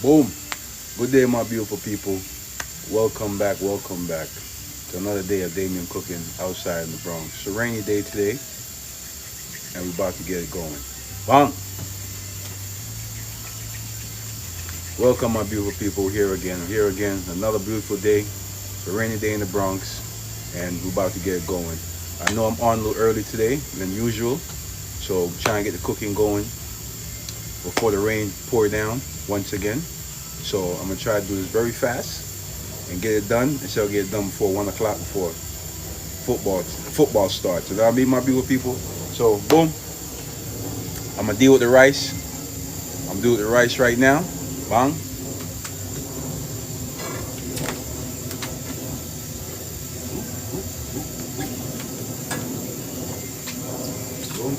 Boom. Good day, my beautiful people. Welcome back to another day of Damien cooking outside in the Bronx. It's a rainy day today, and we're about to get it going. Bang! Welcome, my beautiful people. Here again, another beautiful day. It's a rainy day in the Bronx, and we're about to get it going. I know I'm on a little early today than usual, so I'm trying to get the cooking going before the rain pour down once again. So I'm gonna try to do this very fast and get it done, and so I'll get it done before 1 o'clock, before football starts. So that'll be my beautiful people. So boom, I'm gonna deal with the rice. I'm doing the rice right now. Bang. Boom.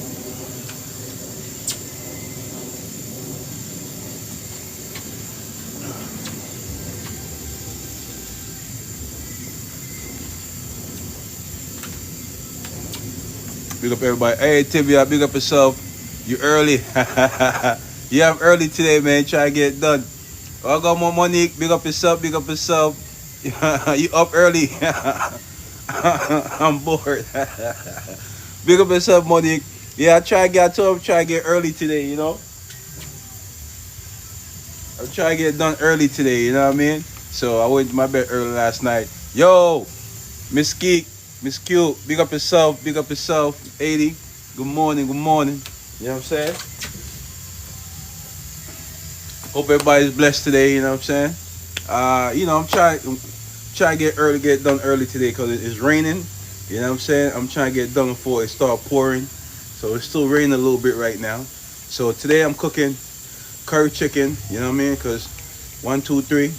Big up everybody. Hey Tibia, big up yourself. You early. Yeah, I'm early today, man. Try to get it done. I got more Monique. Big up yourself, big up yourself. You up early. I'm bored. Big up yourself, Monique. Yeah, I told him try to get early today, you know. I'm trying to get it done early today, you know what I mean? So I went to my bed early last night. Yo, Miss Geek, Miss Cute, big up yourself, 80. Good morning. You know what I'm saying? Hope everybody's blessed today, you know what I'm saying? I'm trying to get it done early today because it's raining. You know what I'm saying? I'm trying to get it done before it start pouring. So it's still raining a little bit right now. So today I'm cooking curry chicken, you know what I mean? Because 1, 2, 3,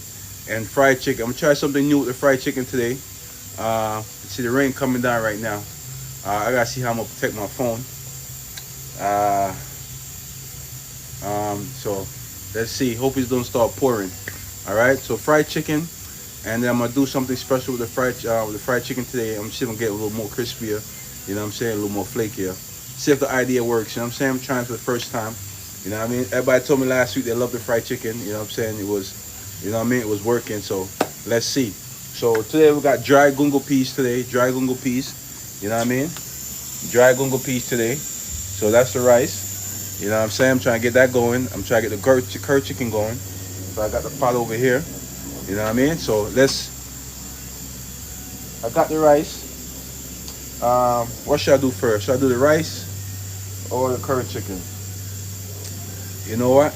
and fried chicken. I'm gonna try something new with the fried chicken today. See the rain coming down right now. I gotta see how I'm gonna protect my phone. So let's see. Hope it don't start pouring. All right. So fried chicken, and then I'm gonna do something special with the fried chicken today. I'm just gonna get a little more crispier. You know what I'm saying? A little more flakier. See if the idea works. You know what I'm saying? I'm trying for the first time. You know what I mean? Everybody told me last week they loved the fried chicken. You know what I'm saying? It was, you know what I mean? It was working. So let's see. So today we got dry gungu peas today. Dry gungu peas. You know what I mean? Dry gungu peas today. So that's the rice. You know what I'm saying? I'm trying to get that going. I'm trying to get the curry chicken going. So I got the pot over here. You know what I mean? So I got the rice. What should I do first? Should I do the rice or the curry chicken? You know what?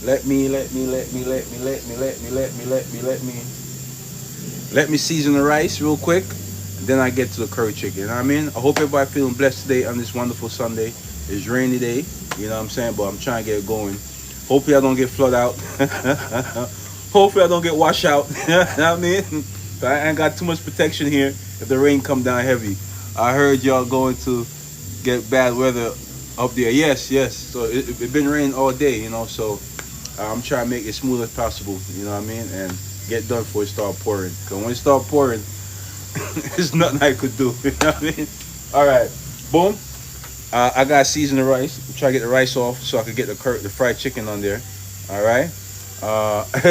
Let me season the rice real quick. Then I get to the curry chicken. You know what I mean? I hope everybody feeling blessed today on this wonderful Sunday. It's rainy day. You know what I'm saying? But I'm trying to get it going. Hopefully I don't get flooded out. Hopefully I don't get washed out. You know what I mean? I ain't got too much protection here if the rain come down heavy. I heard y'all going to get bad weather up there. Yes. So it's been raining all day, you know. So I'm trying to make it smooth as possible. You know what I mean? And get done before it start pouring. Because when it start pouring, there's nothing I could do. You know what I mean? All right. Boom. I got to season the rice. Try to get the rice off so I can get the fried chicken on there. All right.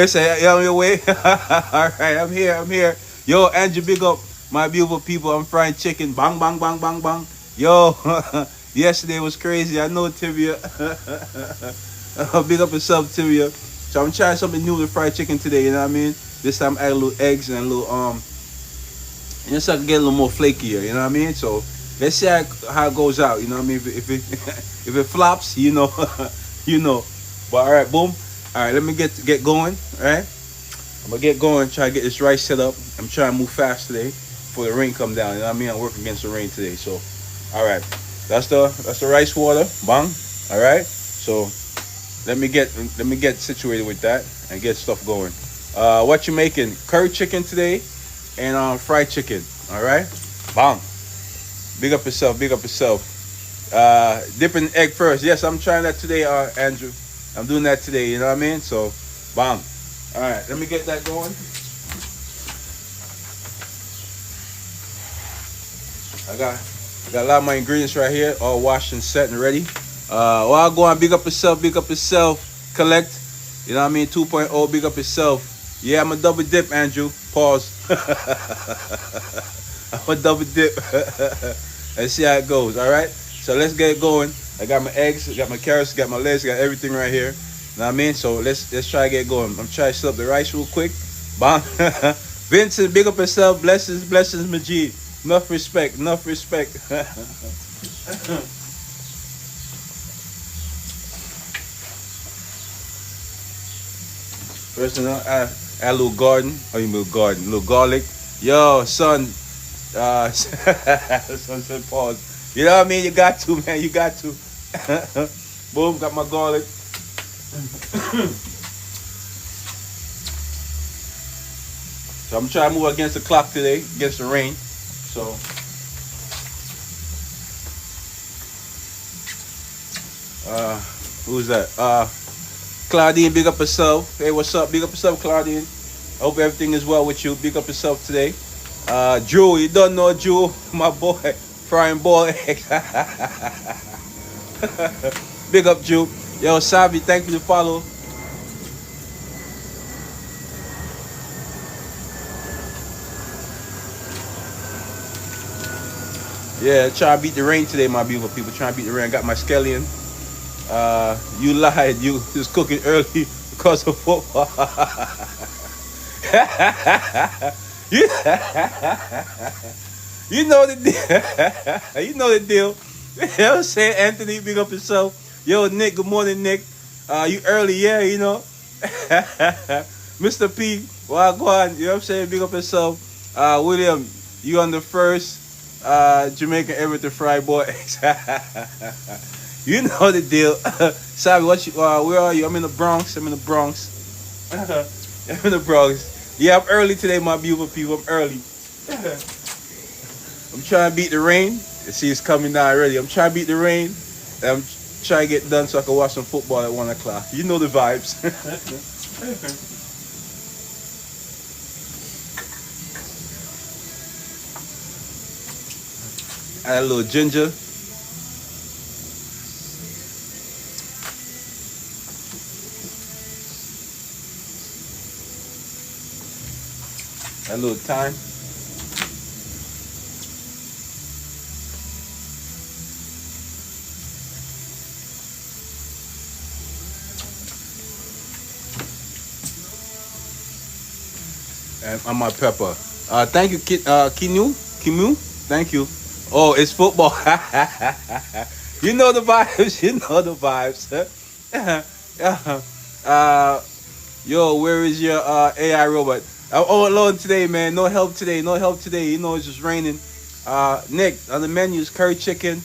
Say, you on your way? All right. I'm here. Yo, Andrew, big up my beautiful people. I'm frying chicken. Bang, bang, bang, bang, bang. Yo, yesterday was crazy. I know, Tibia. Big up yourself, Tibia. So I'm trying something new with fried chicken today. You know what I mean? This time I add a little eggs and a little so I can get a little more flakier. You know what I mean? So let's see how it goes out. You know what I mean? If it if it flops, you know, you know. But all right, boom. All right, let me get going. All right, I'm gonna get going. Try to get this rice set up. I'm trying to move fast today before the rain come down. You know what I mean? I'm working against the rain today. So, all right, that's the rice water. Bang. All right. So let me get situated with that and get stuff going. What you making? Curry chicken today and fried chicken. All right. Bang. Big up yourself. Dipping egg first. Yes, I'm trying that today, Andrew. I'm doing that today, you know what I mean? So, bang. All right, let me get that going. I got a lot of my ingredients right here, all washed and set and ready. While I go on, big up yourself, collect. You know what I mean? 2.0, big up yourself. Yeah, I'm a double dip, Andrew. Pause. I'm a double dip. Let's see how it goes, all right? So let's get it going. I got my eggs, got my carrots, got my lettuce, got everything right here. You know what I mean? So let's try to get going. I'm trying to set up the rice real quick. Bang. Vincent, big up yourself. Blessings, Majid. Enough respect, enough respect. First thing, add a little little garlic. Yo, son, son said pause. You know what I mean? You got to, man, you got to. Boom, got my garlic. So I'm trying to move against the clock today, against the rain. So who's that? Claudine, big up yourself. Hey, what's up? Big up yourself, Claudine. I hope everything is well with you. Big up yourself today. Drew, you don't know Drew, my boy, frying ball eggs. Big up, Drew. Yo, Savi, thank you to follow. Yeah, try to beat the rain today, my beautiful people. Trying to beat the rain. I got my scallion. You lied. You was cooking early because of football. you know the deal. You know the deal. You know what I'm saying? Anthony, big up yourself. Yo, Nick, good morning, Nick. You early, yeah, you know. Mr. P, well, go on. You know what I'm saying? Big up yourself. William, you on the first Jamaican ever to fry boy eggs. You know the deal. Sabi, where are you? I'm in the Bronx. I'm in the Bronx. Yeah, I'm early today, my beautiful people. I'm early. I'm trying to beat the rain. You see, it's coming down already. I'm trying to beat the rain. I'm trying to get done so I can watch some football at 1 o'clock. You know the vibes. Add a little ginger. A little thyme. And my pepper. Thank you, Kimu. Thank you. Oh, it's football. You know the vibes. You know the vibes. Yo, where is your AI robot? I'm all alone today, man. No help today. No help today. You know, it's just raining. Nick, on the menu is curry chicken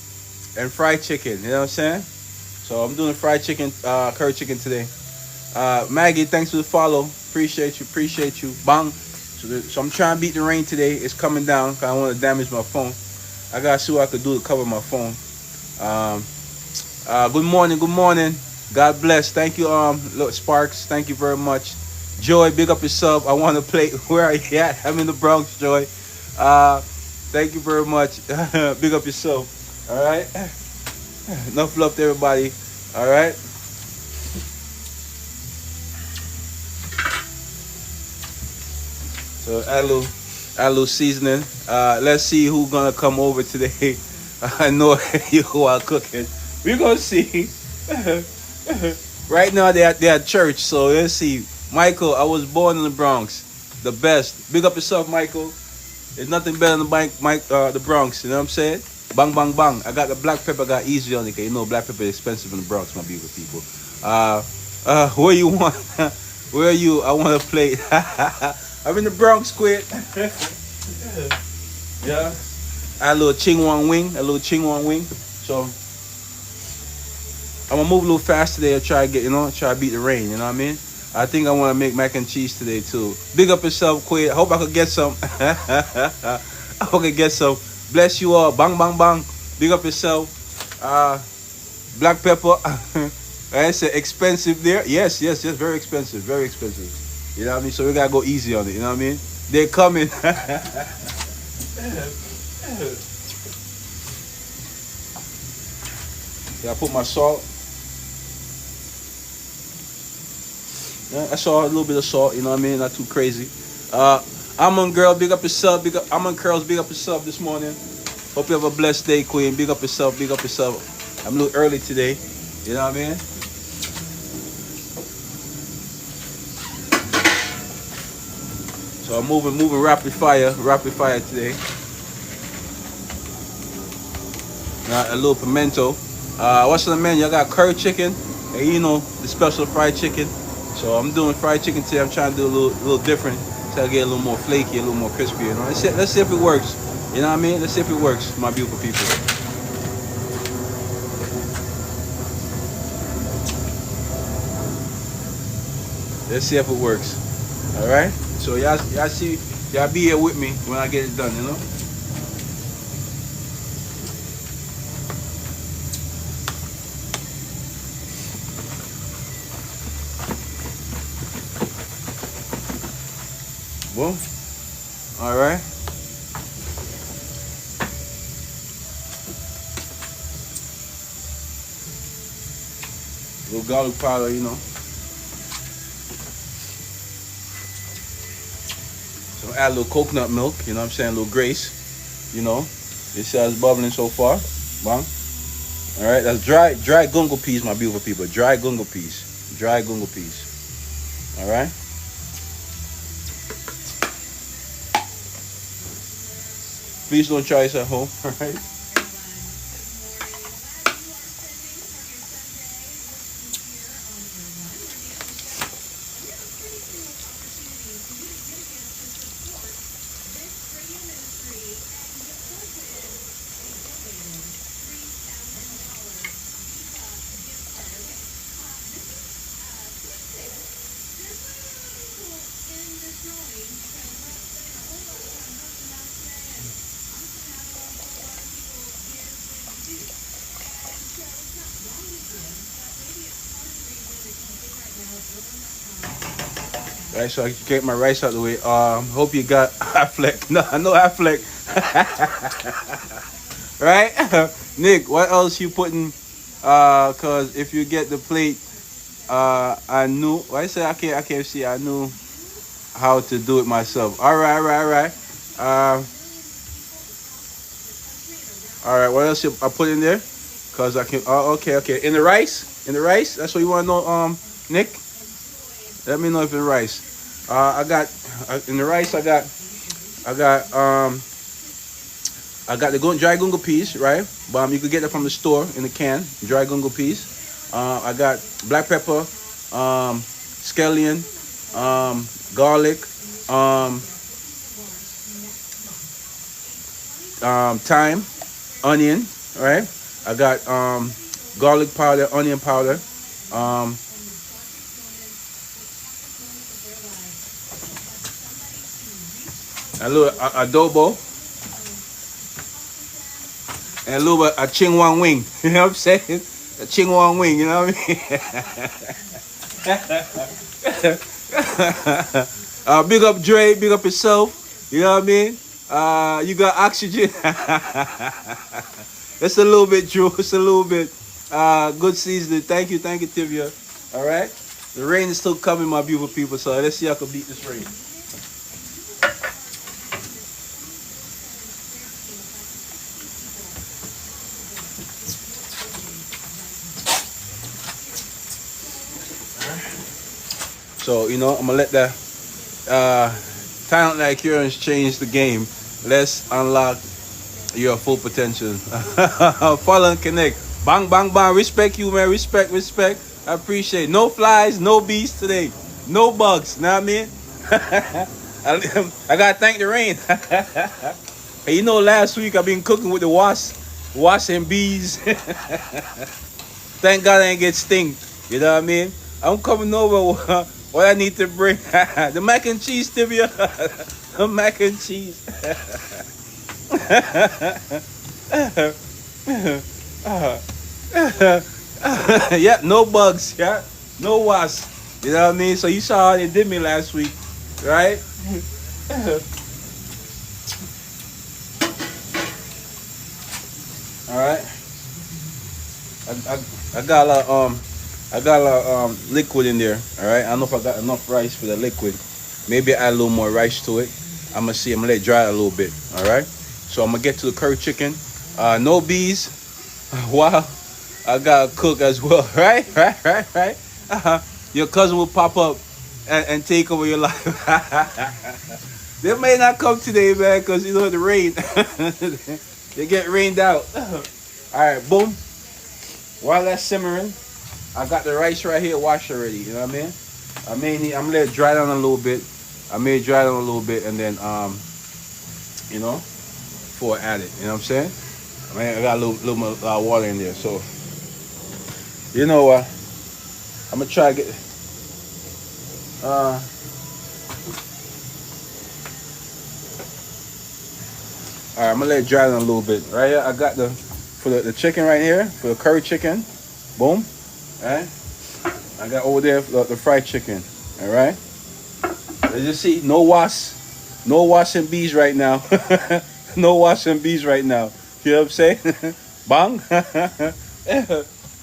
and fried chicken. You know what I'm saying? So I'm doing fried chicken, curry chicken today. Maggie, thanks for the follow. Appreciate you. Bang. So I'm trying to beat the rain today. It's coming down. Cause I don't want to damage my phone. I gotta see what I could do to cover my phone. Good morning. God bless. Thank you, Sparks. Thank you very much. Joy, big up yourself. I want to play. Where are you at? I'm in the Bronx, Joy. Thank you very much. Big up yourself. All right. Enough love to everybody. All right. So add a little seasoning. Let's see who's gonna come over today. I know you who are cooking. We're gonna see. Right now they're at church, so let's see. Michael, I was born in the Bronx. The best. Big up yourself, Michael. There's nothing better than the Bronx. You know what I'm saying? Bang, bang, bang. I got the black pepper. Got easy on it. You know, black pepper is expensive in the Bronx, my beautiful people. Where you want? Where are you? I want to play. I'm in the Bronx, quit. Yeah. Add a little chingwang wing. So I'm gonna move a little fast today. Try to beat the rain. You know what I mean? I think I want to make mac and cheese today too. Big up yourself, quit. I hope I could get some. I hope I could get some. Bless you all. Bang, bang, bang. Big up yourself. Black pepper. I said expensive there. Yes, very expensive. You know what I mean? So we gotta go easy on it. You know what I mean? They're coming. Yeah, I put my salt. Yeah, I saw a little bit of salt. You know what I mean? Not too crazy. Almond girl, big up yourself. Big up Almond curls, big up yourself this morning. Hope you have a blessed day, Queen. Big up yourself. Big up yourself. I'm a little early today. You know what I mean? So I'm moving rapid fire today. A little pimento. What's on the menu? I got curry chicken and you know the special fried chicken. So I'm doing fried chicken today. I'm trying to do a little different, so I get a little more flaky, a little more crispy. You know, let's see if it works. You know what I mean? Let's see if it works, my beautiful people. Let's see if it works. All right. So y'all see, y'all be here with me when I get it done. You know. Boom. All right. A little garlic powder, you know. So add a little coconut milk, you know what I'm saying, a little grace, you know. You see how it's bubbling so far? Bang. All right, that's dry gungu peas, my beautiful people. Dry gungu peas. Dry gungu peas. All right. Please don't try this at home, all right? Right, so I can get my rice out of the way. Hope you got Affleck. No, I know Affleck. Right? Nick, what else you putting? Cause if you get the plate, I knew. Why I say I can't see. I knew how to do it myself. All right. All right. What else I put in there? Cause I can. Oh, okay. In the rice. That's what you want to know, Nick. Let me know if in rice. I got in the rice. I got the dry gungo peas, right? You could get that from the store in the can. Dry gungo peas. I got black pepper, scallion, garlic, thyme, onion. Right? I got garlic powder, onion powder. A little adobo, and a little bit of chingwang wing. You know what I'm saying? A chingwang wing. You know what I mean? Big up Dre. Big up yourself. You know what I mean? You got oxygen. It's a little bit, Drew. It's a little bit. Good seasoning. Thank you, Tivia. All right. The rain is still coming, my beautiful people. So let's see how I can beat this rain. So, you know, I'm going to let that talent like yours change the game. Let's unlock your full potential. Follow and connect. Bang, bang, bang. Respect you, man. Respect. I appreciate it. No flies, no bees today. No bugs. Know what I mean? I got to thank the rain. Hey, you know, last week I've been cooking with the wasps and bees. Thank God I ain't get sting. You know what I mean? I'm coming over. What I need to bring, the mac and cheese, Tibia. The mac and cheese. Yeah, no bugs, yeah, no wasps. You know what I mean? So you saw how they did me last week, right? All right. I got a I got a liquid in there. All right. I don't know if I got enough rice for the liquid. Maybe add a little more rice to it. I'm gonna see. I'm gonna let it dry a little bit. All right. So I'm gonna get to the curry chicken. No bees. Wow. I gotta cook as well. Right. Right. Right. Right. Your cousin will pop up and take over your life. They may not come today, man, because you know the rain. They get rained out. All right. Boom. While that's simmering, I got the rice right here washed already. You know what I mean? I'm gonna let it dry down a little bit. I may dry down a little bit and then before I add it. You know what I'm saying? I got a little more water in there. So you know what? I'm gonna try to get all right, I'm gonna let it dry down a little bit. Right here, I got for the chicken right here, for the curry chicken. Boom. All right. I got over there the fried chicken. All right. As you see, no washing bees right now. No washing bees right now. You know what I'm saying? Bang.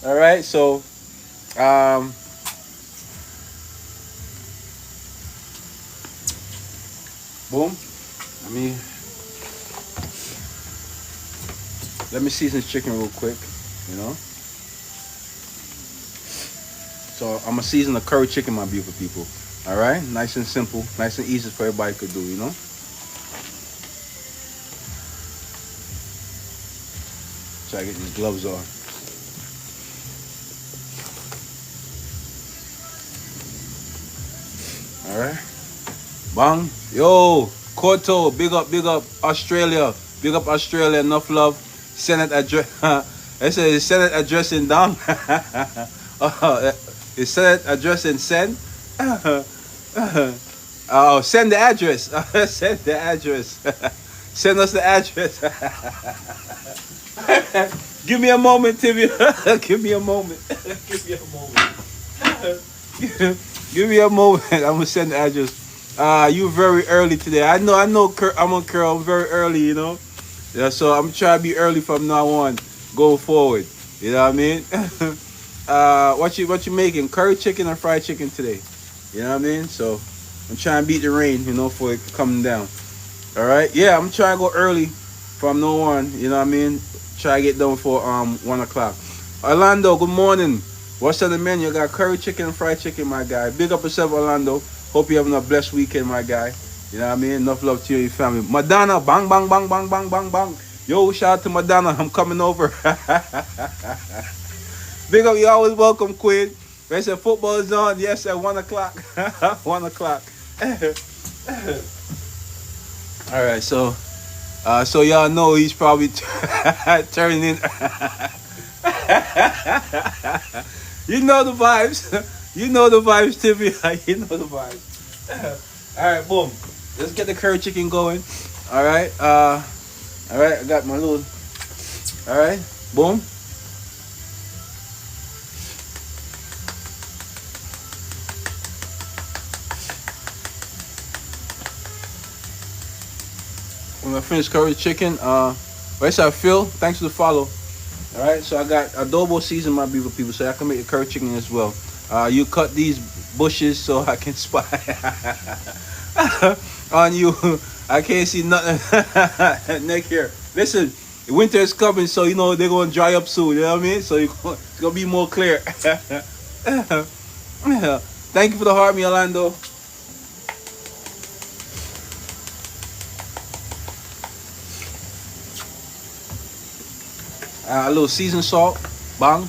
All right. So, boom. Let me season this chicken real quick. You know. So I'm gonna season the curry chicken, my beautiful people. All right, nice and simple, nice and easy for everybody to do. You know. Try to get these gloves on. All right. Bang. Yo, Koto, big up Australia. Big up Australia, enough love. Senate address. It says Senate addressing down. Is Senate address and send? Oh, send the address. Send the address. Send us the address. Give me a moment, Timmy. Give me a moment. Give me a moment. Give me a moment. I'm gonna send the address. You very early today. I know. I'm on curl. I'm very early. You know. Yeah. So I'm trying to be early from now on. Go forward. You know what I mean? What you making? Curry chicken or fried chicken today? You know what I mean? So I'm trying to beat the rain, you know, for it coming down. All right. Yeah, I'm trying to go early from now on. You know what I mean? Try to get done for 1 o'clock. Orlando, good morning. What's on the menu? I got curry chicken and fried chicken, my guy. Big up yourself, Orlando. Hope you're having a blessed weekend, my guy. You know what I mean? Enough love to you and your family. Madonna, bang, bang, bang, bang, bang, bang, bang. Yo, shout out to Madonna. I'm coming over. Big up, you always welcome, Quinn. They said football is on. Yes, at 1 o'clock. 1 o'clock. All right, so y'all know he's probably turning in. You know the vibes. You know the vibes, Timmy. You know the vibes. All right, boom. Let's get the curry chicken going. All right. All right. I got my little. All right. Boom. When I finish curry chicken, right, so Phil, thanks for the follow. All right, so I got adobo season, my beautiful people, so I can make the curry chicken as well. You cut these bushes so I can spy on you. I can't see nothing. Neck here. Listen, winter is coming, so you know they're gonna dry up soon. You know what I mean? So it's gonna be more clear. Thank you for the heart, me Orlando. A little seasoned salt, bang.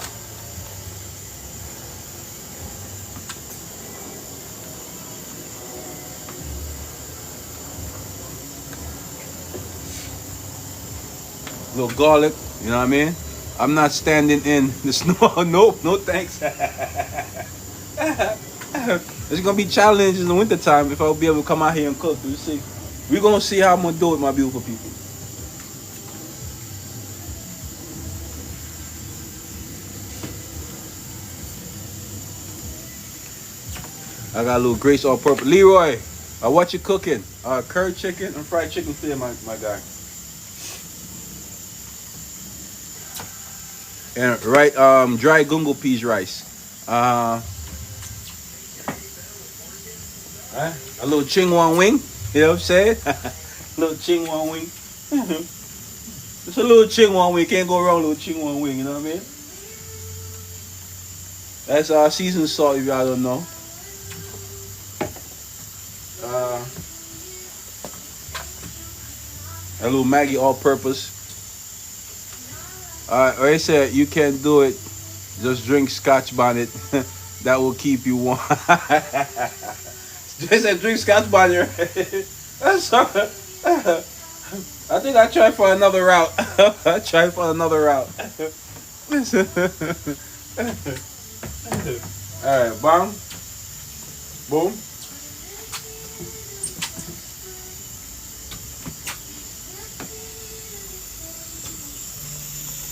A little garlic, you know what I mean? I'm not standing in the snow. Nope, no thanks. It's gonna be challenges in the wintertime if I'll be able to come out here and cook. You see, we're gonna see how I'm gonna do it, my beautiful people. I got a little grace all purpose. Leroy, what you cooking? Curry chicken and fried chicken today, my guy. And dry gungu peas rice. Uh, a little chingwan wing. You know what I'm saying? A little chingwan wing. It's a little chingwan wing. Can't go wrong with a little chingwan wing. You know what I mean? That's seasoned salt. If y'all don't know. Uh, a little Maggie all-purpose. I said you can't do it. Just drink Scotch bonnet. That will keep you warm. They said drink Scotch bonnet. That's all. I think I tried for another route. I tried for another route. All right, bang, boom.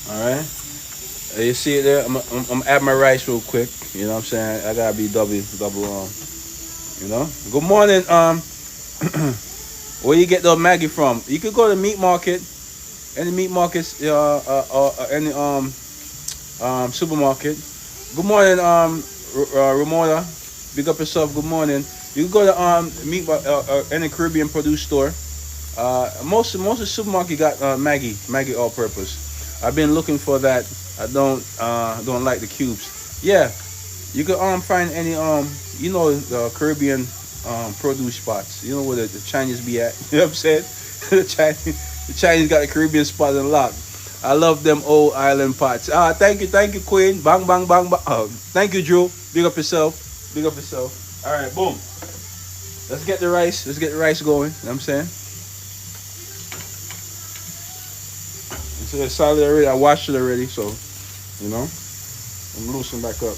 All right. You see it there? I'm add my rice real quick. You know what I'm saying? I gotta be double. You know. Good morning. Where you get the Maggie from? You could go to the meat market. Any meat markets. Any supermarket. Good morning. Ramona. Big up yourself. Good morning. You can go to any Caribbean produce store. Most of the supermarket got Maggie all purpose. I've been looking for that. I don't like the cubes. Yeah, you can find any the Caribbean produce spots. You know where the Chinese be at. You know what I'm saying? the Chinese got the Caribbean spot unlocked. I love them old island pots. Thank you, Queen. Bang, bang, bang, bang. Thank you, Drew. Big up yourself. Big up yourself. All right, boom. Let's get the rice. Let's get the rice going. You know what I'm saying? So it's solid already. I washed it already, so you know I'm loosening back up.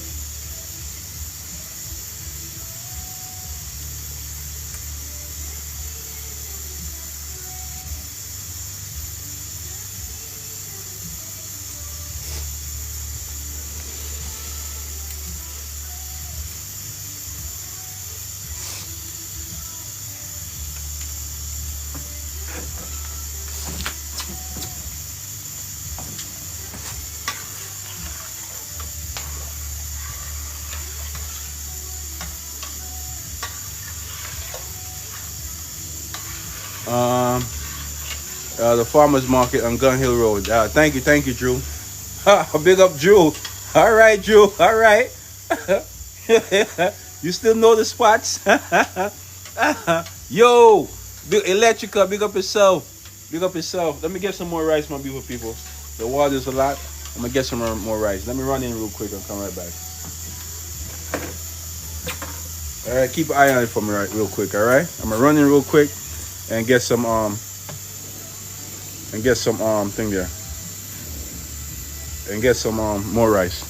The farmers market on Gun Hill Road. Thank you, Drew. Big up, Drew. All right, Drew. All right. You still know the spots? Yo, Electrica. Big up yourself. Big up yourself. Let me get some more rice, my beautiful people. The water's a lot. I'm gonna get some more rice. Let me run in real quick. I'll come right back. All right, keep an eye on it for me, real quick. All right, I'm gonna run in real quick and get some thing there and get some more rice.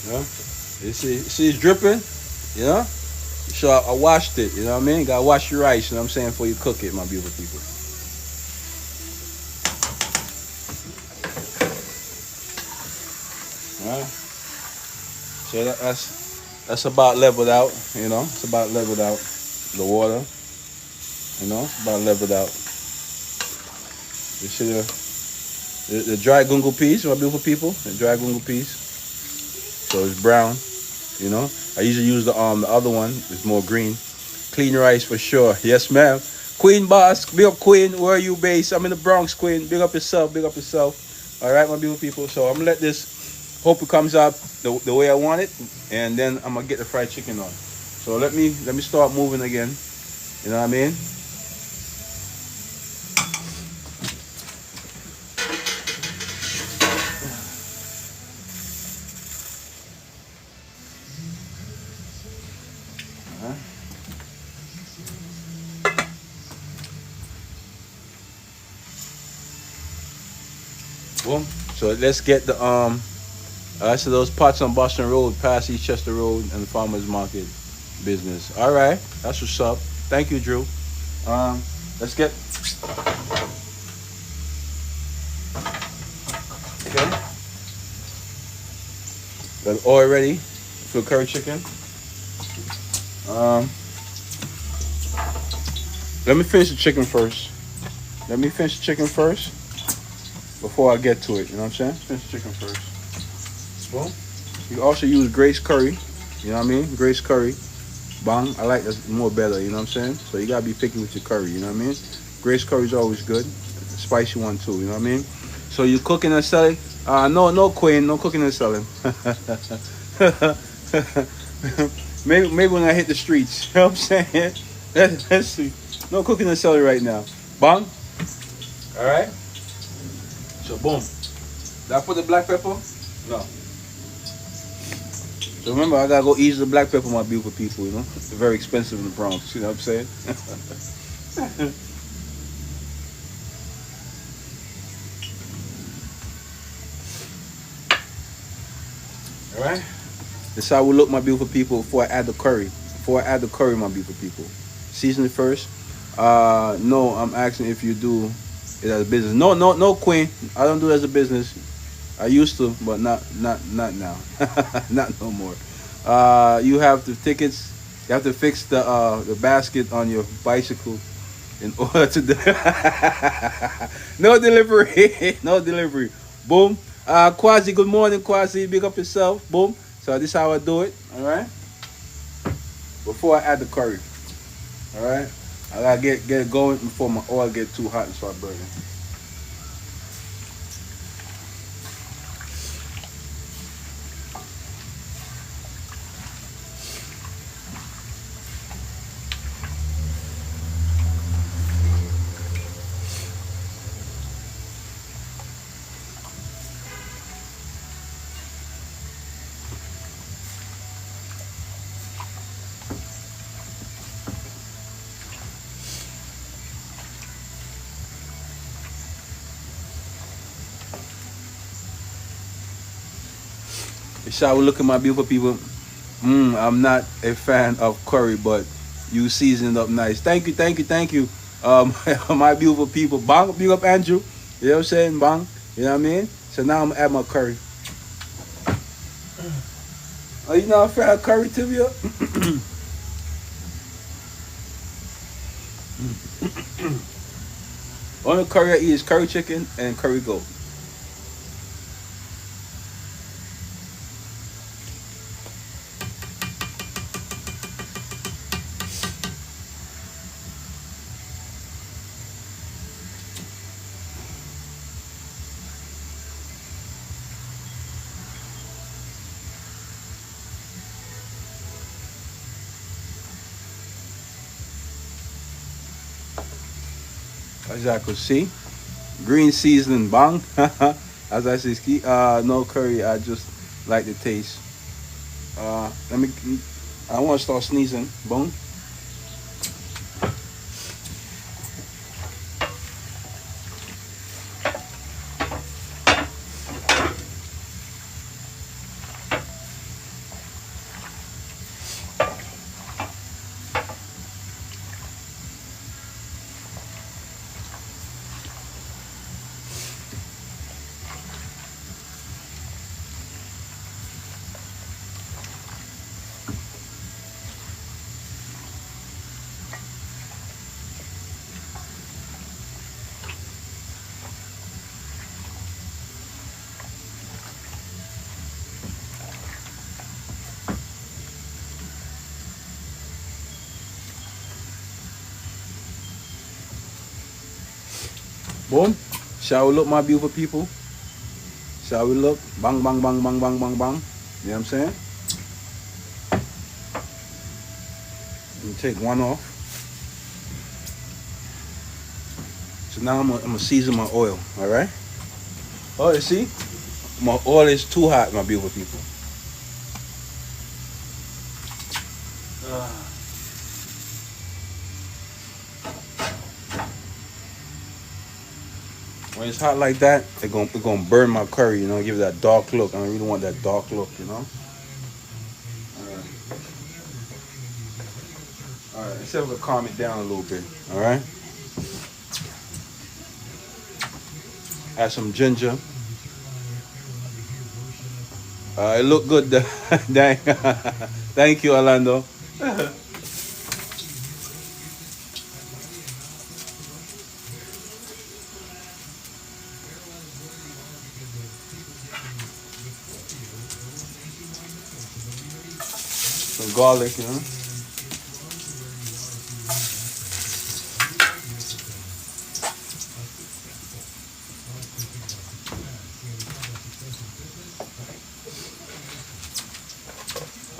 Yeah, you see it's dripping. Yeah, so I washed it. You know what I mean? Gotta wash your rice. You know what I'm saying? Before you cook it, my beautiful people. All right. So that's about leveled out. You know, it's about leveled out. The water. You know, it's about leveled out. You see the dry gungu peas, my beautiful people. The dry gungu peas. So it's brown. You know, I usually use the other one. It's more green. Clean rice for sure. Yes, ma'am. Queen boss, big up Queen. Where are you based? I'm in the Bronx, Queen. Big up yourself. Big up yourself. All right, my beautiful people. So I'm gonna let this. Hope it comes out the way I want it, and then I'm gonna get the fried chicken on. So let me start moving again. You know what I mean? Boom. So let's get the so those pots on Boston Road, past East Chester Road, and the farmers market business. All right, that's what's up. Thank you, Drew. Um, let's get okay. Got oil ready for curry chicken. Um, let me finish the chicken first. Let me finish the chicken first before I get to it. You know what I'm saying? Finish the chicken first. Well, you can also use Grace curry. You know what I mean? Grace curry. Bang. I like that more better. You know what I'm saying? So you gotta be picky with your curry. You know what I mean? Grace curry is always good. The spicy one too. You know what I mean? So you cooking and selling? No, no queen, no cooking and selling. maybe when I hit the streets. You know what I'm saying? Let's see. No cooking and selling right now. Bang. All right. So boom. Did I put the black pepper? No. So remember, I gotta go ease the black pepper, my beautiful people. You know, it's very expensive in the Bronx. You know what I'm saying? All right. This is how we look, my beautiful people. Before I add the curry. Before I add the curry, my beautiful people. Season it first. No, I'm asking if you do it as a business. No, no, no, Queen. I don't do it as a business. I used to, but not now. Not no more. You have the tickets. You have to fix the basket on your bicycle in order to no delivery. No delivery. Boom. Quasi, good morning, Quasi. Big up yourself. Boom. So this is how I do it. All right. Before I add the curry. All right. I gotta get it going before my oil get too hot and start burning. Shall we look at my beautiful people? I'm not a fan of curry, but you seasoned up nice. Thank you, thank you, thank you. My beautiful people. Bang, big up Andrew. You know what I'm saying? Bang. You know what I mean? So now I'm gonna add my curry. Are you not a fan of curry, Tibia? Only curry I eat is curry chicken and curry goat. As I could see, green seasoning, bang. As I say, no curry. I just like the taste. Let me. I want to start sneezing. Boom. Boom. Shall we look, my beautiful people? Shall we look? Bang, bang, bang, bang, bang, bang, bang. You know what I'm saying? Let me take one off. So now I'm gonna season my oil. All right. Oh, you see, my oil is too hot, my beautiful people. When it's hot like that, it's gonna burn my curry. You know, give it that dark look. I don't really want that dark look. You know. All right. All right. Let's see if we can calm it down a little bit. All right. Add some ginger. It looked good. Dang. Thank you, Orlando. Some garlic, you know.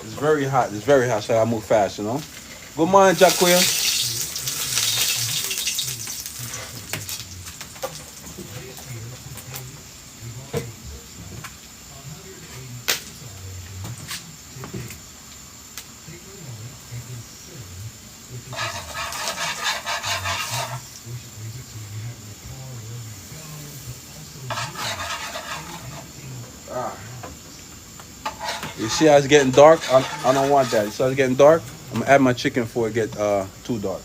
It's very hot. It's very hot, so I move fast, you know. Good morning, Jaquia. Ah. You see how it's getting dark? I don't want that. You see how it's getting dark? I'm gonna add my chicken before it get too dark.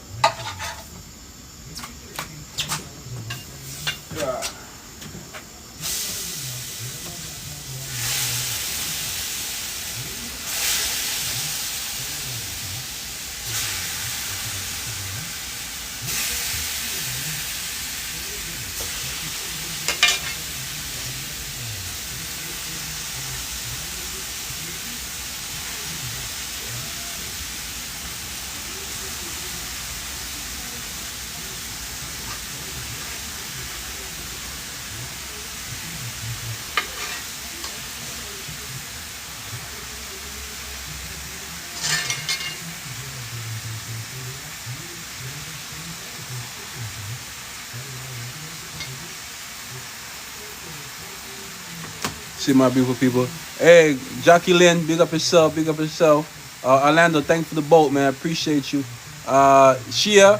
Ah. See my beautiful people. Hey, Jockey Lynn, big up yourself, big up yourself. Orlando, thank you for the boat, man. I appreciate you. Shia,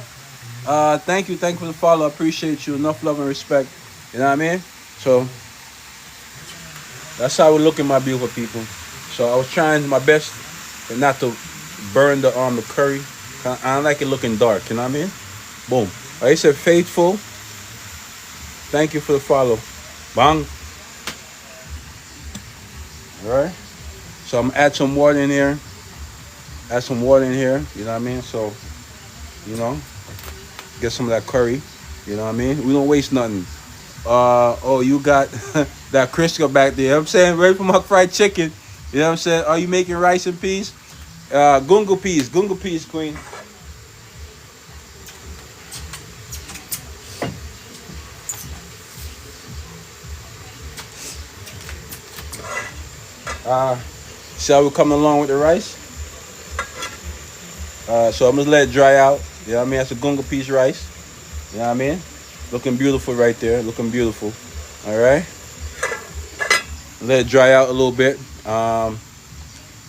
thank you for the follow. I appreciate you. Enough love and respect. You know what I mean? So that's how we're looking, my beautiful people. So I was trying my best not to burn the curry. I don't like it looking dark. You know what I mean? Boom. I said faithful. Thank you for the follow. Bang. All right. So I'm gonna add some water in here. Add some water in here. You know what I mean? So, you know, get some of that curry. You know what I mean? We don't waste nothing. Oh, you got that Crisco back there. You know what I'm saying, ready for my fried chicken. You know what I'm saying? Are you making rice and peas? Gungu peas, queen. See how we're coming along with the rice? So I'm gonna let it dry out. You know what I mean? That's a gunga peas rice. You know what I mean? Looking beautiful right there. Looking beautiful. All right. Let it dry out a little bit.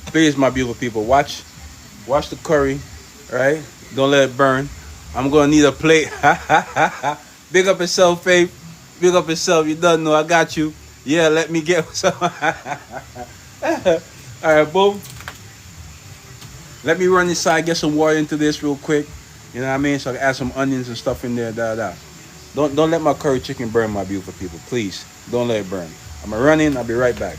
Please, my beautiful people, watch the curry. Right? Don't let it burn. I'm gonna need a plate. Big up yourself, Faith. Big up yourself. You don't know I got you. Yeah, let me get some. All right, boom. Let me run inside, get some water into this real quick. You know what I mean? So I can add some onions and stuff in there. Don't let my curry chicken burn, my beautiful people. Please, don't let it burn. I'm gonna run in. I'll be right back.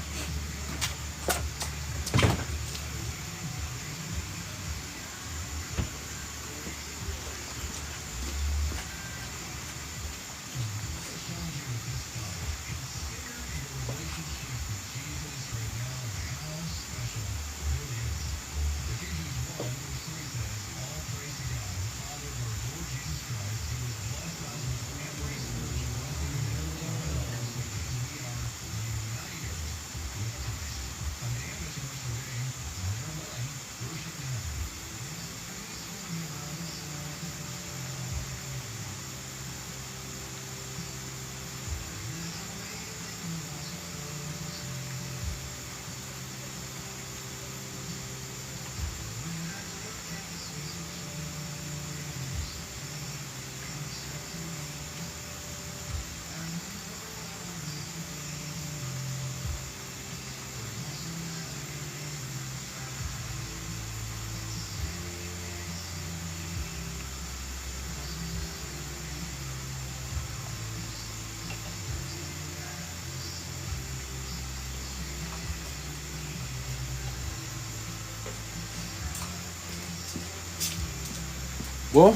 Well,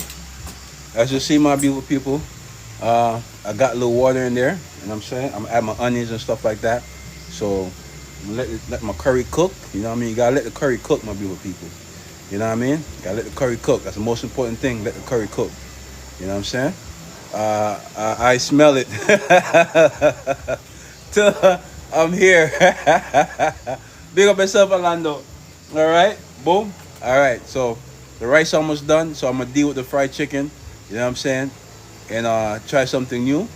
as you see, my beautiful people, I got a little water in there. You know what I'm saying? I'm add my onions and stuff like that. So let my curry cook. You know what I mean? You gotta let the curry cook, my beautiful people. You know what I mean? Gotta let the curry cook. That's the most important thing. Let the curry cook. You know what I'm saying? I smell it. I'm here. Big up yourself, Orlando. All right, boom. All right, so the rice almost done. So I'm gonna deal with the fried chicken. You know what I'm saying? And try something new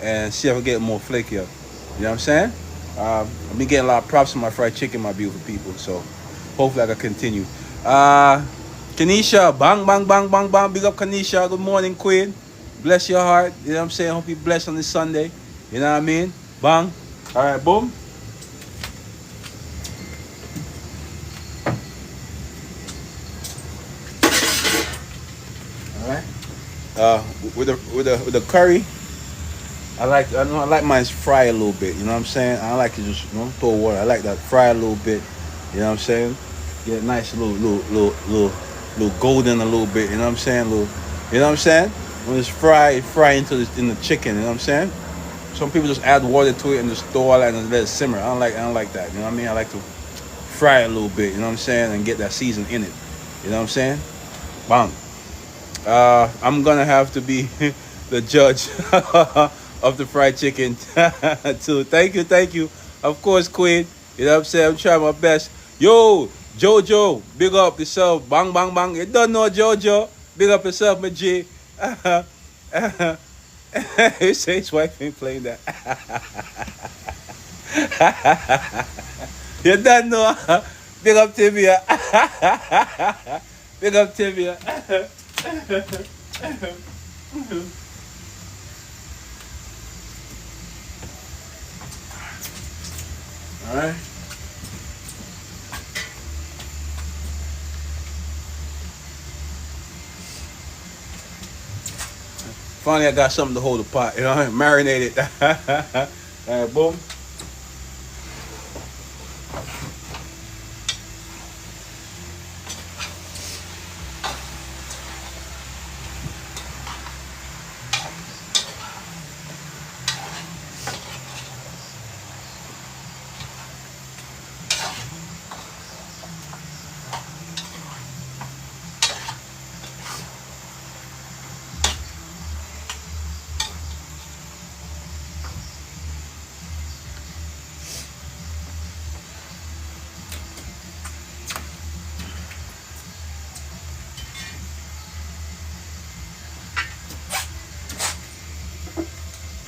and see if I can get more flakier. You know what I'm saying? I've been getting a lot of props for my fried chicken, my beautiful people. So hopefully I can continue. Kanisha, bang, bang, bang, bang, bang. Big up Kanisha. Good morning, Queen. Bless your heart. You know what I'm saying? Hope you blessed on this Sunday. You know what I mean? Bang. All right, boom. All right. With the curry, I like mine fry a little bit. You know what I'm saying? I don't like to just throw water. I like that fry a little bit. You know what I'm saying? Get a nice little golden a little bit. You know what I'm saying? You know what I'm saying? When it's fry into in the chicken. You know what I'm saying? Some people just add water to it and just throw all that and let it simmer. I don't like that. You know what I mean? I like to fry it a little bit. You know what I'm saying? And get that season in it. You know what I'm saying? Bang. I'm gonna have to be the judge of the fried chicken too. Thank you. Of course, Queen. You know what I'm saying? I'm trying my best. Yo, Jojo, big up yourself. Bang, bang, bang. You don't know Jojo. Big up yourself, my G. He says his wife ain't playing that. You don't know. Big up Tibia. Big up Tibia. All right. Finally, I got something to hold the pot. You know, marinate it. All right, boom.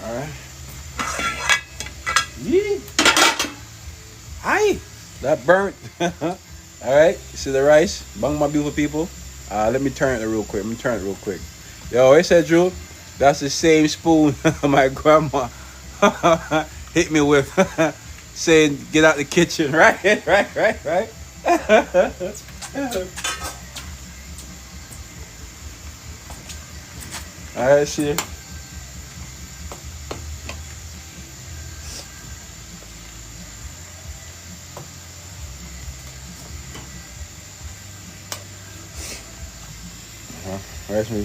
All right. Yee. Hi. That burnt. All right. See the rice? Bang, my beautiful people. Let me turn it real quick. Yo, it said, Drew, that's the same spoon my grandma hit me with, saying, get out the kitchen. Right. All right, see. Rice me.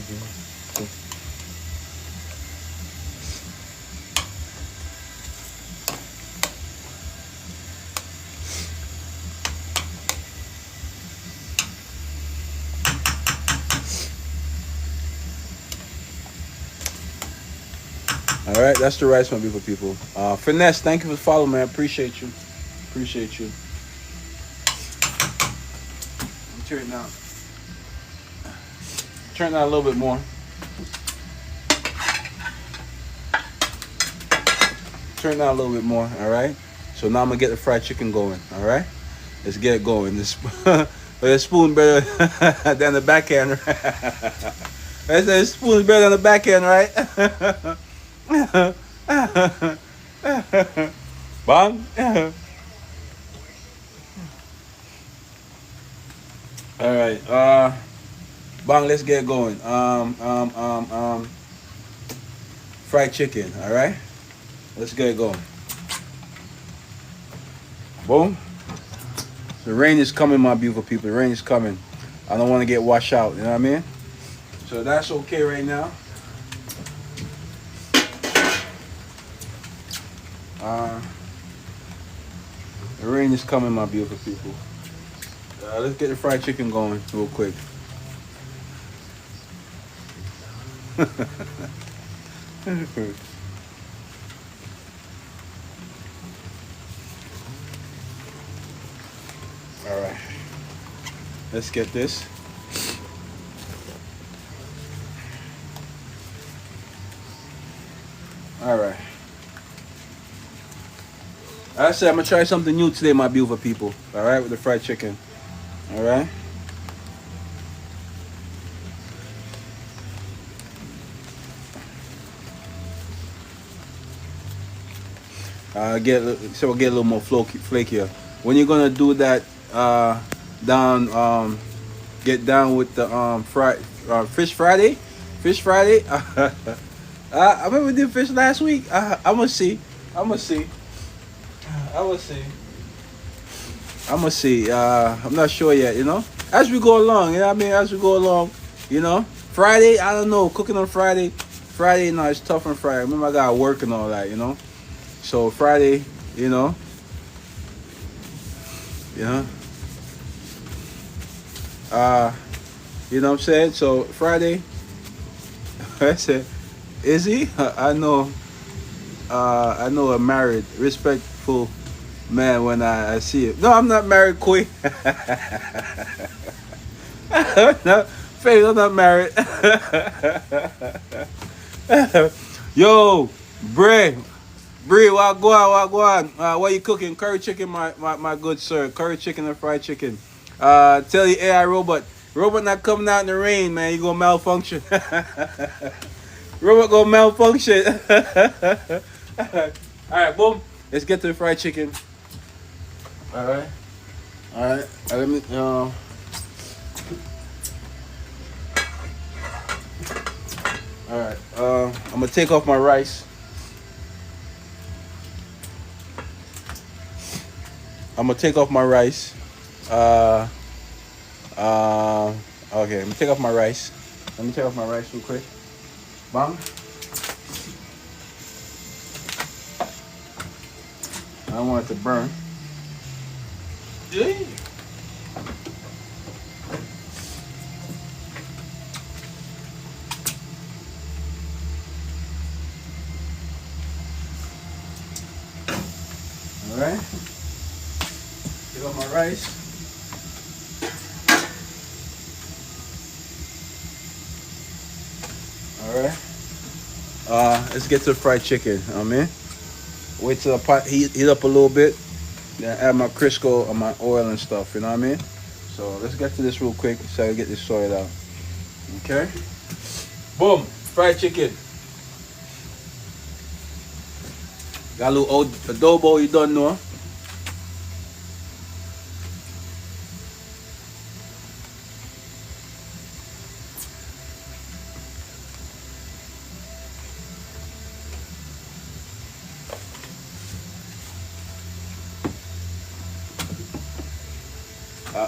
All right, that's the rice, my beautiful people. Finesse, thank you for following, man. Appreciate you. Turn it down. Turn it down a little bit more. Turn it down a little bit more. All right. So now I'm gonna get the fried chicken going. All right. Let's get it going. This the spoon better than the backhand. The spoon is better than the backhand, right? Bang. All right. Bang, let's get going. Fried chicken, all right? Let's get it going. Boom. The rain is coming, my beautiful people. The rain is coming. I don't want to get washed out, you know what I mean? So that's okay right now. Uh, the rain is coming, my beautiful people. Let's get the fried chicken going real quick. All right, let's get this. All right. I said I'm gonna try something new today, my beautiful people. All right, with the fried chicken. All right. So we'll get a little more flakier. When you're gonna do that, down, get down with the fish Friday, fish Friday. I remember we did fish last week. I'm gonna see. I'm gonna see. I'm gonna see. I'm gonna see. I'm not sure yet. You know, as we go along. You know what I mean? As we go along. You know, Friday. I don't know. Cooking on Friday. Friday, no, it's tough on Friday. Remember, I got work and all that. You know. So Friday, you know, you know, you know what I'm saying? So Friday, I said, is he? I know a married, respectful man when I see it. No, I'm not married, Koi. No, Faith, I'm not married. Yo, Bray. Bree, what go on, what go on? What you cooking? Curry chicken, my good sir. Curry chicken and fried chicken. Tell you AI robot. Robot not coming out in the rain, man. You gonna malfunction. Robot gonna malfunction. Alright, boom. Let's get to the fried chicken. Alright. Alright. Let me Alright. I'm gonna take off my rice. I'm gonna take off my rice. Okay, let me take off my rice. Let me take off my rice real quick. Bang. I don't want it to burn. Yeah. All right. Take off my rice. All right. Let's get to the fried chicken. Wait till the pot heat up a little bit. Then add my Crisco and my oil and stuff. You know what I mean? So let's get to this real quick so I can get this sorted out. Okay. Boom. Fried chicken. Got a little old adobo you don't know.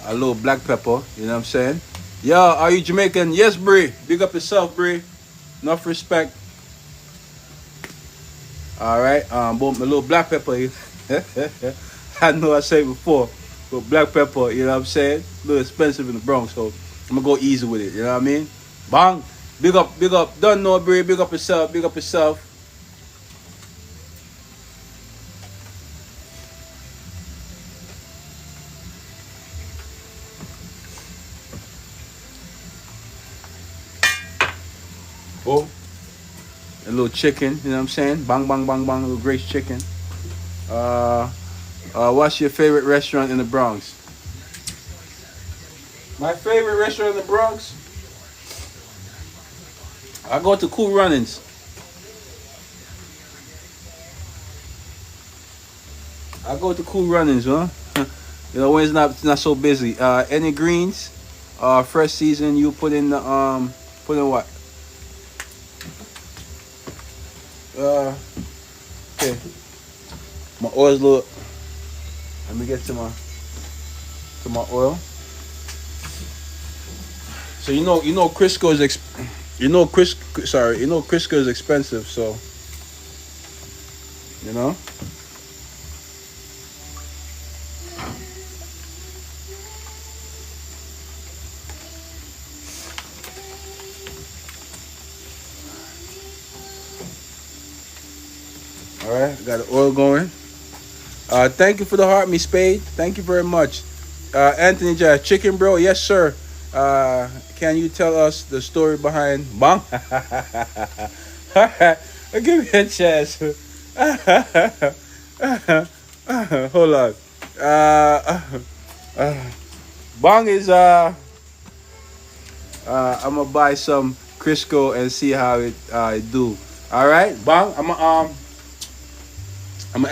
A little black pepper, you know what I'm saying? Yo, are you Jamaican? Yes, Bree. Big up yourself, Bree. Enough respect. All right, boom, a little black pepper. I know I said before, but black pepper, you know what I'm saying? A little expensive in the Bronx, so I'm gonna go easy with it, you know what I mean? Bang, big up, don't know, Bree, big up yourself, big up yourself. Boom. A little chicken, you know what I'm saying? Bang, bang, bang, bang, a little Grace chicken. What's your favorite restaurant in the Bronx? My favorite restaurant in the Bronx? I go to Cool Runnings. I go to Cool Runnings, huh? You know, when it's not so busy. Any greens? Fresh season, you put in the put in what? Okay. My oil's look. Let me get to my oil. So Crisco is Crisco is expensive. So you know. All right, got the oil going. Thank you for the heart, me spade. Thank you very much. Anthony Jazz, chicken bro, yes sir. Can you tell us the story behind Bang? Alright, give me a chance. Hold on. Bang is I'm gonna buy some Crisco and see how it do. All right, Bang. I'm gonna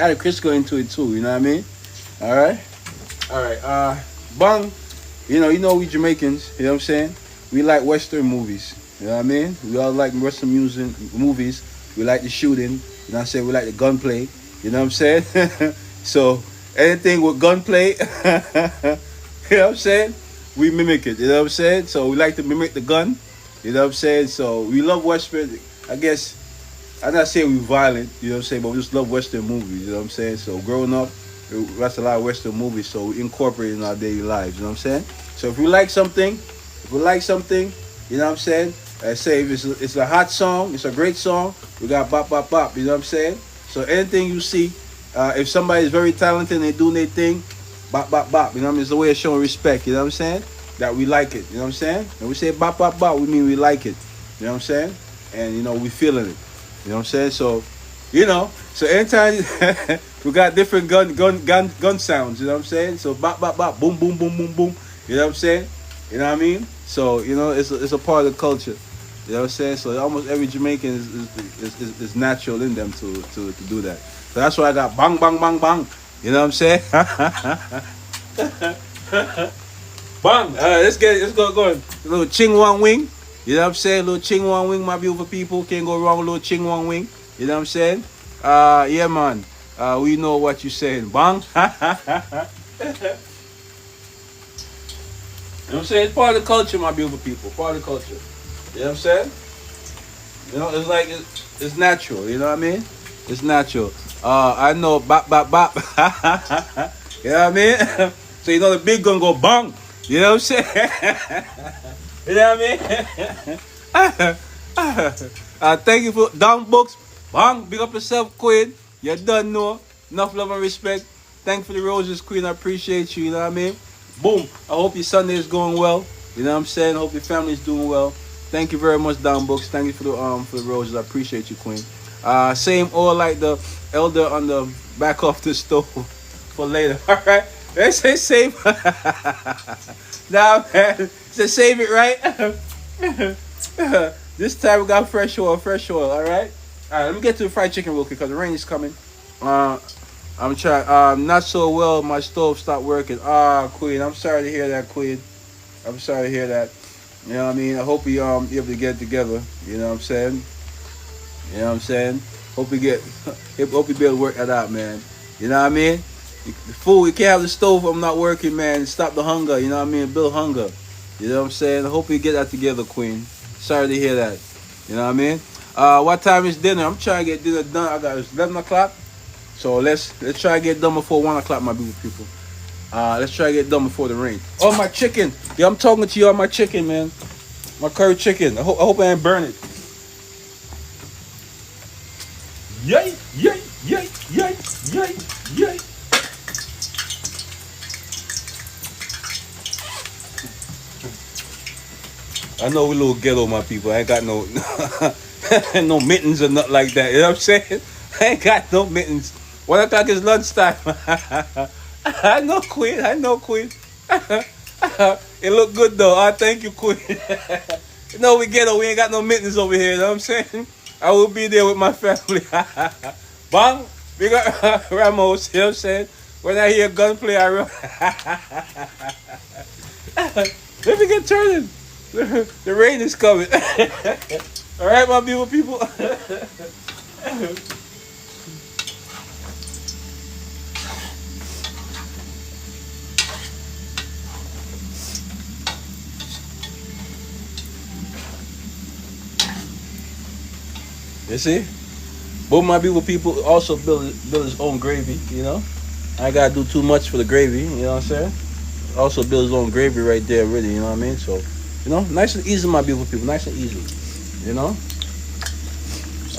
add a Crisco into it too. You know what I mean? All right. All right. Bang. We Jamaicans. You know what I'm saying? We like Western movies. You know what I mean? We all like Western music movies. We like the shooting. You know what I'm saying? We like the gunplay. You know what I'm saying? So anything with gunplay, you know what I'm saying? We mimic it. You know what I'm saying? So we like to mimic the gun. You know what I'm saying? So we love Western. I guess I'm not saying we're violent. You know what I'm saying? But we just love Western movies. You know what I'm saying? So growing up, we watched a lot of Western movies. So we incorporate it in our daily lives. You know what I'm saying? So if we like something, you know what I'm saying? Say if it's a hot song, it's a great song. We got bop bop bop. You know what I'm saying? So anything you see, if somebody is very talented and they doing their thing, bop bop bop. You know what I mean? It's a way of showing respect. You know what I'm saying? That we like it. You know what I'm saying? When we say bop bop bop, we mean we like it. You know what I'm saying? And we feeling it. You know what I'm saying? So, so anytime we got different gun sounds. You know what I'm saying? So bop bop bop, boom boom boom boom boom. You know what I'm saying? You know what I mean? So it's a part of the culture. You know what I'm saying? So almost every Jamaican is natural in them to do that. So that's why I got bang bang bang bang. You know what I'm saying? Bang! Let's go going. A little ching wang wing. You know what I'm saying? A little ching wang wing, my beautiful people. Can't go wrong with a little ching wang wing. You know what I'm saying? Yeah, man. We know what you're saying. Bang! You know what I'm saying? It's part of the culture, my beautiful people. Part of the culture. You know what I'm saying? It's like it's natural. You know what I mean? It's natural. I know bop bop bop. You know what I mean? So the big gun go bang. You know what I'm saying? You know what I mean? Thank you for down books. Bang, big up yourself, Queen. You done know. Enough love and respect. Thank you for the roses, Queen. I appreciate you. You know what I mean? Boom. I hope your Sunday is going well. You know what I'm saying? I hope your family is doing well. Thank you very much, down books. Thank you for the roses. I appreciate you, Queen. Same oil like the elder on the back of the stove for later. All right. Let's say save. Nah, man. Say save it, right? This time we got fresh oil. All right. Let me get to the fried chicken real quick because the rain is coming. I'm trying. Not so well. My stove stopped working. Queen. I'm sorry to hear that, Queen. I'm sorry to hear that. You know what I mean? I hope you able to get it together. You know what I'm saying? You know what I'm saying? Hope you be able to work that out, man. You know what I mean? The food, you can't have the stove if I'm not working, man. Stop the hunger, you know what I mean? Build hunger. You know what I'm saying? I hope you get that together, Queen. Sorry to hear that. You know what I mean? What time is dinner? I'm trying to get dinner done. I got it's 11 o'clock. So let's try to get done before 1 o'clock, my beautiful people. Let's try to get done before the rain. Oh, my chicken. Yeah, I'm talking to you on my chicken, man. My curry chicken. I hope I ain't burn it. Yay, yay, yay, yay, yay, yay. I know we a little ghetto, my people. I ain't got no no mittens or nothing like that. You know what I'm saying? I ain't got no mittens. 1 o'clock is lunchtime. I know, Queen. It look good though. Thank you, Queen. We ghetto. We ain't got no mittens over here. You know what I'm saying? I will be there with my family. Bang! We got Ramos. You know what I'm saying? When I hear gunplay, I run. Let me get turning. The rain is coming. All right, my beautiful people. You see? Both my beautiful people also build his own gravy, you know? I ain't gotta do too much for the gravy, you know what I'm saying? Also build his own gravy right there, really, you know what I mean? So, nice and easy, my beautiful people, nice and easy, you know?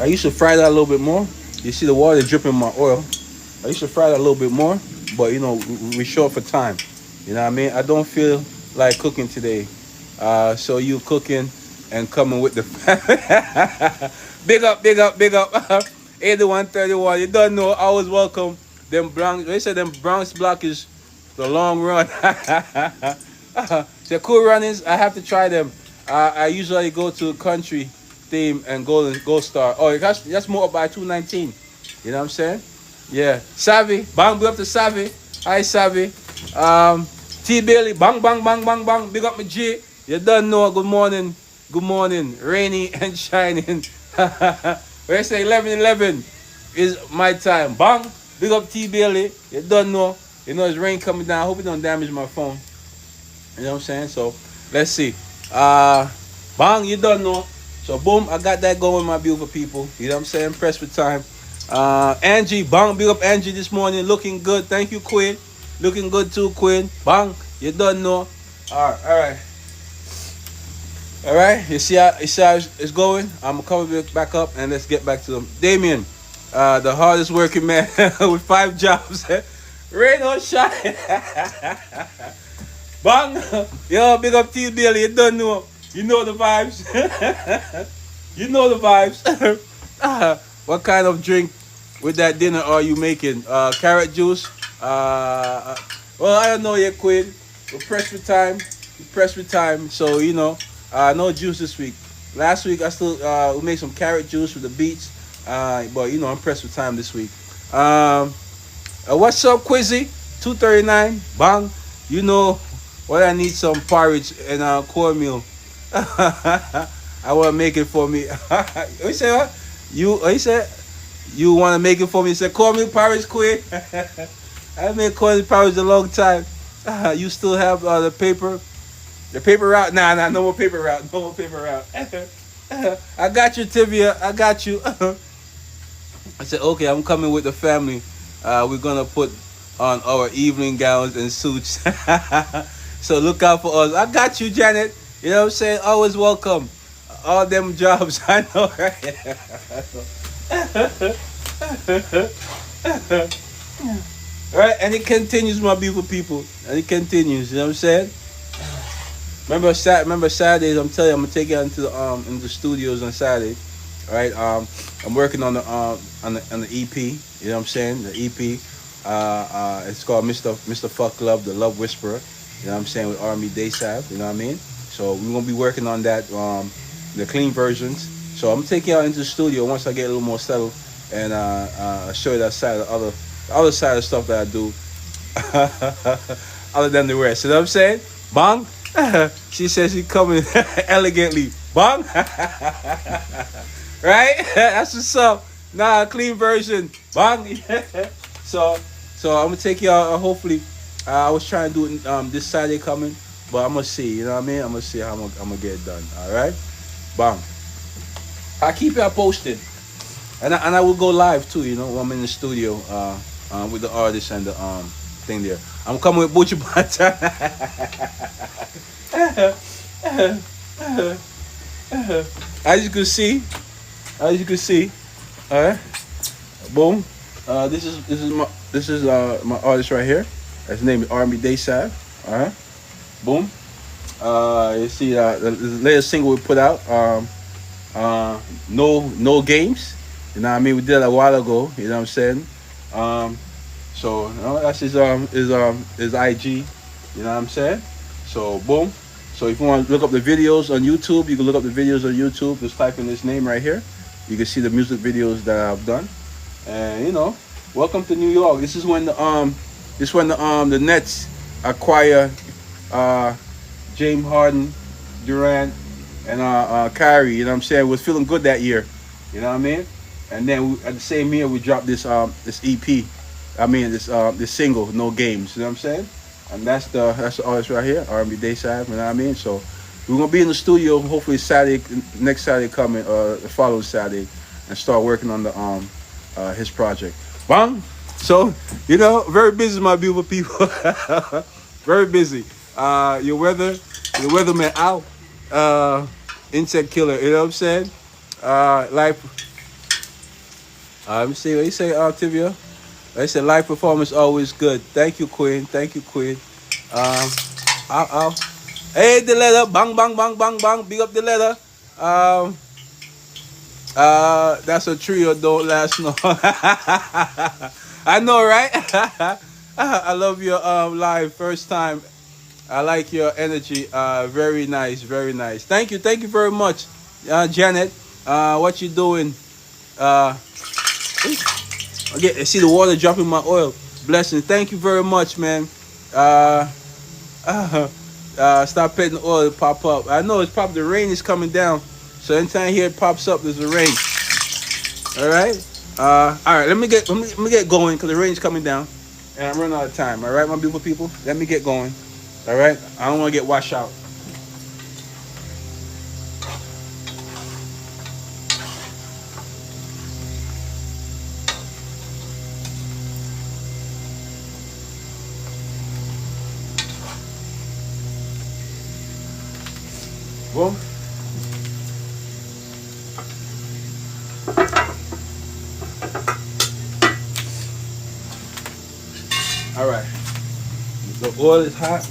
I used to fry that a little bit more. You see the water dripping in my oil. I used to fry that a little bit more, but, we're short for time. You know what I mean? I don't feel like cooking today. So you cooking and coming with the big up, big up, big up. 8131. You don't know. Always welcome. Them Bronx. They say them Bronx block is the long run. The cool runnings. I have to try them. I usually go to country theme and Gold Star. Oh, that's more up by 219. You know what I'm saying? Yeah. Savvy. Bang, big up to Savvy. Hi, Savvy. T Bailey. Bang, bang, bang, bang, bang. Big up my G. You don't know. Good morning. Good morning. Rainy and shining. When I say 11:11 is my time. Bang. Big up T Bailey. You don't know. You know it's rain coming down. I hope it don't damage my phone. You know what I'm saying? So let's see. Bang, you don't know. So boom, I got that going, my beautiful people. You know what I'm saying? Press for time. Angie, bang, big up Angie this morning. Looking good. Thank you, Quinn. Looking good too, Quinn. Bang, you don't know. Alright. Alright, you see how it's going? I'm gonna cover it back up and let's get back to them. Damien, the hardest working man with 5 jobs. Rain or shine. Bang! Yo, big up T Billy, you don't know. You know the vibes. You know the vibes. What kind of drink with that dinner are you making? Carrot juice? Well, I don't know yet, Quid. We're pressed for time. So, no juice this week. Last week, I still we made some carrot juice with the beets. But, I'm pressed for time this week. What's up, Quizzy? 239. Bang. You know what, I need some porridge and cornmeal. I want to make it for me. You say what? You said you want to make it for me? You said cornmeal porridge, quick. I made cornmeal porridge a long time. You still have the paper route? Nah, no more paper route. No more paper route. I got you, Tivia. I got you. I said, okay, I'm coming with the family. We're gonna put on our evening gowns and suits. So look out for us. I got you, Janet. You know what I'm saying? Always welcome. All them jobs, I know, right? Right, and it continues, my beautiful people. And it continues, you know what I'm saying? Remember Saturdays, I'm telling you, I'm gonna take you into the studios on Saturday. Right? I'm working on the EP, you know what I'm saying? The EP. It's called Mr. Fuck Love, the Love Whisperer. You know what I'm saying, with Army Daysab, you know what I mean? So we're gonna be working on that, the clean versions. So I'm taking you out into the studio once I get a little more settled and show you that side of the other side of stuff that I do. Other than the rest. You know what I'm saying? Bang! She says she's coming elegantly. Bang! Right? That's what's up. Nah, clean version. Bang! So I'm gonna take you out, hopefully. I was trying to do it this Saturday coming, but I'm gonna see, you know what I mean? I'm gonna see how I'm gonna get it done. Alright? Bam. I keep y'all posted. And I will go live too, when I'm in the studio with the artist and the thing there. I'm coming with Butcher Bata. As you can see, alright. Boom. This is my artist right here. His name is Army Daysab. Alright. Boom. You see the latest single we put out. No games. You know what I mean? We did it a while ago. You know what I'm saying? So that's his IG. You know what I'm saying? So boom. So if you want to look up the videos on YouTube, you can look up the videos on YouTube. Just type in this name right here. You can see the music videos that I've done. And welcome to New York. This is when the Nets acquire James Harden, Durant, and Kyrie. You know what I'm saying? We was feeling good that year. You know what I mean? And then at the same year we dropped this EP. I mean this single, No Games. You know what I'm saying? And that's the artist right here, R&B Dayside. You know what I mean? So we're gonna be in the studio hopefully next Saturday coming, the following Saturday. and start working on the his project. Bang. So very busy, my beautiful people. Very busy. Your weatherman out. Insect killer. You know what I'm saying? Life. Let me see what you say, Tivia. They said live performance always good. Thank you, Queen. Thank you, Queen. Um, I'll. Hey, the letter. Bang, bang, bang, bang, bang. Big up the letter. Um, that's a trio. Don't last no. I know, right? I love your live first time. I like your energy. Very nice, very nice. Thank you very much, Janet. What you doing? Uh, I see the water dropping my oil. Blessings. Thank you very much, man. Uh, stop petting the oil to pop up. I know it's pop. The rain is coming down, so anytime here it pops up, there's a rain. All right. All right. Let me get going because the rain's coming down, and I'm running out of time. All right, my beautiful people. Let me get going. All right. I don't want to get washed out. Boom. All right. The oil is hot.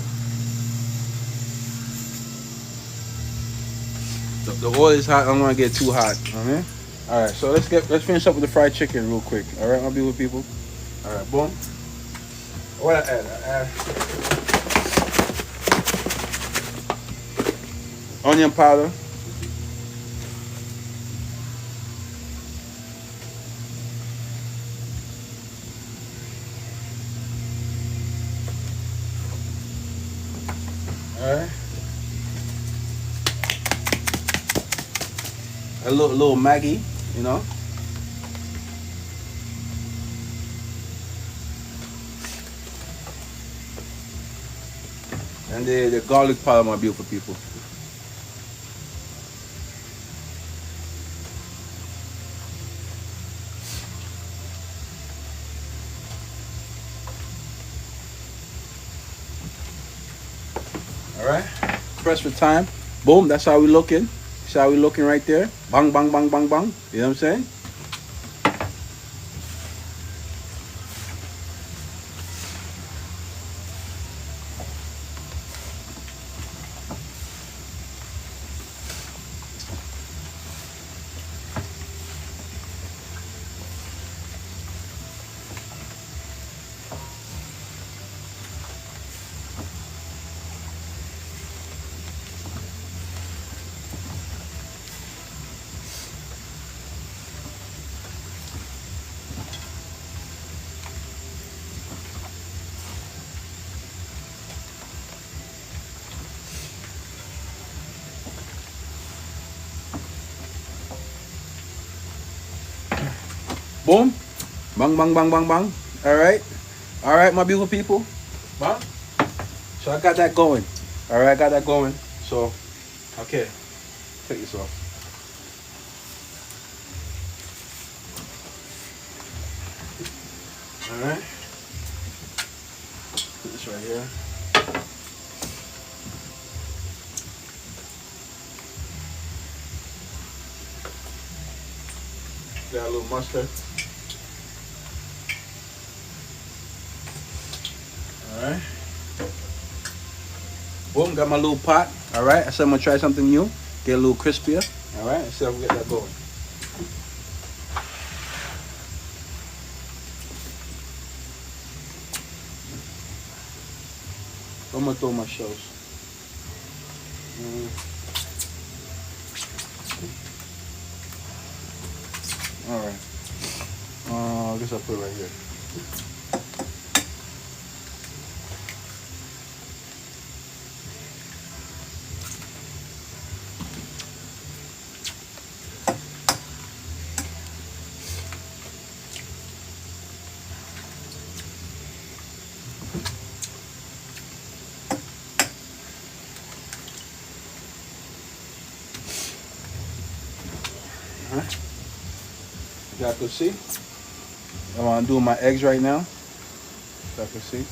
The oil is hot. I don't want to get too hot. Okay. All right. So let's finish up with the fried chicken real quick. All right, my beautiful people. All right. Boom. What I add? Onion powder. All right. A little Maggi, and the garlic powder, my beautiful people. All right, press for time. Boom, that's how we looking. That's how we looking right there. Bang, bang, bang, bang, bang. You know what I'm saying? Boom. Bang, bang, bang, bang, bang. All right. All right, my beautiful people. Bang. So I got that going. All right, I got that going. So, okay. Take this off. All right. Put this right here. Got a little mustard. All right. Boom, got my little pot. All right. I said I'm gonna try something new. Get a little crispier. All right. Let's see if we get that going. I'm gonna throw my shells. All right. I guess I'll put it right here. y'all can see. I'm doing my eggs right now. Y'all can see.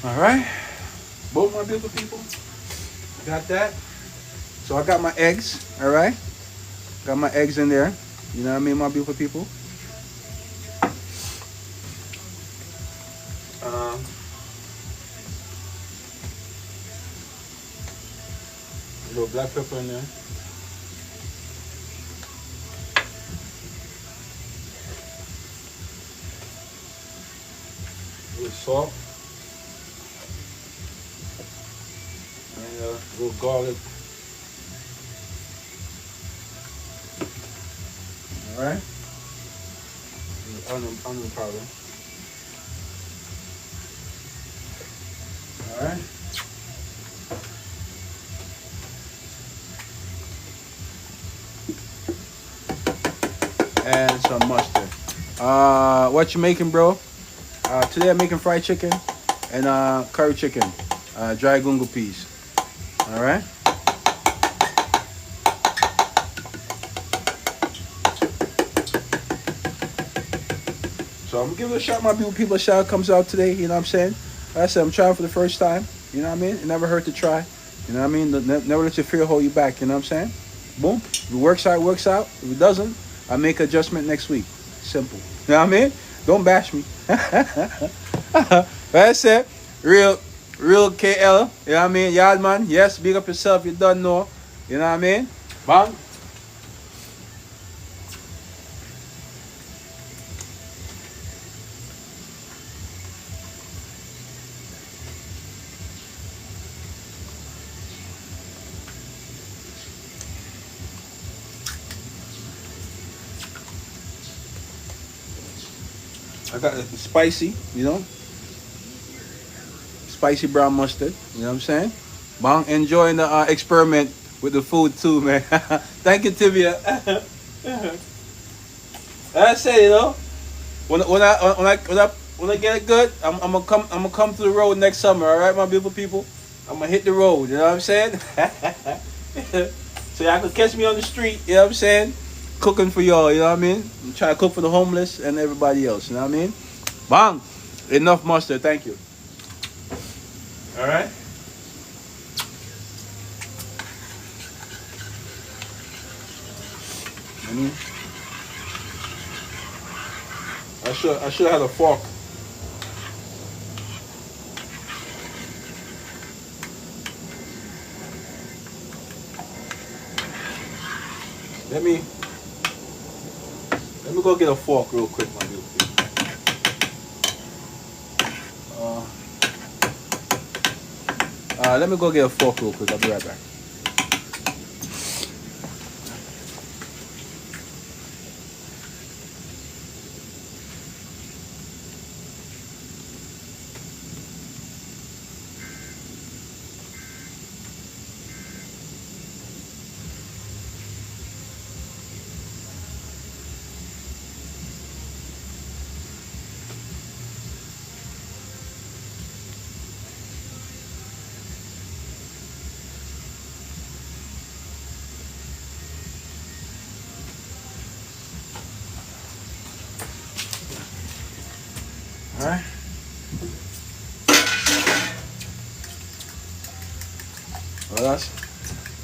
All right, both my beautiful people, got that. So I got my eggs. All right, got my eggs in there. You know what I mean, my beautiful people. Um, a little black pepper in there. A little salt. And a little garlic. All right. Onion powder. All right. And some mustard. What you making, bro? Today I'm making fried chicken and curry chicken, dry gungu peas. All right. So I'm gonna give it a shot. My people, a shout comes out today. You know what I'm saying? Like I said, I'm trying for the first time. You know what I mean? It never hurt to try. You know what I mean? Never let your fear hold you back. You know what I'm saying? Boom. If it works out, it works out. If it doesn't, I make adjustment next week. Simple. You know what I mean? Don't bash me. That's it. Real KL. You know what I mean? Yard man. Yes, big up yourself. You don't know. You know what I mean? Bang. I got it spicy, you know, spicy brown mustard. You know what I'm saying? Bang, enjoying the experiment with the food too, man. Thank you, Tibia. I say, you know, when I get it good, I'm gonna come to the road next summer. All right, my beautiful people. I'm gonna hit the road. You know what I'm saying? So y'all can catch me on the street. You know what I'm saying? Cooking for y'all. You know what I mean? I'm trying to cook for the homeless and everybody else. You know what I mean? Bang! Enough mustard. Thank you. All right. I should have had a fork. Let me go get a fork real quick, my little people. Let me go get a fork real quick. I'll be right back. All right. Well,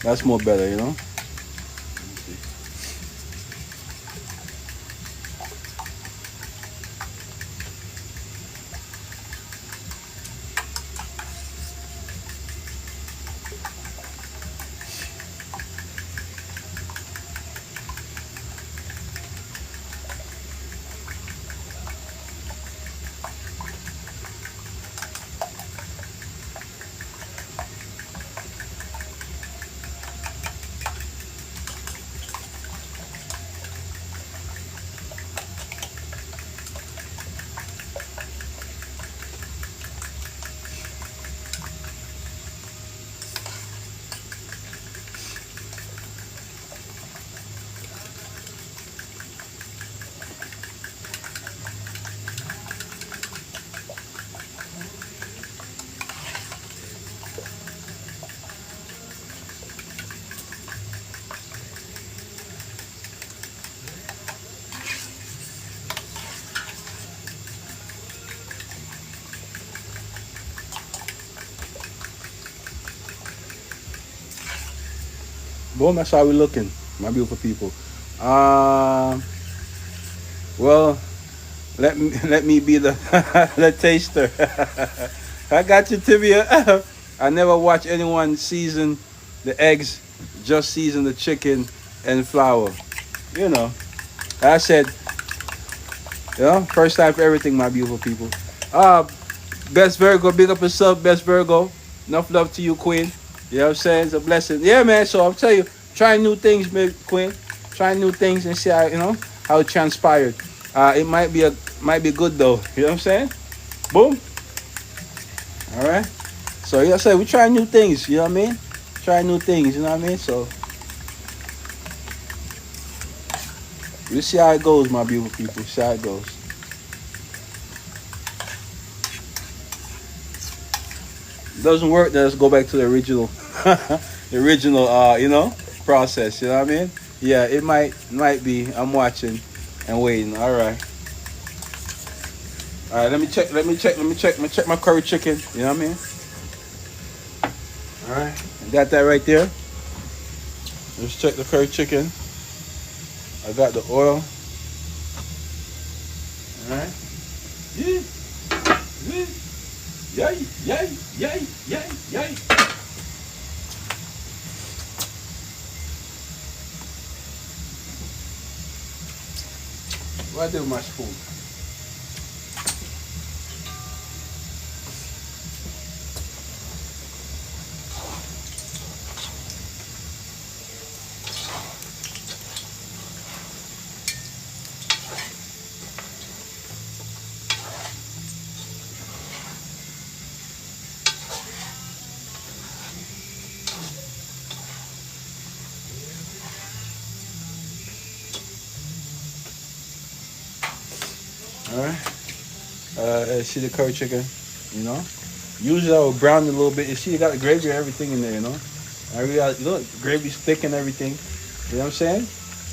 that's more better, you know. Boom, that's how we looking, my beautiful people. Um, well, let me be the the taster. I got you, Tibia. I never watch anyone season the eggs, just season the chicken and flour. You know, I said, first time for everything, my beautiful people. Uh, Best Virgo, big up yourself, Best Virgo. Enough love to you, Queen. You know what I'm saying? It's a blessing. Yeah, man. So I'll tell you, trying new things, man, Queen. Trying new things and see how how it transpired. It might be good though. You know what I'm saying? Boom. All right. So yeah, I said we try new things. You know what I mean? Try new things. You know what I mean? So we see how it goes, my beautiful people. See how it goes. Doesn't work, then let's go back to the original, the original, process. You know what I mean? Yeah, it might be. I'm watching and waiting. All right. Let me check my curry chicken. You know what I mean? All right, I got that right there. Let's check the curry chicken. I got the oil. All right. Yeah, yeah, yay, yay, yay, yay, yay. What I do with my spoon? All right. See the curry chicken, you know. Usually I will brown it a little bit. You see, you got the gravy and everything in there, you know. I really got, the gravy's thick and everything. You know what I'm saying?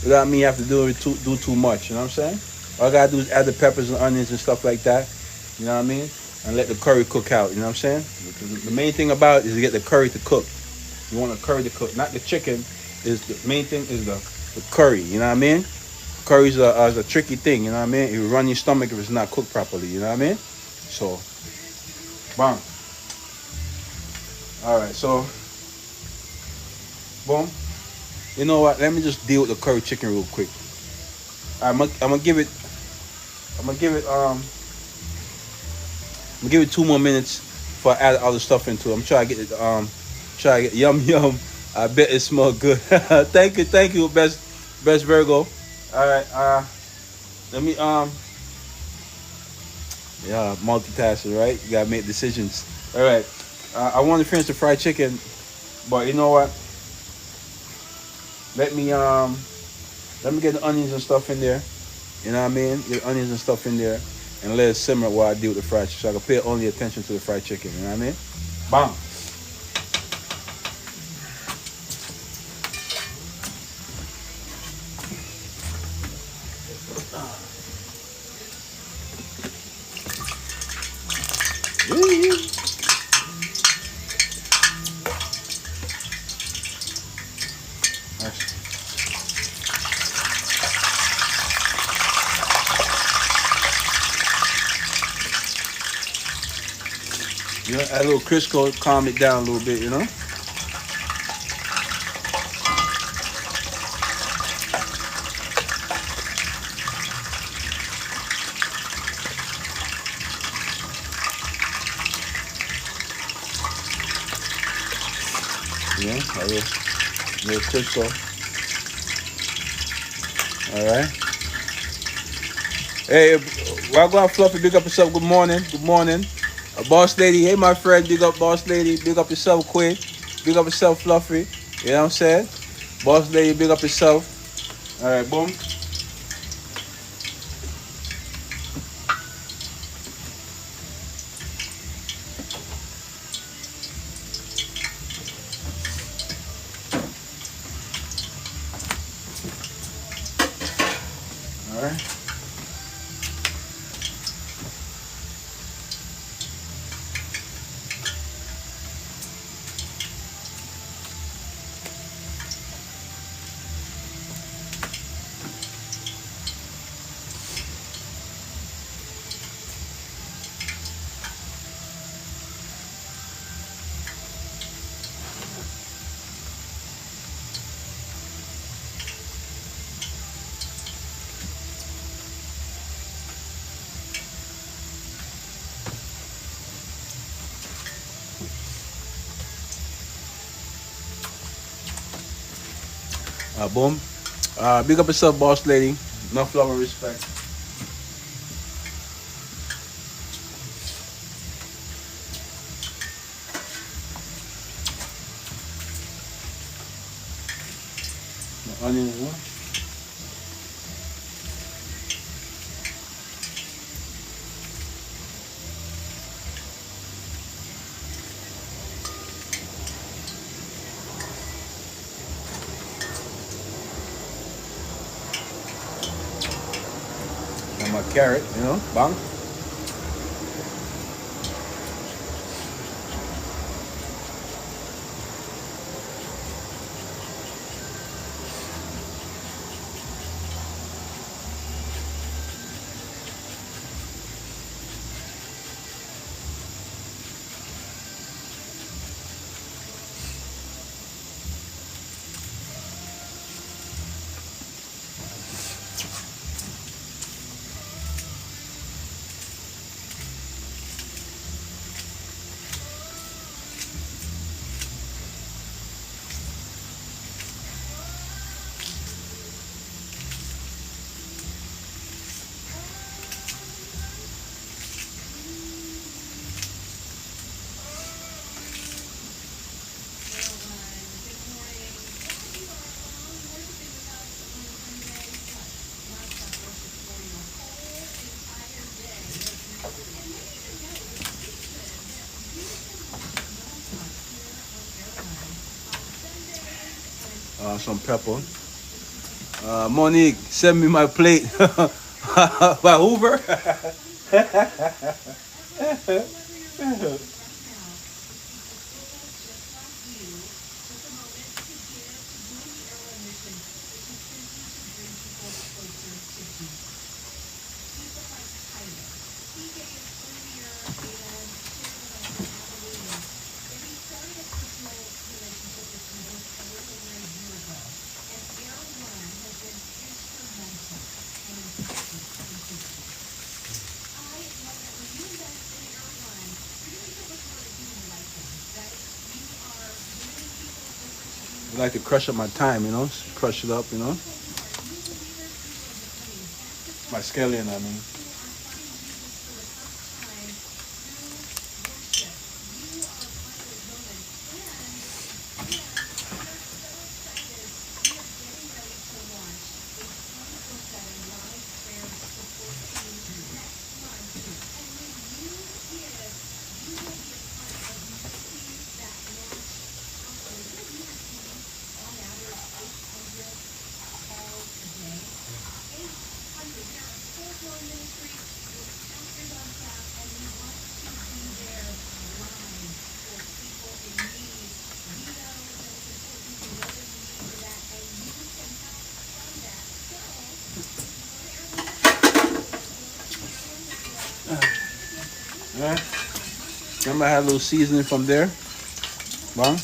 Without me have to do too much. You know what I'm saying? All I gotta do is add the peppers and onions and stuff like that. You know what I mean? And let the curry cook out. You know what I'm saying? The main thing about it is to get the curry to cook. You want the curry to cook, not the chicken. Is the main thing is the curry. You know what I mean? Curry's is a tricky thing. You know what I mean? It will run your stomach if it's not cooked properly. You know what I mean? So, bam. All right. So, boom. You know what? Let me just deal with the curry chicken real quick. I'm gonna give it. I'm gonna give it. I'm gonna give it 2 more minutes before I add all the stuff into it. I'm trying to get it. Try to get yum yum. I bet it smells good. Thank you, best Virgo. All right. Let me Yeah, multitasking, right? You gotta make decisions. All right. I want to finish the fried chicken, but you know what? Let me get the onions and stuff in there. You know what I mean? Get the onions and stuff in there and let it simmer while I deal with the fried chicken. So I can pay only attention to the fried chicken. You know what I mean? Bam. You know, add a little Crisco, calm it down a little bit, you know? Yeah, a little Crisco. All right. Hey, Wagwan Fluffy, big up yourself. Good morning. Good morning. Boss Lady, hey my friend, big up Boss Lady, big up yourself, Quinn. Big up yourself, Fluffy. You know what I'm saying? Boss Lady, big up yourself. All right, boom. All right. Boom. Big up yourself, boss lady. Enough love and respect. The onion as well. And my carrot, bang. Some pepper. Monique, send me my plate by Uber. I like to crush up my time, crush it up, my scallion, I mean. Alright. Remember I had a little seasoning from there. Bon.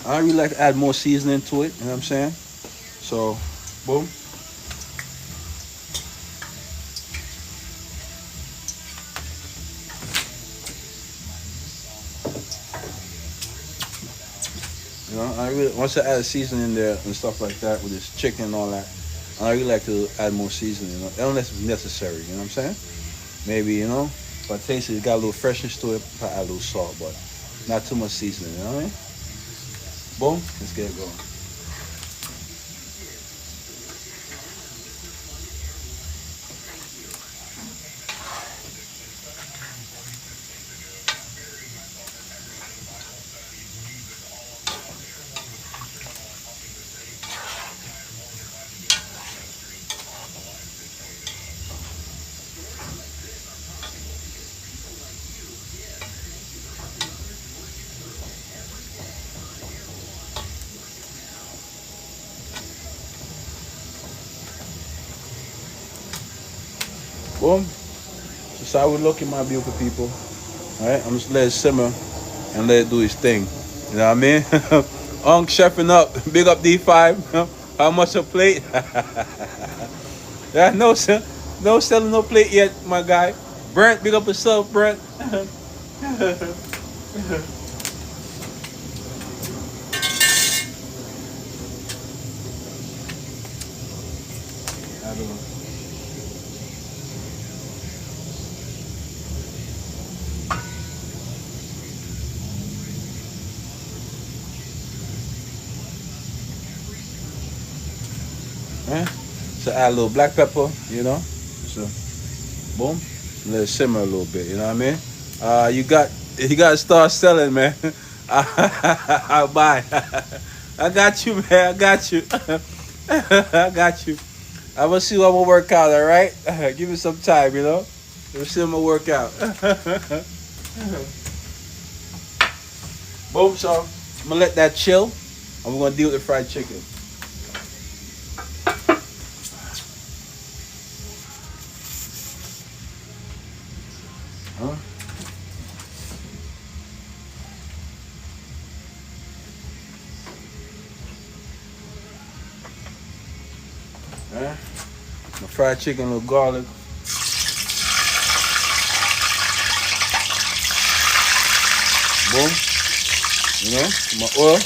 I really like to add more seasoning to it, you know what I'm saying? So, boom. I really, once I add seasoning in there and stuff like that with this chicken and all that, I really like to add more seasoning, unless it's necessary, you know what I'm saying? Maybe, if I taste it, got a little freshness to it, I add a little salt, but not too much seasoning, you know what I mean? Boom, let's get it going. Boom. Just how we looking, my beautiful people. All right, I'm just let it simmer and let it do its thing. You know what I mean? Unc chefing up. Big up D5. How much a plate? Yeah, no selling no plate yet, my guy. Brent, big up yourself, Brent. I don't know. So add a little black pepper, you know. So boom, let it simmer a little bit. You know what I mean? You got to start selling, man. I'll buy. I got you, man. I got you. I got you. I will see what I'm gonna work out. All right, give me some time, you know. We'll see what I'm gonna work out. Boom. So I'm gonna let that chill, and we're gonna deal with the fried chicken. Huh? My fried chicken, a little garlic. Boom. You know, my oil.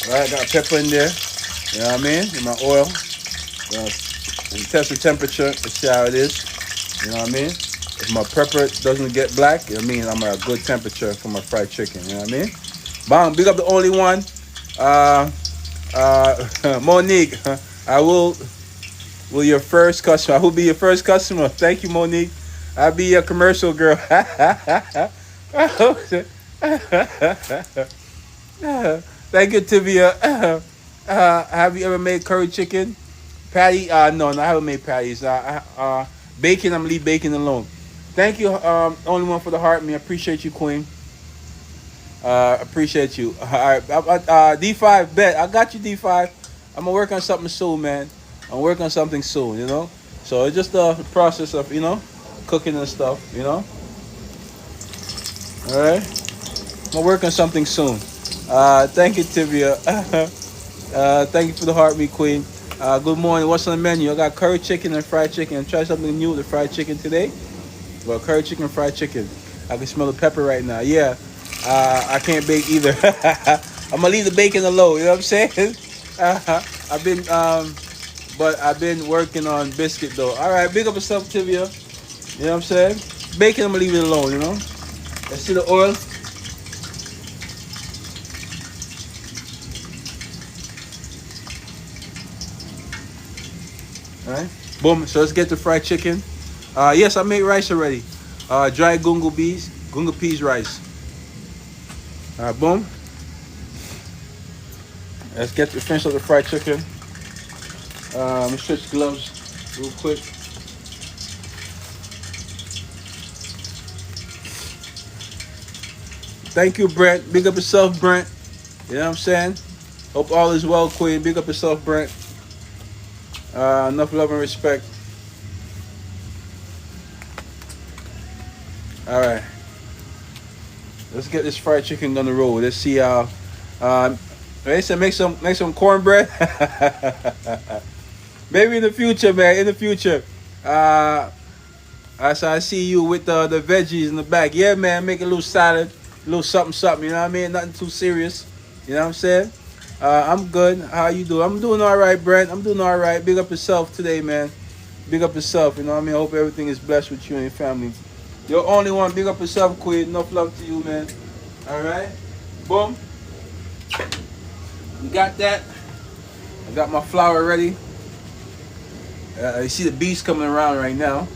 Alright, got pepper in there. You know what I mean? In my oil. And test the temperature to see how it is. You know what I mean? If my pepper doesn't get black, it means I'm at a good temperature for my fried chicken. You know what I mean? Bang, big up the only one. Monique, I will your first customer. I will be your first customer. Thank you, Monique. I'll be your commercial girl. Thank you, Tivia. Have you ever made curry chicken? Patty? No, I haven't made patties. Bacon, I'm gonna leave bacon alone. Thank you, only one for the heart. Me, I appreciate you, Queen. Appreciate you. All right, D5, bet. I got you, D5. I'm gonna work on something soon, man. I'm working on something soon, you know. So it's just the process of, you know, cooking and stuff, you know. All right. I'm gonna work on something soon. Thank you, Tivia. Thank you for the heart, me queen. Good morning. What's on the menu? I got curry chicken and fried chicken. Try something new with the fried chicken today. Well, curry chicken, fried chicken. I can smell the pepper right now. Yeah. I can't bake either. I'm gonna leave the bacon alone. You know what I'm saying? I've been working on biscuit though. All right, big up yourself, Tivia. You know what I'm saying? Bacon, I'm gonna leave it alone. You know. Let's see the oil. All right. Boom. So let's get the fried chicken. Yes, I made rice already. Dry gungu peas rice. All right, boom. Let's finish up the fried chicken. Let me switch gloves real quick. Thank you, Brent. Big up yourself, Brent. You know what I'm saying? Hope all is well, Queen. Big up yourself, Brent. Enough love and respect. All right. Let's get this fried chicken on the road. Let's see how. They said make some cornbread. Maybe in the future, man. In the future. I see you with the veggies in the back. Yeah, man. Make a little salad, a little something. You know what I mean? Nothing too serious. You know what I'm saying? I'm good. How you doing? I'm doing all right, Brent. I'm doing all right. Big up yourself today, man. Big up yourself. You know what I mean? I hope everything is blessed with you and your family. You're the only one. Big up yourself, Queen. Enough love to you, man. All right. Boom. We got that. I got my flour ready. You see the bees coming around right now.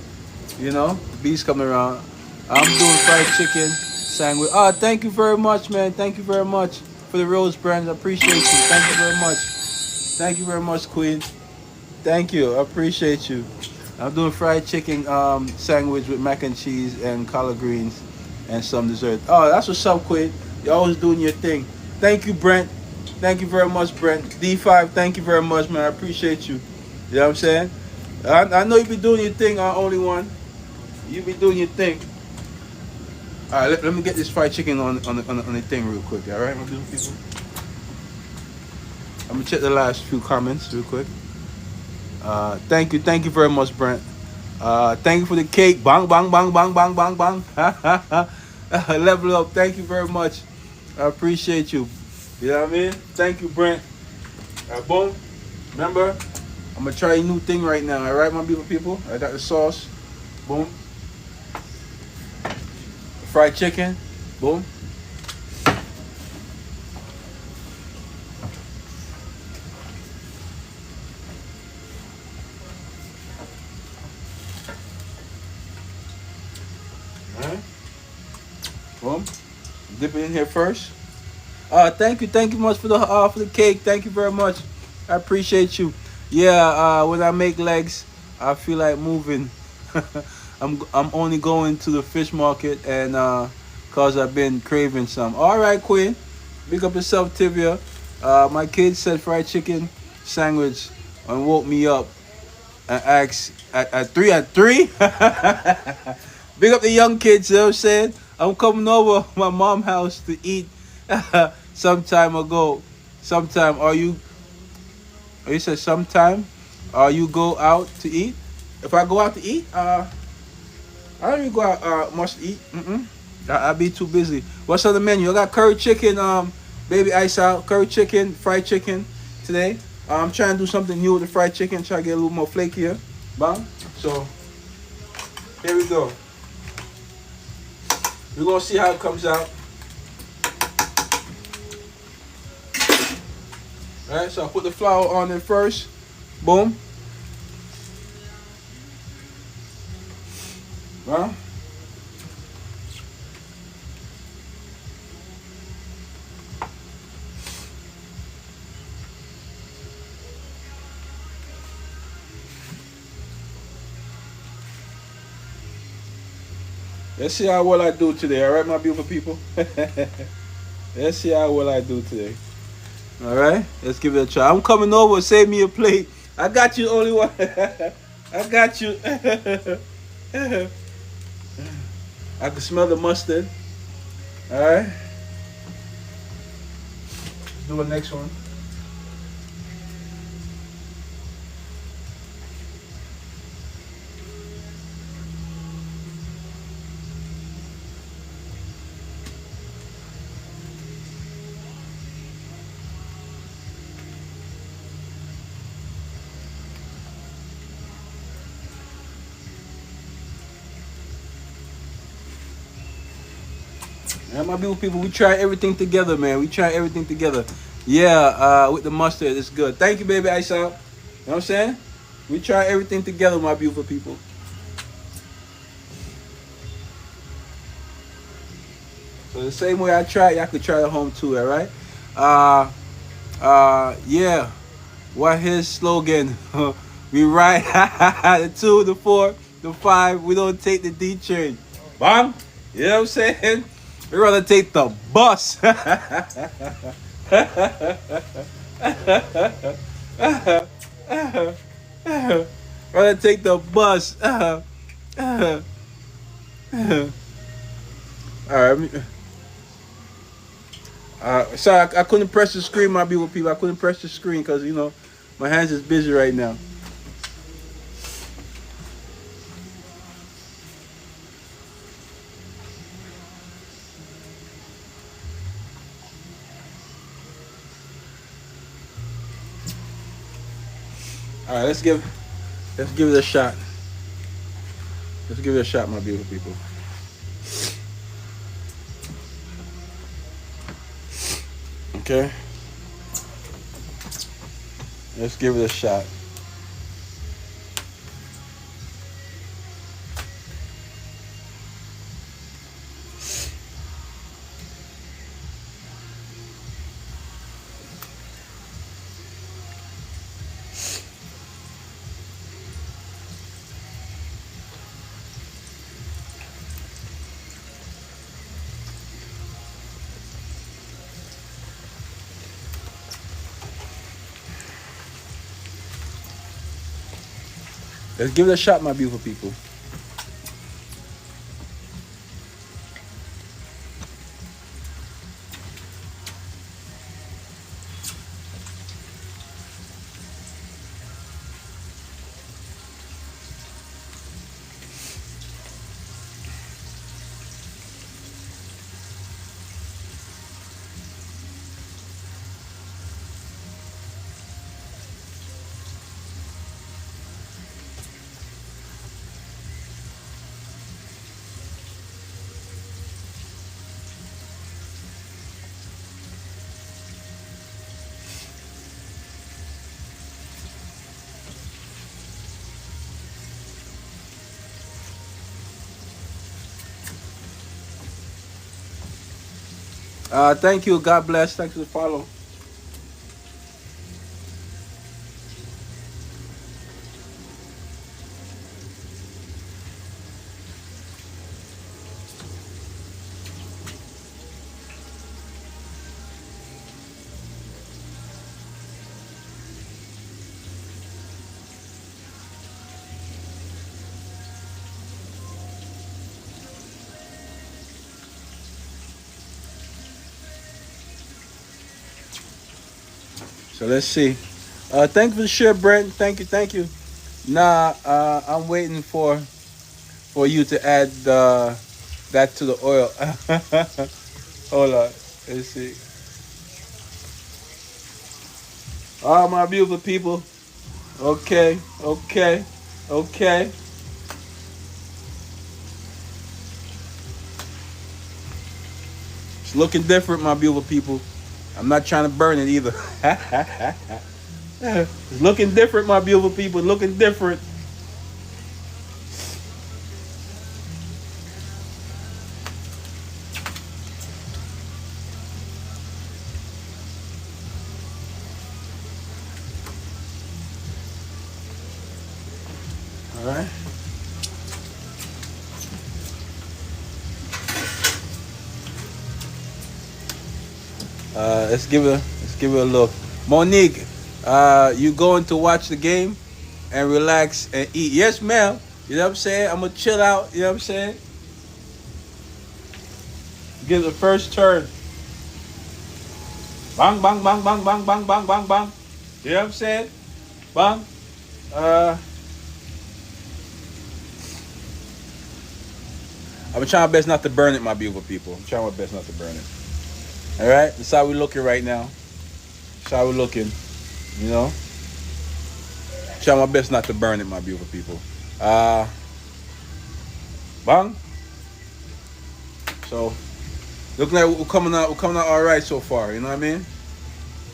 You know, the bees coming around. I'm doing fried chicken sandwich. Oh, thank you very much, man. Thank you very much for the rose brands. I appreciate you. Thank you very much. Thank you very much, Queen. Thank you. I appreciate you. I'm doing fried chicken sandwich with mac and cheese and collard greens and some dessert. Oh, that's what's up, Queen. You're always doing your thing. Thank you, Brent. Thank you very much, Brent. D5, thank you very much, man. I appreciate you. You know what I'm saying? I know you be doing your thing, only one. You be doing your thing. All right, let me get this fried chicken on the thing real quick. All right, my beautiful people. I'm gonna check the last few comments real quick. Thank you very much, Brent. Thank you for the cake. Bang, bang, bang, bang, bang, bang, bang. Level up. Thank you very much. I appreciate you. You know what I mean? Thank you, Brent. Boom. Remember, I'm gonna try a new thing right now. All right, my beautiful people. I got the sauce. Boom. Fried chicken. Boom. All right. Boom. Dip it in here first. Thank you much for the cake. Thank you very much. I appreciate you. Yeah, when I make legs, I feel like moving. I'm only going to the fish market and cause I've been craving some. All right, Queen. Big up yourself, Tivia. My kids said fried chicken sandwich and woke me up and asked at three. Big up the young kids, you know what I'm saying? I'm coming over my mom's house to eat some time ago. Sometime you said sometime you go out to eat? If I go out to eat, I don't even go out much to eat. I'll be too busy. What's on the menu? I got curry chicken, baby ice out, curry chicken, fried chicken today. I'm trying to do something new with the fried chicken, try to get a little more flakier. Bam. So here we go. We're gonna see how it comes out. Alright, so I put the flour on it first. Boom. Well, let's see how well I do today, alright, my beautiful people? Let's see how well I do today. Alright, let's give it a try. I'm coming over, save me a plate. I got you, only one. I got you. I can smell the mustard. Alright. Let's do the next one. Yeah, my beautiful people, we try everything together, man. We try everything together. Yeah, with the mustard, it's good. Thank you, baby ice out. You know what I'm saying? We try everything together, my beautiful people. So the same way I try, y'all could try it at home too, all right? Yeah. What his slogan? We ride the 2, the 4, the 5. We don't take the D train. Bang! You know what I'm saying? We rather take the bus. Rather take the bus. All right. Sorry, I couldn't press the screen, my beautiful people. I couldn't press the screen because, you know, my hands is busy right now. All right, let's give it a shot. Let's give it a shot, my beautiful people. Okay. Let's give it a shot. Let's give it a shot, my beautiful people. Thank you. God bless. Thanks for the follow. So let's see. Thank you for the share, Brent. Thank you. Thank you. Nah, I'm waiting for you to add that to the oil. Hold on. Let's see. All my beautiful people. Okay. Okay. Okay. It's looking different, my beautiful people. I'm not trying to burn it either. It's looking different, my beautiful people. Looking different. All right. Let's give it a look. Monique, you going to watch the game and relax and eat? Yes, ma'am. You know what I'm saying? I'm gonna chill out. You know what I'm saying? Give the first turn. Bang, bang, bang, bang, bang, bang, bang, bang, bang. You know what I'm saying? Bang. Uh, I'm trying my best not to burn it, my beautiful people. I'm trying my best not to burn it. All right. That's how we looking right now. That's how we looking. You know. Try my best not to burn it, my beautiful people. Uh, bang. So looking like we're coming out. We're coming out all right so far. You know what I mean?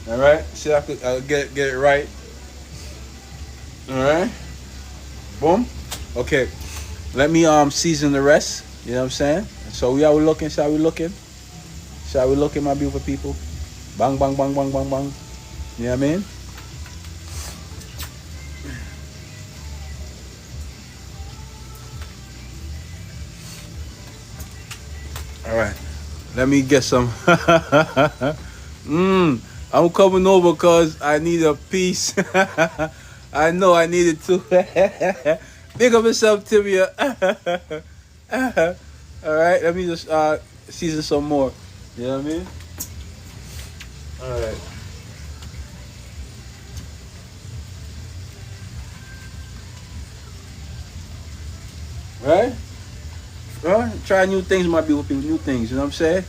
All right. See, if I could get it right. All right. Boom. Okay. Let me season the rest. You know what I'm saying? So we are we looking. See how we looking? See how we looking, my beautiful people? Bang, bang, bang, bang, bang, bang. You know what I mean? All right. Let me get some. I'm coming over because I need a piece. I know I needed to. Big up yourself, Tibia. All right. Let me just season some more. You know what I mean? All right. Right? Try new things, my beautiful people. New things. You know what I'm saying?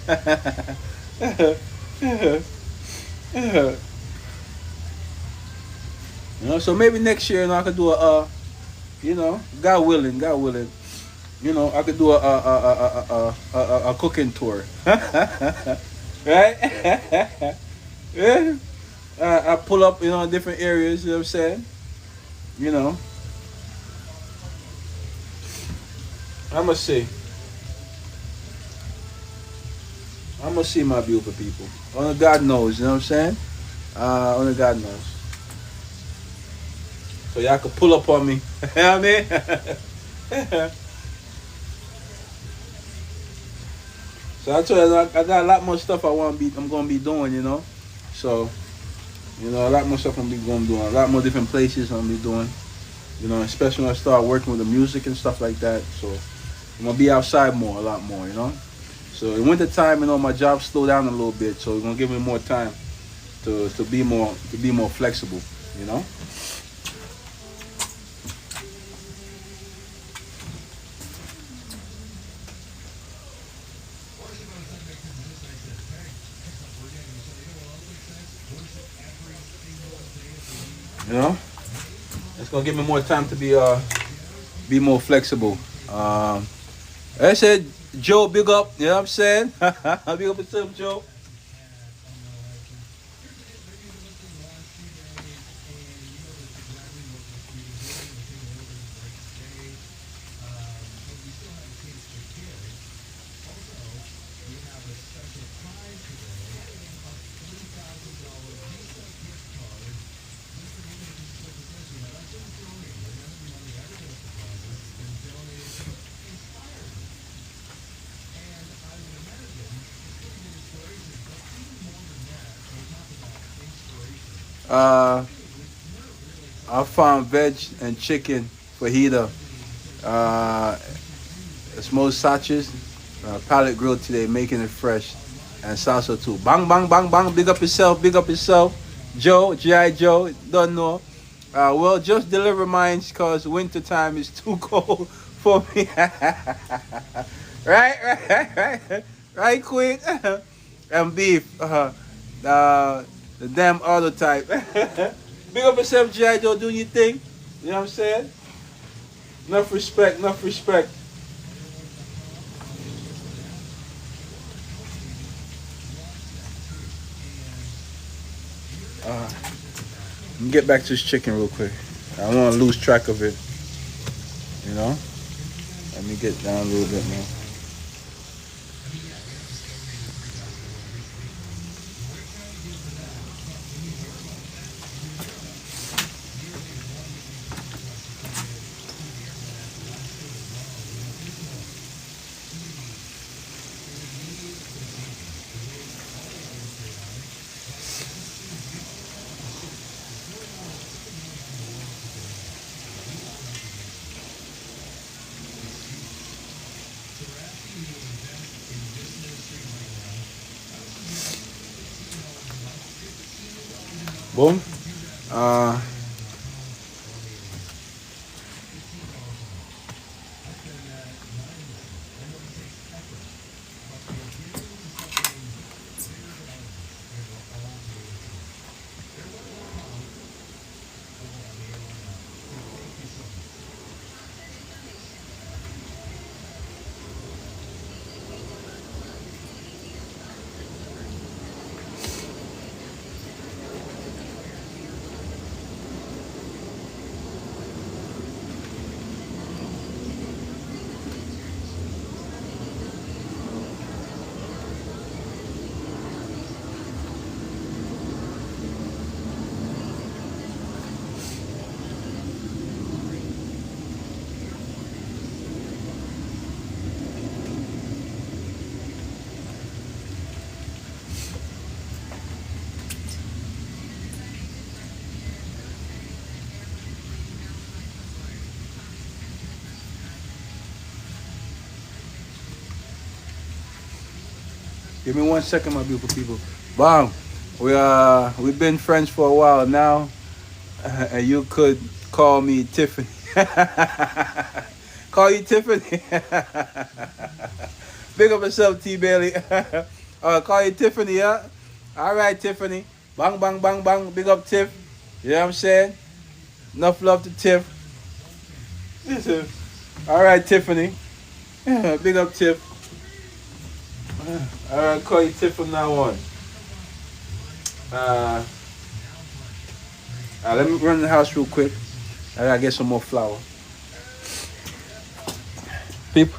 You know, so maybe next year, you know, I could do you know, God willing, God willing, you know, I could do a cooking tour, right? Yeah, I pull up, you know, different areas. You know what I'm saying? You know, I'm gonna see, I'm gonna see my beautiful people. Only God knows. You know what I'm saying? Only God knows. So y'all can pull up on me. You know what I mean? So I told you I got a lot more stuff I'm gonna be doing, you know. So, you know, a lot more stuff I'm gonna be doing. A lot more different places I'm gonna be doing. You know, especially when I start working with the music and stuff like that. So I'm gonna be outside more, a lot more, you know. So in winter time, you know, my job slowed down a little bit, so it's gonna give me more time to be more flexible, you know. You know, it's gonna give me more time to be more flexible. I said, Joe, big up. You know what I'm saying? Big up yourself, Joe. Uh, I found veg and chicken fajita. Uh, smoked sausage, pallet grilled today, making it fresh, and salsa too. Bang, bang, bang, bang. Big up yourself, big up yourself. Joe, G.I. Joe, don't know. Well, just deliver mine because winter time is too cold for me. Right, quick. And beef. The damn auto type. Big up yourself, G.I. Joe, doing your thing. You know what I'm saying? Enough respect, enough respect. Uh, Let me get back to this chicken real quick. I don't want to lose track of it. You know? Let me get down a little bit more. Boom. Uh, Give me 1 second, my beautiful people. Wow. We've been friends for a while now, and you could call me Tiffany. Call you Tiffany. Big up yourself, T Bailey. Call you Tiffany, yeah? All right, Tiffany. Bang, bang, bang, bang. Big up, Tiff. You know what I'm saying? Enough love to Tiff. All right, Tiffany. Big up, Tiff. All right, call you Tiff from now on. Uh, Let me run the house real quick. I gotta get some more flour. People,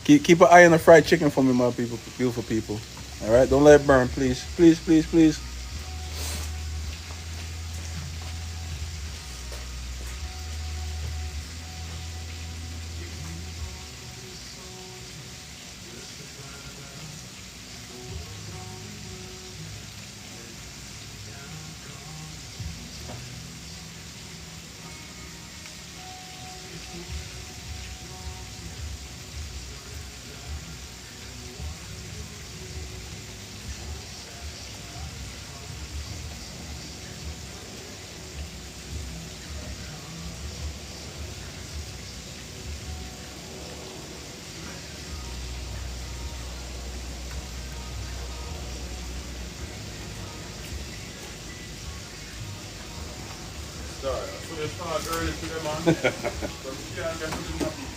keep an eye on the fried chicken for me, my people, beautiful people. All right, don't let it burn, please, please, please, please. Sorry, so they start early to them on. From here, I got to do nothing.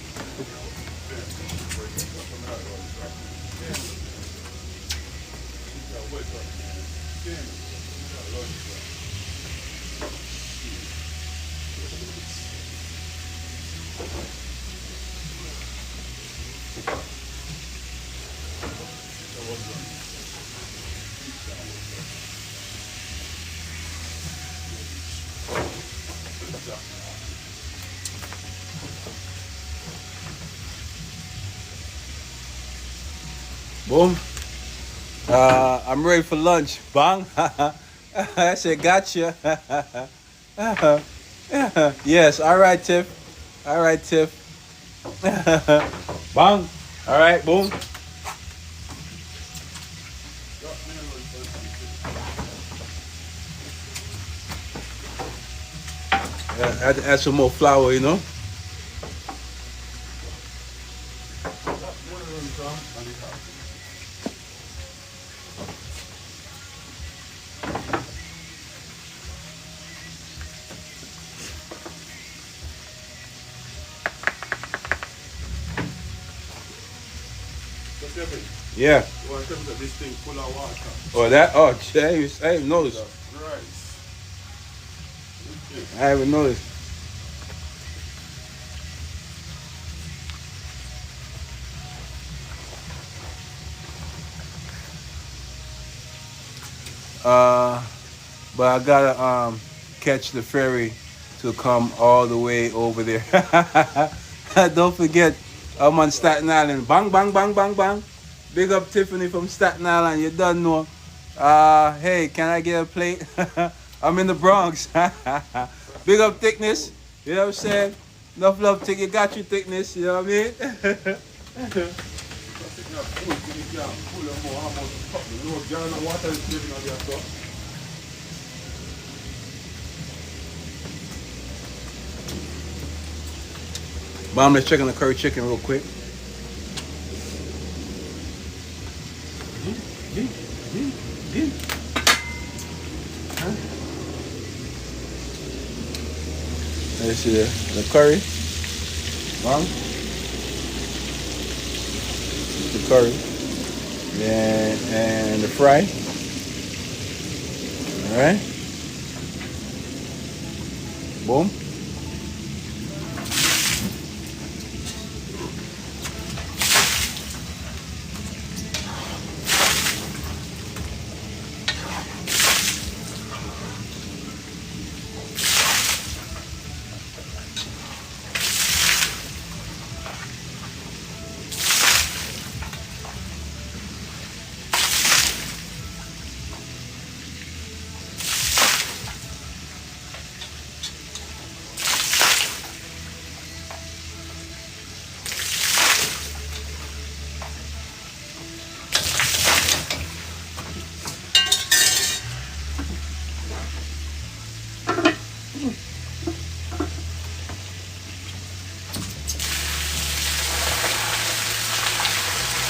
Boom. I'm ready for lunch. Bang. I said, gotcha. Yes. All right, Tiff. All right, Tiff. Bang. All right, boom. I had to add some more flour, you know. Yeah. Well, I that this thing full of water. Oh, that. Oh, James. I didn't notice. Rice. I haven't noticed. Uh, but I gotta catch the ferry to come all the way over there. Don't forget, I'm on Staten Island. Bang, bang, bang, bang, bang. Big up Tiffany from Staten Island. You don't know. Hey, can I get a plate? I'm in the Bronx. Big up Thickness. You know what I'm saying? Enough love, Tick. You got you, Thickness. You know what I mean? Mom, let's check on the curry chicken real quick. Let's see the curry. Mom, the curry. And the fry. All right. Boom.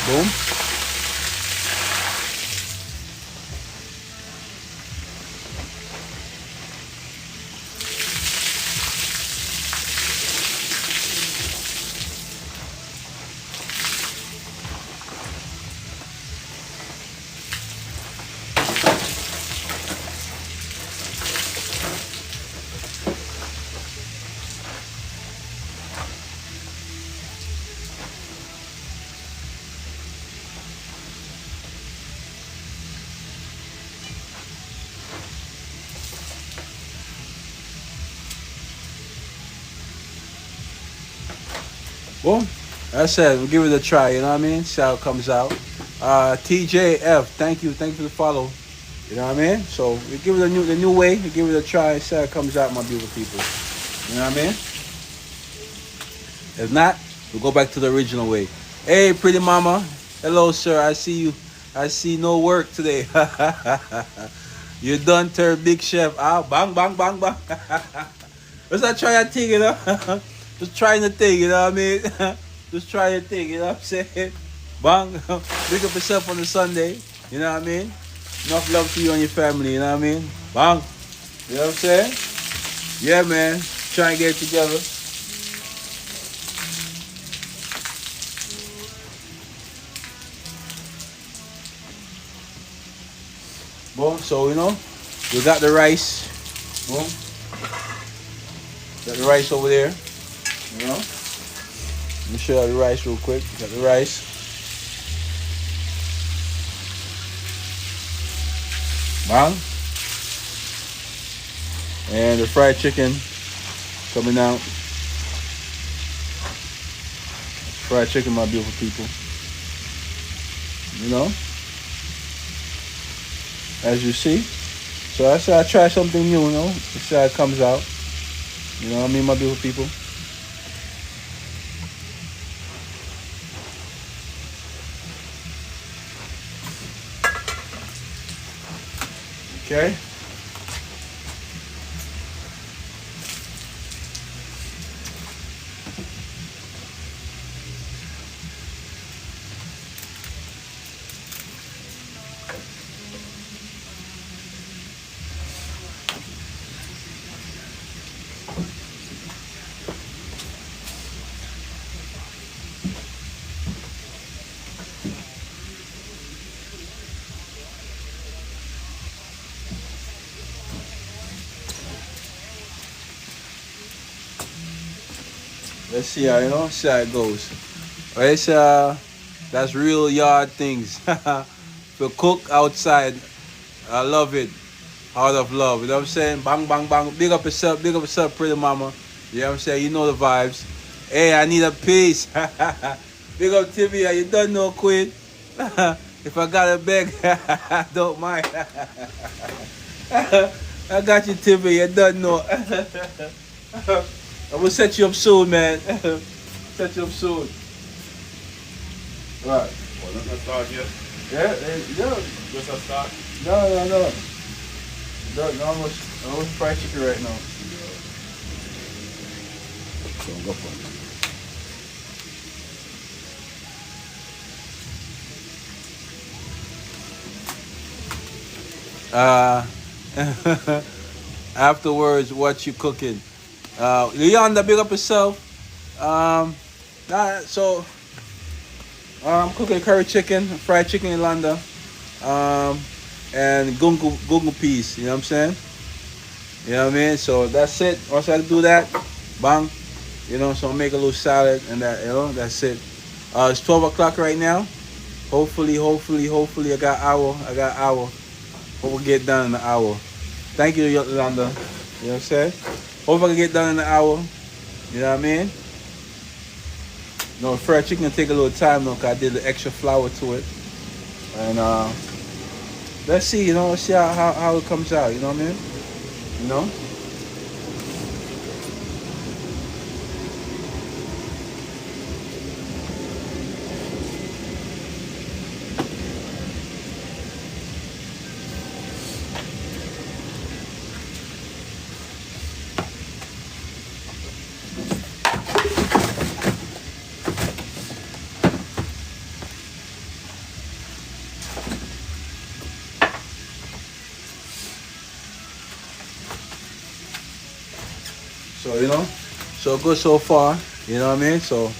Boom. Well, I said we'll give it a try. You know what I mean? See how it comes out. TJF, thank you for the follow. You know what I mean? So we give it the new way. We give it a try. See how it comes out, my beautiful people. You know what I mean? If not, we'll go back to the original way. Hey, pretty mama. Hello, sir. I see you. I see no work today. You done, turn big chef. Ah, bang, bang, bang, bang. Let's not try that thing, you know. Just trying the thing, you know what I mean? Just try the thing, you know what I'm saying? Bang. Big up yourself on the Sunday. You know what I mean? Enough love to you and your family, you know what I mean? Bang. You know what I'm saying? Yeah, man. Try and get it together. Boom. So, you know, we got the rice. Boom. Got the rice over there. You know? Let me show you the rice real quick. Got the rice. Bang. And the fried chicken coming out. Fried chicken, my beautiful people. You know? As you see. So I said I try something new, you know. See how it comes out. You know what I mean, my beautiful people. Okay. Let's see how see how it goes. Alright, it's that's real yard things. To cook outside, I love it. Heart of love. You know what I'm saying? Bang bang bang. Big up yourself, pretty mama. You know what I'm saying? You know the vibes. Hey, I need a piece. Big up Timmy, you don't know queen. If I got a beg, don't mind. I got you, Timmy, you don't know. I'm gonna set you up soon, man. Set you up soon. Right. Well, let's not start yet. Yeah. Just a start. No. No, almost fried chicken right now. So go for it. Afterwards, what you cooking? Leon, big up yourself. So I'm cooking curry chicken, fried chicken in Landa, and gungu peas. You know what I'm saying? You know what I mean? So that's it. Once I do that, bang. You know, so I'll make a little salad and that. You know, that's it. It's 12 o'clock right now. Hopefully, I got hour. Hope we'll get done in an hour. Thank you, Yolanda. You know what I'm saying? Hope I can get done in an hour. You know what I mean? No, fried chicken take a little time though, 'cause I did the extra flour to it. And let's see, let's see how it comes out, you know what I mean? You know? So, so good so far, you know what I mean? So,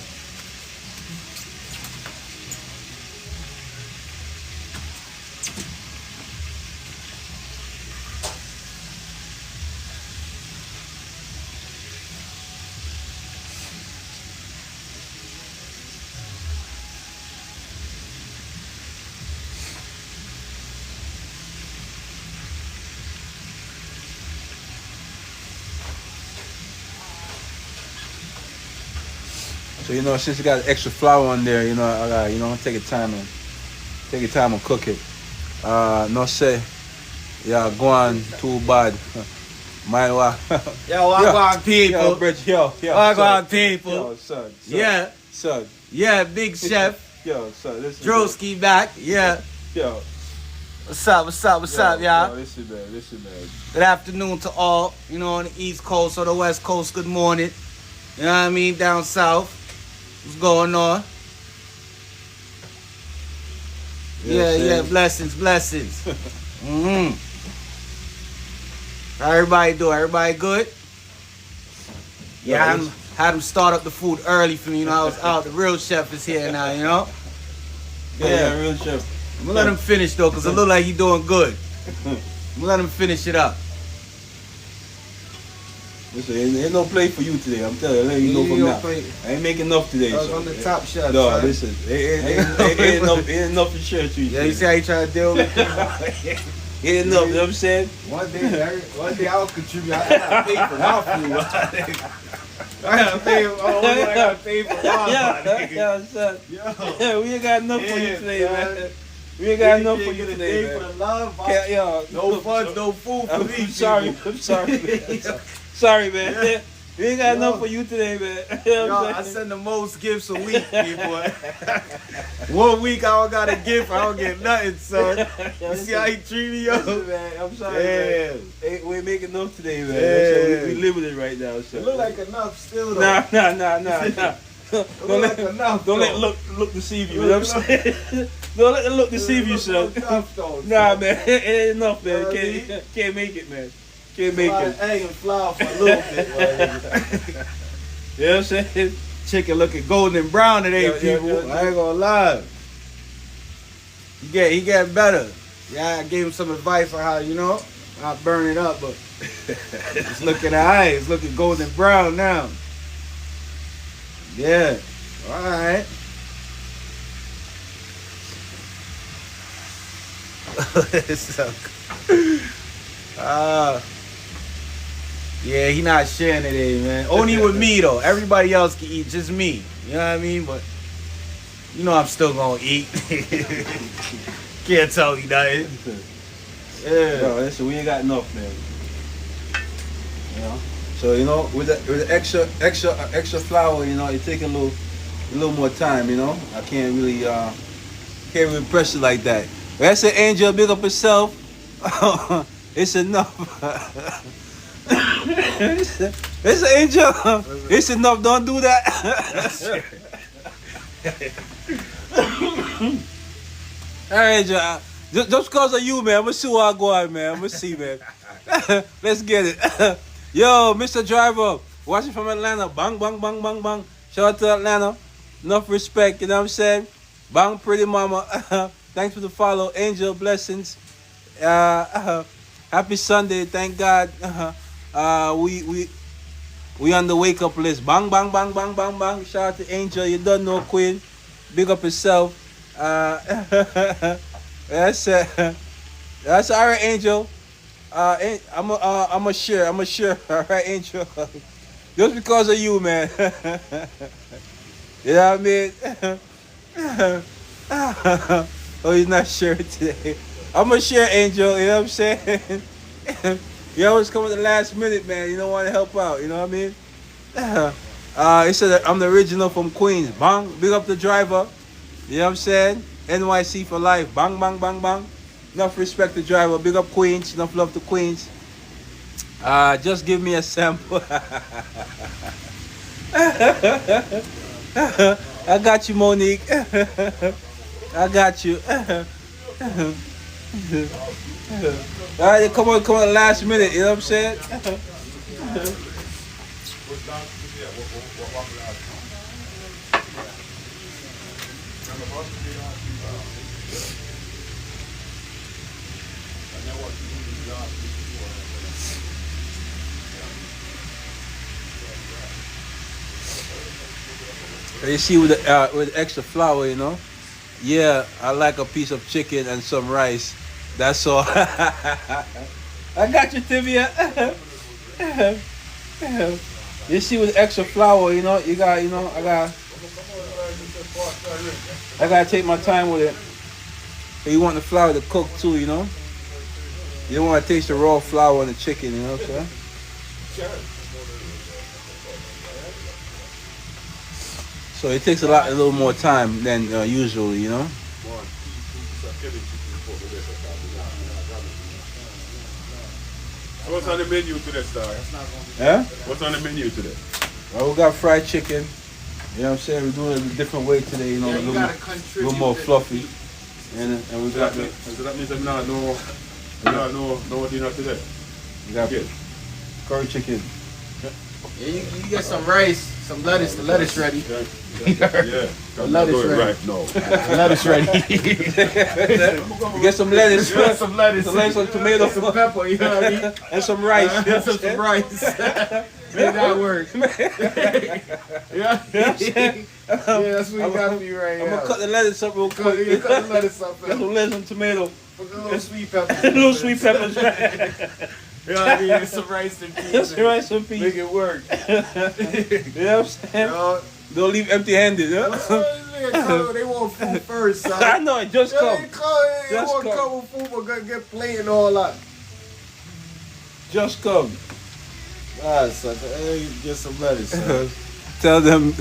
since you got extra flour on there, I got, take your time and cook it. No say, yeah, go on too bad. Mind what? Yo, I got people. Yo, Bridge, yo. I got people. Yo, son. Yeah. Son. Yeah, big chef. Yo, son, listen. Drosky back. Yeah. Yo. What's up, y'all? Yo, listen, man. Good afternoon to all, on the East Coast or the West Coast. Good morning. You know what I mean? Down south. What's going on? Yeah, blessings. How everybody doing? Everybody good? Yeah, I had them start up the food early for me. I was out. The real chef is here now, Yeah, real chef. I'm gonna let him finish though, because it look like he's doing good. I'm gonna let him finish it up. Listen, ain't no plate for you today. I'm telling you, from now. I ain't making enough today. I was on the top chef. No, son. listen, ain't enough to share to you. Yeah, you see how you trying to deal with it? Ain't enough, you know what I'm saying? One day I'll contribute. I gotta pay for my food. I gotta pay for my Yeah, son. Yeah, we ain't got enough for you today, man. We ain't got enough for you today, for man. the love, boss. Yeah, yo, No funds, no food for I'm me. sorry. people. I'm sorry, man. Sorry, man. Yeah. We ain't got Yo. enough for you today, man. You know Yo, what I'm I saying? send the most gifts a week, people. 1 week I don't got a gift, I don't get nothing, son. You see how he treat me, yo? Listen, man, I'm sorry, Yeah. man. Hey, we ain't making enough today, man. Yeah. So we limited right now. So. It look like enough still, though. Nah. It look like enough, Don't let though. look deceive you. You know what I'm saying? Don't let the look deceive you, son. Enough, though, Nah, son. man, it ain't enough, man. You know what I Can't make it, man. Can't make A lot it. of egg and flour for a little bit. You know what I'm saying? Chicken looking golden and brown today, Yeah, yeah, people. yeah. I ain't gonna lie. He get better. Yeah, I gave him some advice on how, not burn it up, but it's looking alright. It's looking golden brown now. Yeah. Alright. Yeah, he not sharing today, man. Only with me though. Everybody else can eat, just me. You know what I mean? But I'm still gonna eat. Can't tell you nothing. Yeah. Bro, listen, we ain't got enough, man. You know. So with the extra flour, it take a little more time. I can't really press it like that. But that's an Angel, big up herself. It's enough. It's an Angel. It's enough. Don't do that. All right, Angel. Just because of you, man. I'm gonna see where I go on, man. I'm gonna see, man. Let's get it. Yo, Mr. Driver, watching from Atlanta. Bang, bang, bang, bang, bang. Shout out to Atlanta. Enough respect, you know what I'm saying? Bang, pretty mama. Thanks for the follow. Angel, blessings. Happy Sunday. Thank God. We on the wake up list. Bang, bang, bang, bang, bang, bang. Shout out to Angel. You don't know Queen. Big up yourself. That's all right, Angel. I'm a share. All right, Angel. Just because of you, man. You know what I mean? Oh, he's not sharing today. I'm a share, Angel. You know what I'm saying? You always come at the last minute, man. You don't want to help out. You know what I mean? He said that I'm the original from Queens. Bang. Big up the driver. You know what I'm saying? NYC for life. Bang, bang, bang, bang. Enough respect to driver. Big up Queens. Enough love to Queens. Just give me a sample. I got you, Monique. I got you. All right, come on, last minute. You know what I'm saying? You see with the extra flour, Yeah, I like a piece of chicken and some rice. That's all. I got you, Tibia. You see with extra flour, you got, I gotta take my time with it. But you want the flour to cook too, You don't want to taste the raw flour on the chicken, you know what I'm saying? So it takes a little more time than usually, What's on the menu today, Star? Yeah? What's on the menu today? Well, we got fried chicken. You know what I'm saying? We're doing it a different way today, a little more fluffy. And we got So that means I'm not no dinner today. we got curry chicken. Yeah, you get some rice, some lettuce. The lettuce ready. Yeah. The lettuce ready. Right, no. The lettuce ready. You get some lettuce, some lettuce. some tomato, Some pepper, you know what I mean? and some rice. Some rice. Make that work. Yeah, that's what you got for you right now. I'm gonna cut the lettuce up real You quick. cut the lettuce up. Get some lettuce and tomato. Put a little sweet peppers. Little sweet peppers. You know what I mean? And some rice and peas. Just rice and peas. Make it work. You know what I'm saying? Don't leave empty-handed. Huh? They want food first, son. I know it just come. They Just want to come. come with food, but gonna get plain and all that. Just come. Ah, son, hey, get some lettuce, son. Tell them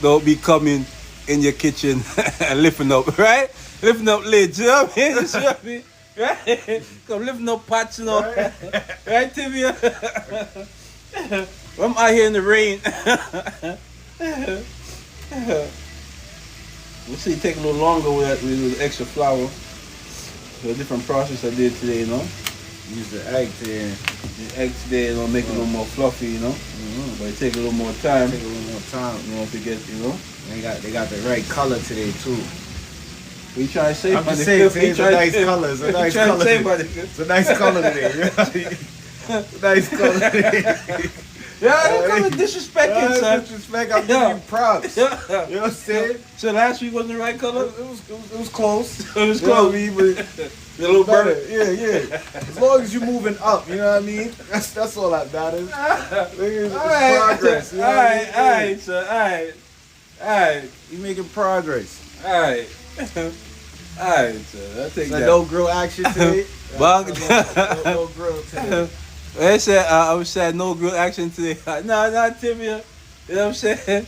don't be coming in your kitchen and lifting up, right? Lifting up lids, you know what I mean? You see what I mean? Right? Come lifting up pots and all. Right, Tibia? I'm out here in the rain. We'll see, take a little longer with the extra flour. So a different process I did today, you know. Use the egg today. The egg today, you know, make it a little more fluffy, you know. Mm-hmm. But it take a little more time. Take a little more time. You know, to get, you know. They got the right color today too. What you trying to say? I'm just saying, it's a nice color. It's a nice color. It's a nice color today. It's a nice color today. Yeah, you come disrespecting, son. Disrespect. I'm giving you props. Yeah. You know what I'm saying? So last week wasn't the right color? It was close. It was You know close. what I mean? But A little better. better. Yeah. As long as you're moving up, you know what I mean? That's all that matters. It's progress. You know what I mean? Alright, so alright. You making progress. Alright. Alright, so I'll take So that. no grill action today. Bug. No grill today. I said I was saying no grill action today. No, not Tibia. You know what I'm saying?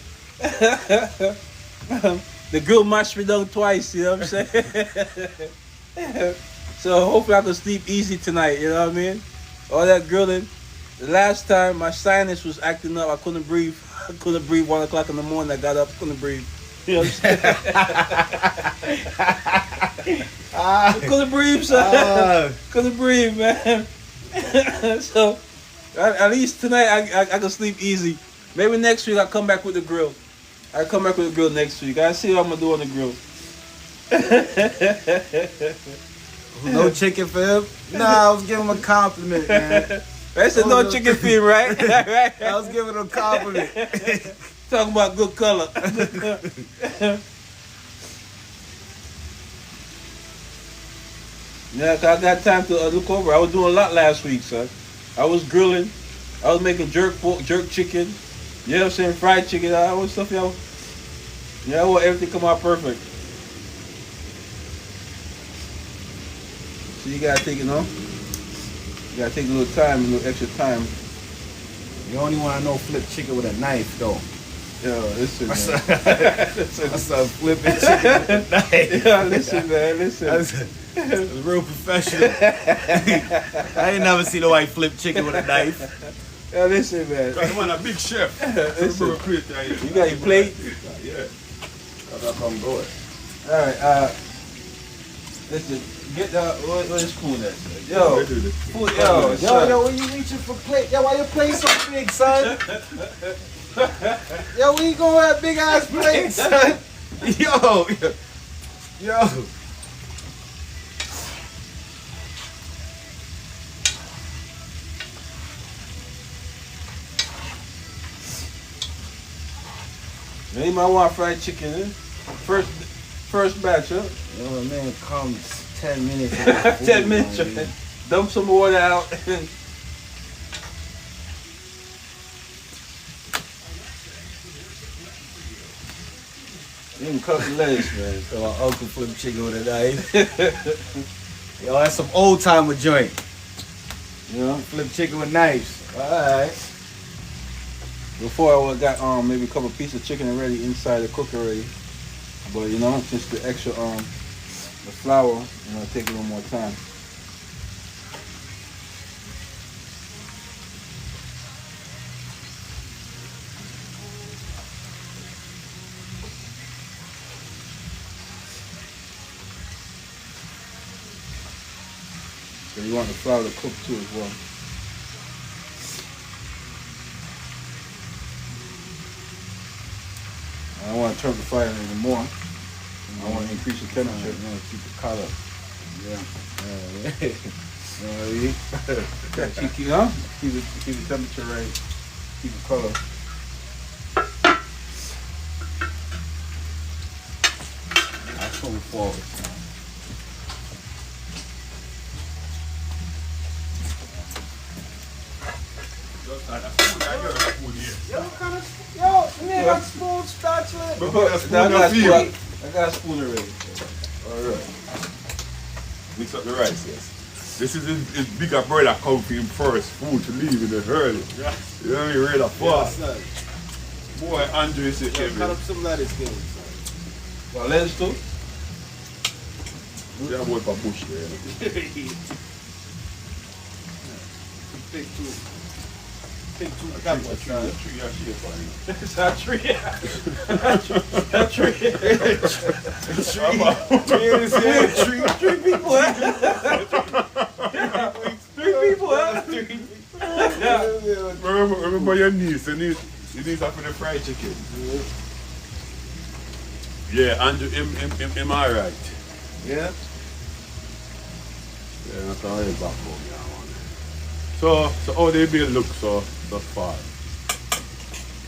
The grill mashed me down twice, you know what I'm saying? So hopefully I can sleep easy tonight, you know what I mean? All that grilling. The last time my sinus was acting up, I couldn't breathe. I couldn't breathe 1 o'clock in the morning. I got up, couldn't breathe. You know what I'm saying? I couldn't breathe, son. Couldn't breathe, man. So at least tonight I can sleep easy. Maybe next week I'll come back with the grill. I'll come back with the grill next week. I see what I'm gonna do on the grill. No chicken for him? Nah, I was giving him a compliment, man. I said no chicken feed, right? Right. I was giving him a compliment. Talking about good color. Yeah, 'cause I got time to look over. I was doing a lot last week, son. I was grilling. I was making jerk chicken. You know what I'm saying? Fried chicken. I was stuff, y'all. Yeah, I want everything come out perfect. So you gotta take it, no? You gotta take a little time, a little extra time. You only want to know flip chicken with a knife, though. Yo, listen, man. That's a flipping chicken with a knife. Yeah, listen, man, listen. That's real professional. I ain't never seen nobody flip chicken with a knife. Yeah, listen, man. Come on, a big chef. Listen. You You got your plate? Yeah. That's how I'm going. All right, listen, get the, what is spoon at? Yo, food, yo, Yo, when you reaching for plate? Yo, why your plate so big, son? Yo, we gonna have big ass plates, son? Yo. You might want fried chicken, eh? First batch, huh? Yo, man, comes 10 minutes. 10 minutes, right? Dump some water out. You can cut the lettuce, man. So my uncle flip chicken with a knife. Yo, that's some old timer joint. You know? Flip chicken with knives. Alright. Before I would got maybe a couple pieces of chicken already inside the cooker already. But you know, just the extra the flour, you know, take a little more time. So you want the flour to cook too as well. I don't want to turn the fire anymore. I want to increase the temperature. You want to keep the color. Yeah. You know what I mean? Keep the temperature right. Keep the color. That's moving forward. Yo, Yo, what kind of man, got spoon, spatula. I got a spoon already. Alright. Mix up the rice, yes. This is his bigger brother come for him first food to leave in the early. You know what I mean? Ready to fast. Boy, Andre said, Kevin. Cut up some lettuce, give him. Well, lettuce too? Yeah, boy, for bush there. Take two A peppers. tree, yeah, she is fine. It's not tree. Three people. Remember your niece. You need something for the fried chicken. Yeah, Andrew, am I right? Yeah. Yeah, that's all right back home, yeah, man. So how they bill look so far?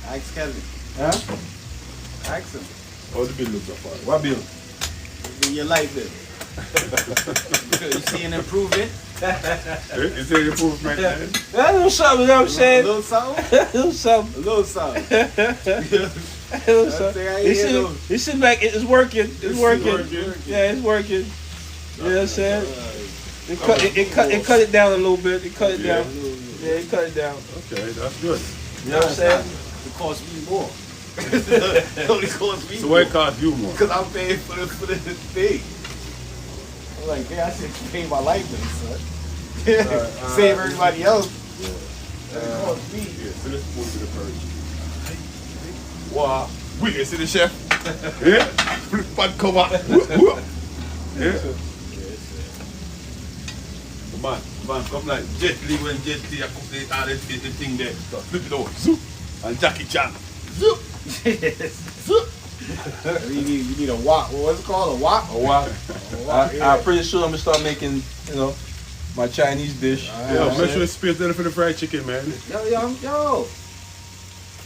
Ask Kevin. Huh? Ask him. How the bill look so far? What bill? In your life, bill. You see an improvement? Is there improvement, man? That's a little something, you know what I'm A saying? little something? A little something. A little something. A little something. It seems like it's working. It's working. Yeah, it's working. You know what I'm saying? It cut it down a little bit. It cut it down. Yeah, it cut it down. Okay, that's good. You know what I'm saying? It costs me more. It only costs me So more. why it cost you more? Because I'm paying for the thing. I'm like, yeah, I should pay my life bill, son. Save everybody else. It costs me. Yeah, so let's move to the first. Wow. We can see the chef. Yeah. Flip pot cover. Yeah. Come on, come like Jet Li when Jet Li cook the thing there. Flip it over. Zoop. And Jackie Chan. Zoop. Zoop. You need a wok. What's it called? A wok? A wok. Yeah. I'm pretty sure I'm gonna start making, my Chinese dish. Yo, make sure the space there for the fried chicken, man.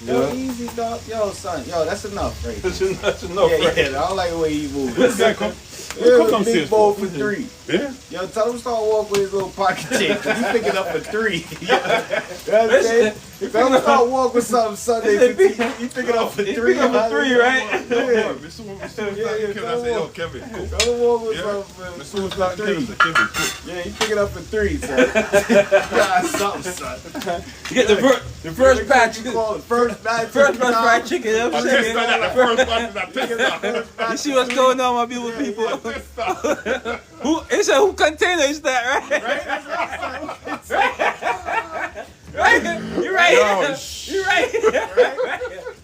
Yo, easy, dog. Yo, son. Yo, that's enough, right? That's enough, right? Yeah, I don't like the way he moves. This guy come Yeah, on big sales bowl for. for 3. Yeah? Yo, tell him to start walking with his little pocket change. He's picking up for 3. You know what I'm saying? Tell him to start walking with something Sunday. He's picking up for 3. He's picking up for 3, right? Yeah. Kevin, I say, yo, Kevin, cook. Tell him to walk with Yeah. something As soon as for that 3. Kevin said, Kevin, cook. Yeah, he's picking up for 3, son. Got something, son. You get the first batch. You call it first batch. First batch fried chicken. You know what I I'm test saying? that, the first batch is a test. You see what's going on, my beautiful people? It's a who container is that, right? Right? You're right. Yo, You're right.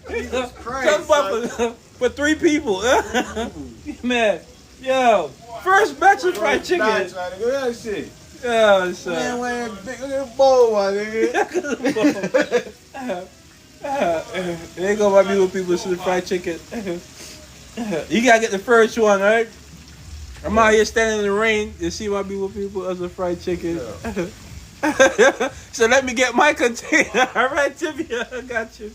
Jesus Christ, Talk about for 3 people. Man, yo, first batch of fried chicken. Batch, man. Look at that shit. Oh, son. Man, wearing big, look at the bowl, my nigga. There you go, my beautiful people. See the fried chicken. You gotta get the first one, right? I'm out here standing in the rain. You see my beautiful people as a fried chicken. So let me get my container. All right, Tibia, I got you.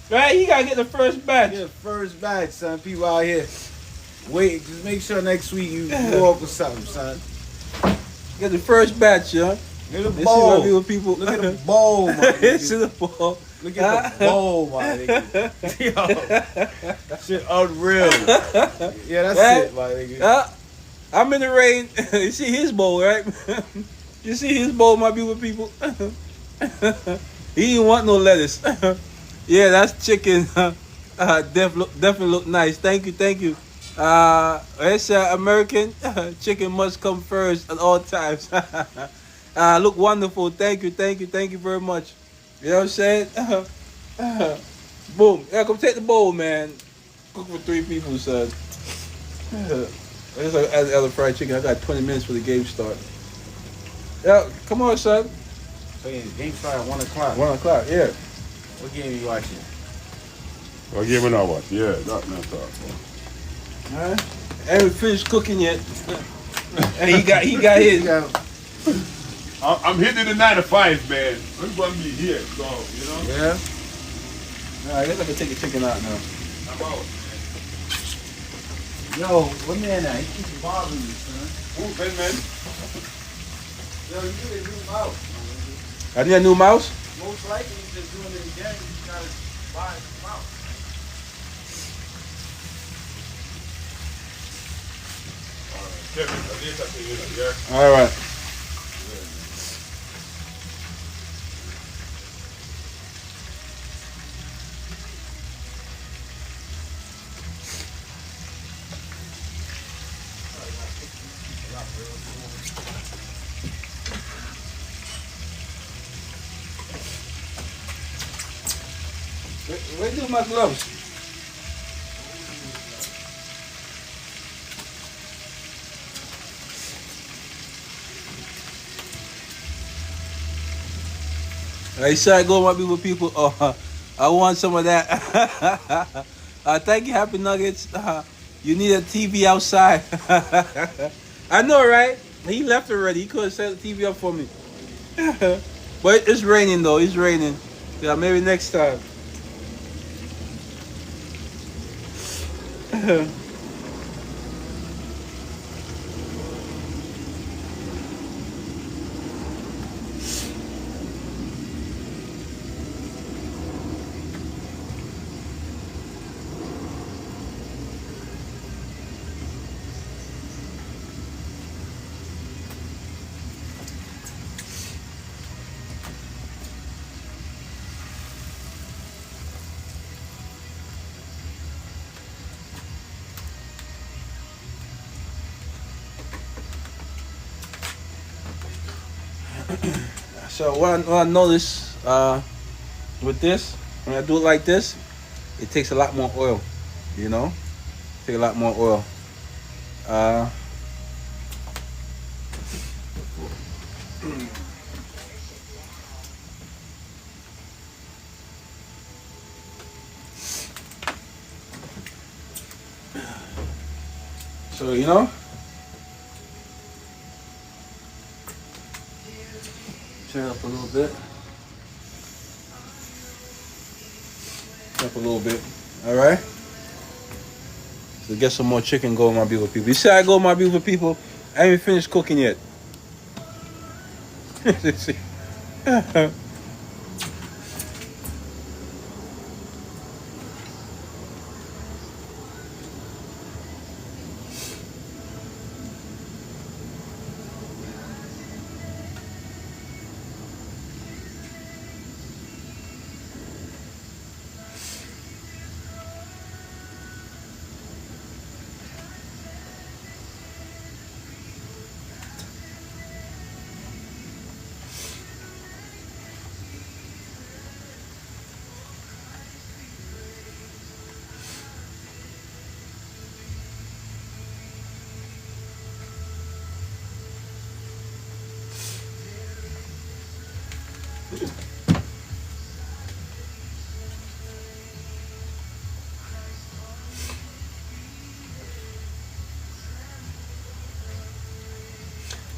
Right, you gotta get the first batch. Yeah, first batch, son. People out here. Wait, just make sure next week you walk with something, son. Get the first batch, yo. Look at the See my bowl. beautiful people. Look at the bowl, my See nigga. the ball. Look at the bowl, my nigga. Yo, shit unreal. Yeah, that's Right? it, my nigga. I'm in the rain. You see his bowl, right? You see his bowl, my beautiful people. He didn't want no lettuce. Yeah, that's chicken. Definitely look nice. Thank you. It's American chicken must come first at all times. Look wonderful. Thank you very much. You know what I'm saying? Boom. Yeah, come take the bowl, man. Cook for 3 people, son. It's like other fried chicken. I got 20 minutes for the game start. Yeah, come on, son. So yeah, game start at 1 o'clock. 1 o'clock. Yeah. What game are you watching? I'll give it now what? Yeah, that's not talk. Alright. I haven't finished cooking yet. And he got his. I'm hitting the 9 to 5, man. I'm going to be here, so, you know? Yeah. Alright, I guess I can take the chicken out now. I'm out. Yo, what man that? He keeps bothering me, son. Who, man? Yo, you need a new mouse. I need a new mouse? No, most likely he's just doing it again. He's trying to buy some out. Kevin, I did that to you, yeah? All right. Where do my gloves? I said, go my people, people. Oh, I want some of that. Thank you, Happy Nuggets. You need a TV outside. I know, right? He left already. He could have set the TV up for me. But it's raining, though. It's raining. Yeah, maybe next time. So what I notice with this, when I do it like this, it takes a lot more oil. You know, take a lot more oil. So you know, turn up a little bit. Up a little bit. All right. So get some more chicken going, my beautiful people. You see, I go, my beautiful people. I ain't even finished cooking yet.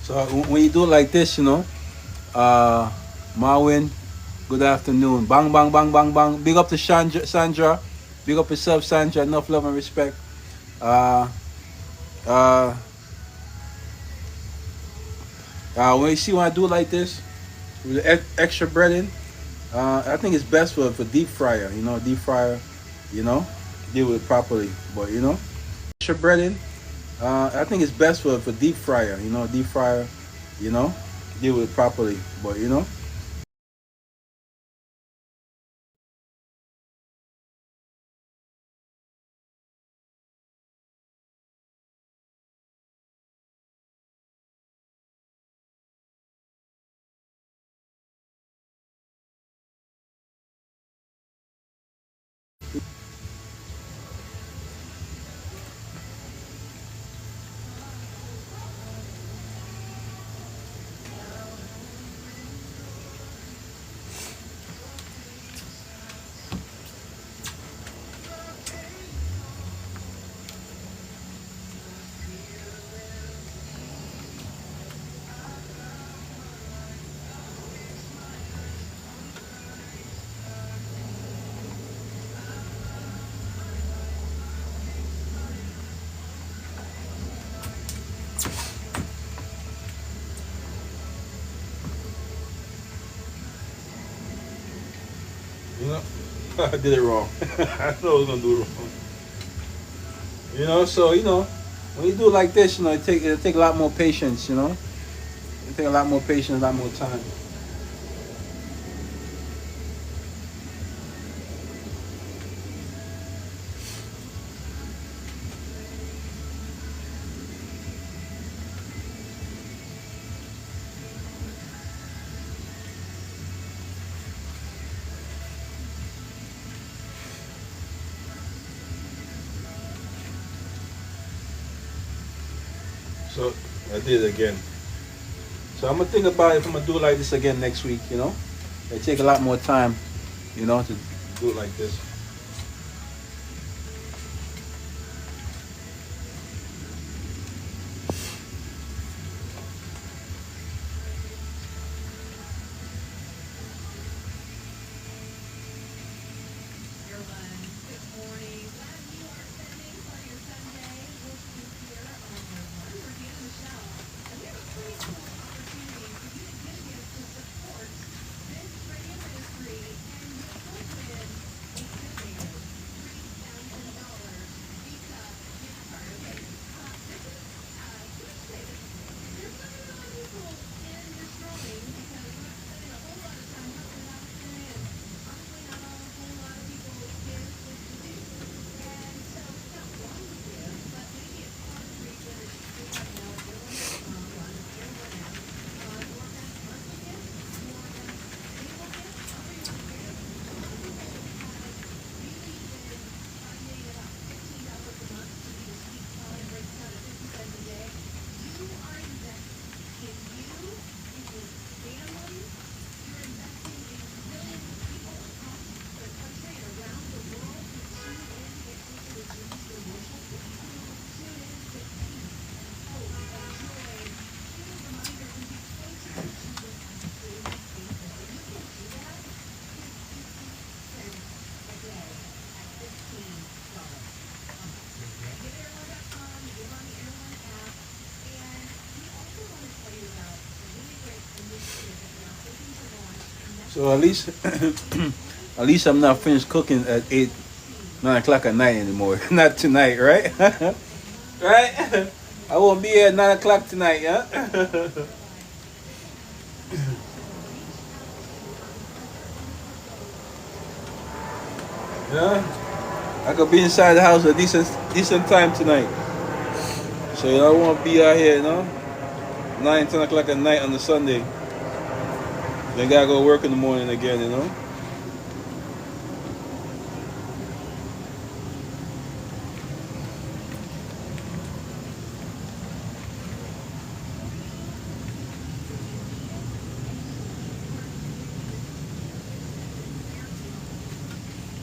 So when you do it like this, you know, Marwin, good afternoon. Bang, bang, bang, bang, bang. Big up to Sandra. Big up yourself, Sandra. Enough love and respect. When you see when I do it like this, with the extra bread in, I think it's best for deep fryer. You know, deep fryer. You know, deal with it properly. But you know, extra bread in. I think it's best for deep fryer. You know, deep fryer. You know, deal with it properly. But you know. You know, I did it wrong. I know I was gonna do it wrong. You know, so when you do it like this, it'll take a lot more patience. It take a lot more patience, a lot more time. So I did it again. So I'm gonna think about if I'm gonna do it like this again next week. It take a lot more time. To do it like this. So at least, at least I'm not finished cooking at 8, 9 o'clock at night anymore. Not tonight, right? Right? I won't be here at 9 o'clock tonight, yeah. Yeah. I could be inside the house a decent time tonight. So I won't be out here, 9, 10 o'clock at night on the Sunday. Then gotta go work in the morning again.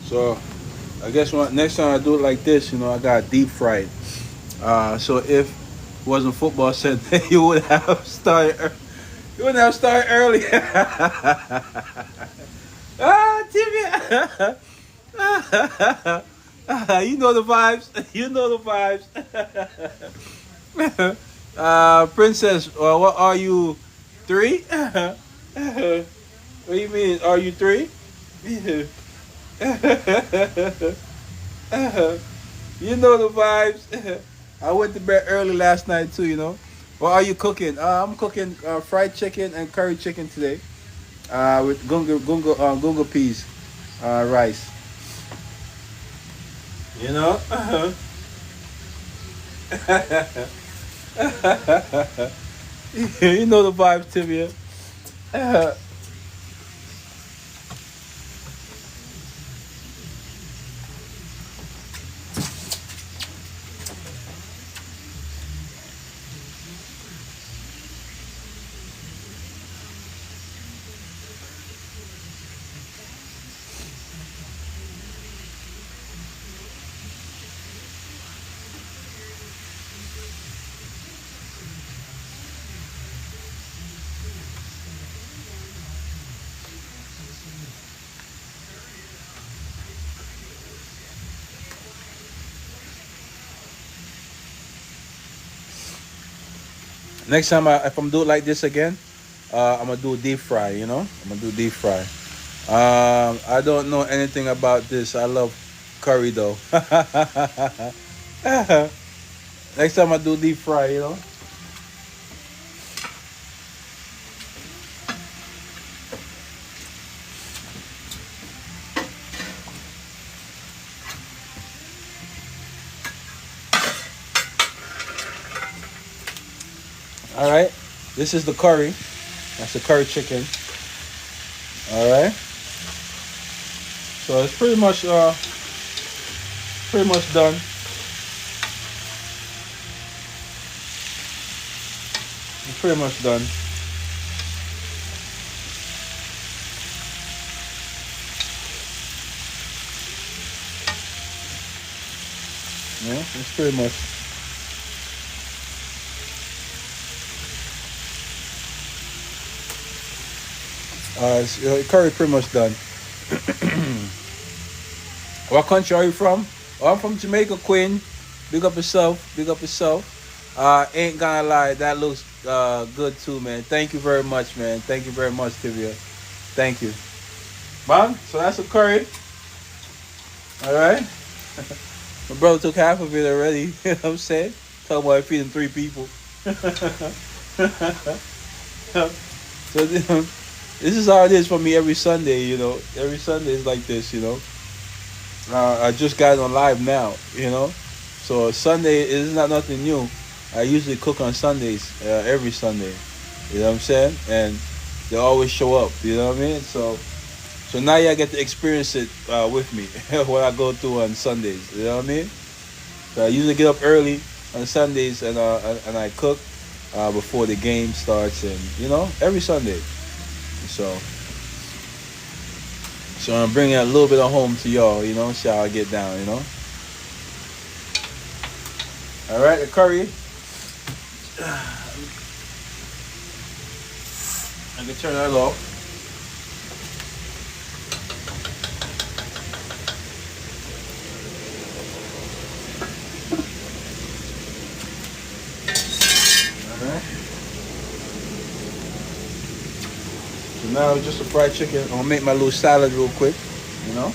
So I guess next time I do it like this, I got deep fried. So if it wasn't football Sunday, you would have started. You wouldn't have started early. Timmy. You know the vibes. You know the vibes. Princess, what are you? 3? What do you mean? Are you 3? You know the vibes. I went to bed early last night too. What are you cooking? I'm cooking fried chicken and curry chicken today. With gungu peas, rice. You know. You know the vibes, Tibia. Next time, if I'm do it like this again, I'm gonna do deep fry. I'm gonna do deep fry. I don't know anything about this. I love curry though. Next time I do deep fry, you know. All right. This is the curry. That's the curry chicken. All right. So it's pretty much done. It's pretty much done. Yeah, it's pretty much. Curry pretty much done. What country are you from? Oh, I'm from Jamaica, Queen. Big up yourself. Big up yourself. Ain't gonna lie, that looks good too, man. Thank you very much, man. Thank you very much, Tivia. Thank you. Man, so that's a curry. All right. My brother took half of it already. You know what I'm saying? Talking about feeding 3 people. So this is how it is for me every Sunday, you know. Every Sunday is like this, you know. I just got on live now, you know. So Sunday is not nothing new. I usually cook on Sundays, every Sunday. You know what I'm saying? And they always show up, you know what I mean? So now y'all get to experience it with me what I go through on Sundays, you know what I mean? So I usually get up early on Sundays and I cook before the game starts, and you know, every Sunday. So I'm bringing a little bit of home to y'all, you know, see how I get down, you know. All right, the curry. I can turn that off. All right. So now it's just a fried chicken. I'm gonna make my little salad real quick, you know.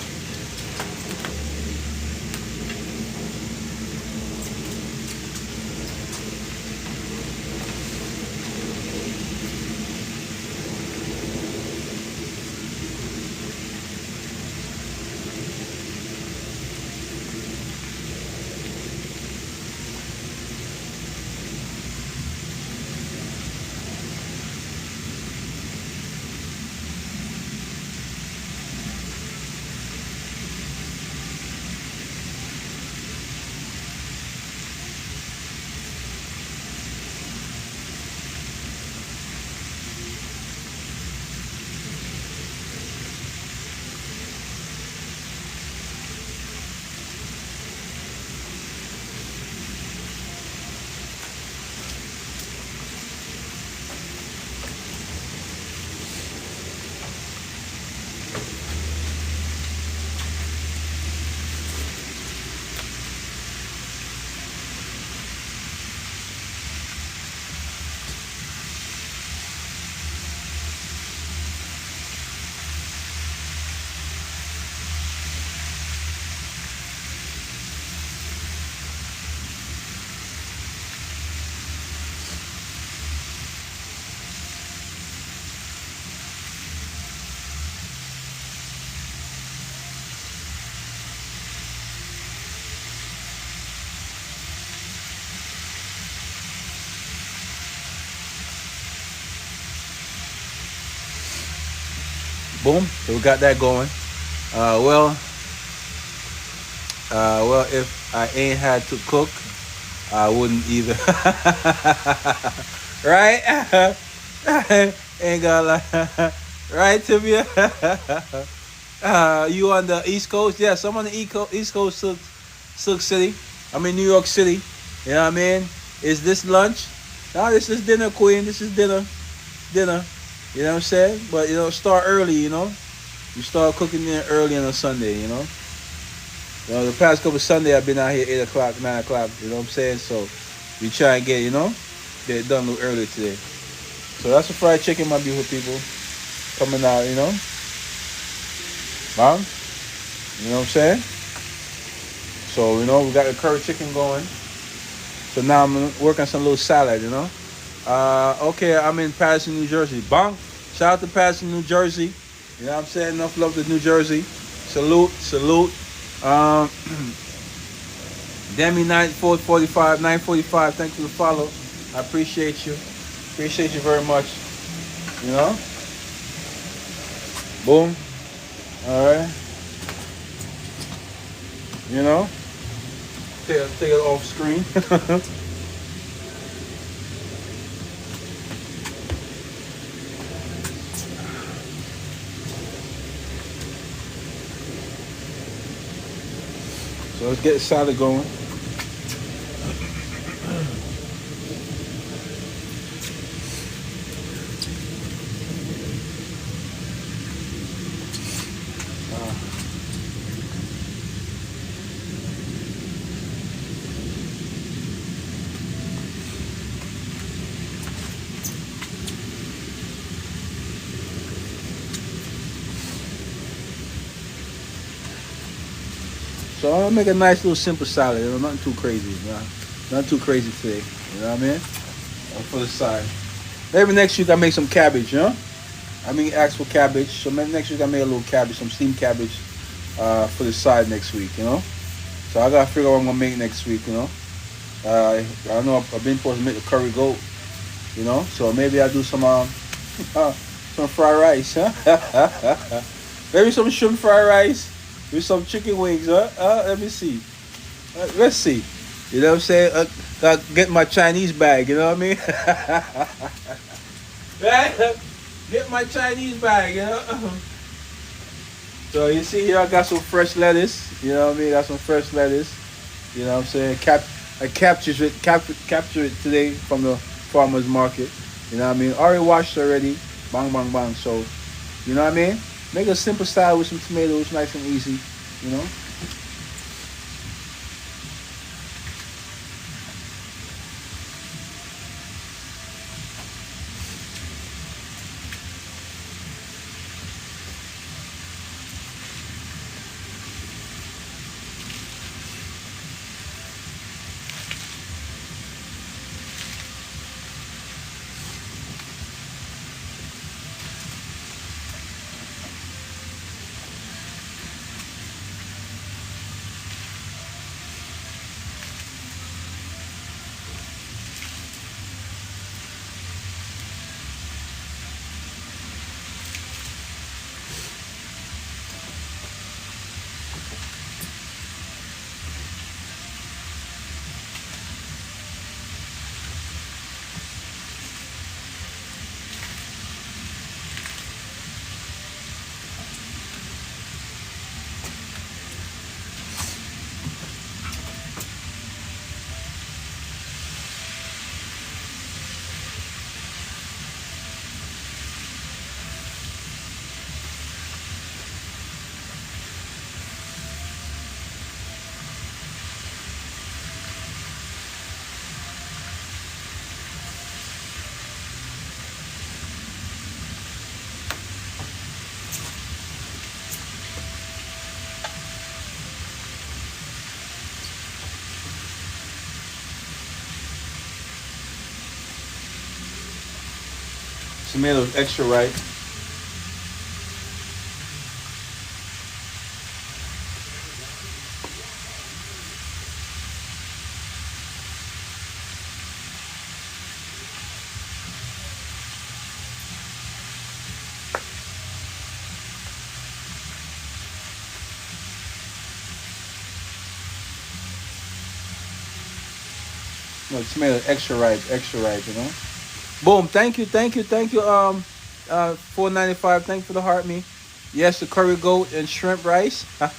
Boom. So we got that going. Well, if I ain't had to cook, I wouldn't either. Right? Ain't gonna lie. Right, Tibia? You on the East Coast? Yes, I'm on the East Coast, Silk City. I'm in New York City. You know what I mean? Is this lunch? No, this is dinner, Queen. This is dinner. Dinner. You know what I'm saying? But, you know, start early, you know? You start cooking dinner early on a Sunday, you know? You know, the past couple of Sundays, I've been out here 8 o'clock, 9 o'clock, you know what I'm saying? So, we try and get, you know, get it done a little earlier today. So, that's a fried chicken, my beautiful people. Coming out, you know? Bang. You know what I'm saying? So, we got the curry chicken going. So now I'm gonna work on some little salad, Okay, I'm in Patterson, New Jersey. Bang. Shout out to Patterson, New Jersey. You know what I'm saying? Enough love to New Jersey. Salute, salute. Um, Demi 945, 945. Thanks for the follow. I appreciate you. Appreciate you very much. You know? Boom. All right. You know? Take it off screen. So let's get the salad going. So I'll make a nice little simple salad. Nothing too crazy. Nothing too crazy today. You know what I mean? For the side. Maybe next week I make some cabbage, I mean, ask for cabbage. So maybe next week I make a little cabbage, some steamed cabbage, for the side next week. So I gotta figure out what I'm gonna make next week. I know I've been supposed to make the curry goat. So maybe I'll do some some fried rice, maybe some shrimp fried rice with some chicken wings, let me see. Let's see. You know what I'm saying? Get my Chinese bag, you know what I mean? Get my Chinese bag. So you see here I got some fresh lettuce, you know what I mean? Got some fresh lettuce. You know what I'm saying? I captured it today from the farmer's market. You know what I mean? Already washed already. Bang, bang, bang. So, you know what I mean? Make a simple salad with some tomatoes, nice and easy. You know? Tomatoes extra ripe. No, tomatoes extra ripe, you know. Boom, thank you. 495, thank you for the heart me. Yes, the curry goat and shrimp rice. I'm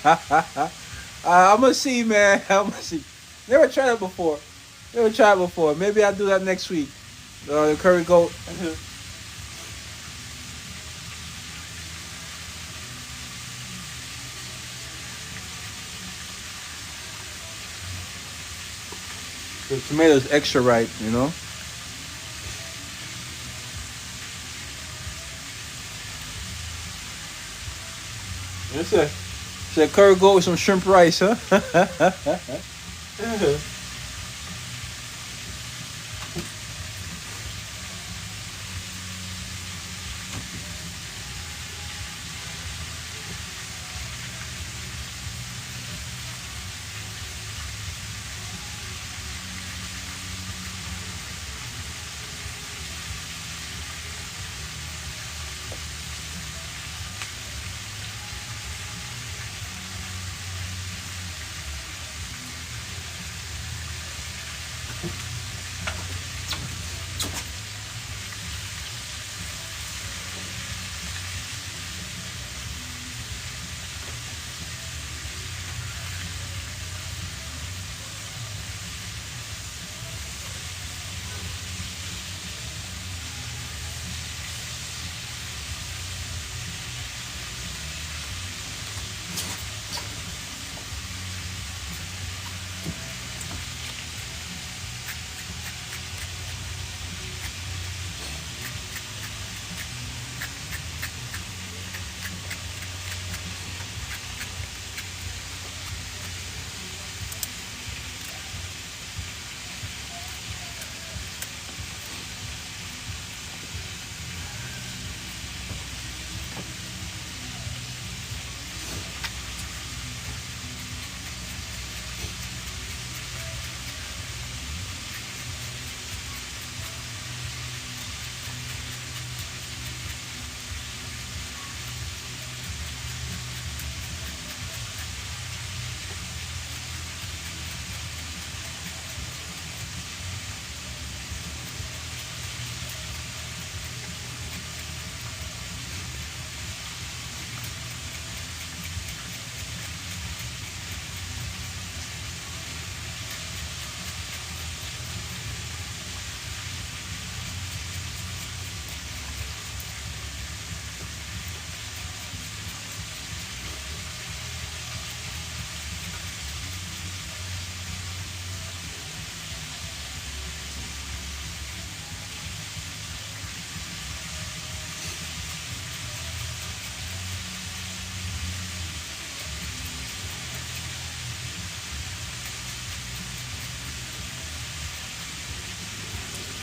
gonna see, man. I'm gonna see. Never tried it before. Maybe I'll do that next week. The curry goat. The tomatoes extra ripe, you know. What's that? Said curry goat with some shrimp rice, huh?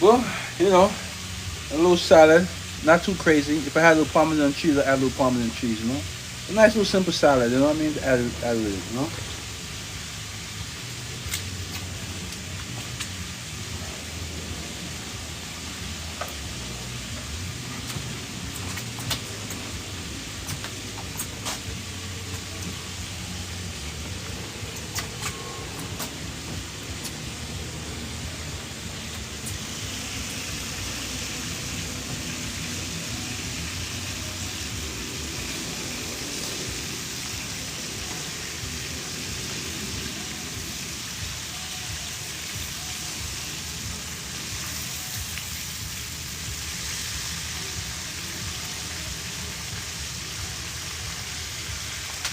Well, you know, a little salad, not too crazy. If I had a little Parmesan cheese, I'd add a little Parmesan cheese, you know. A nice little simple salad, you know what I mean? Add a little, you know.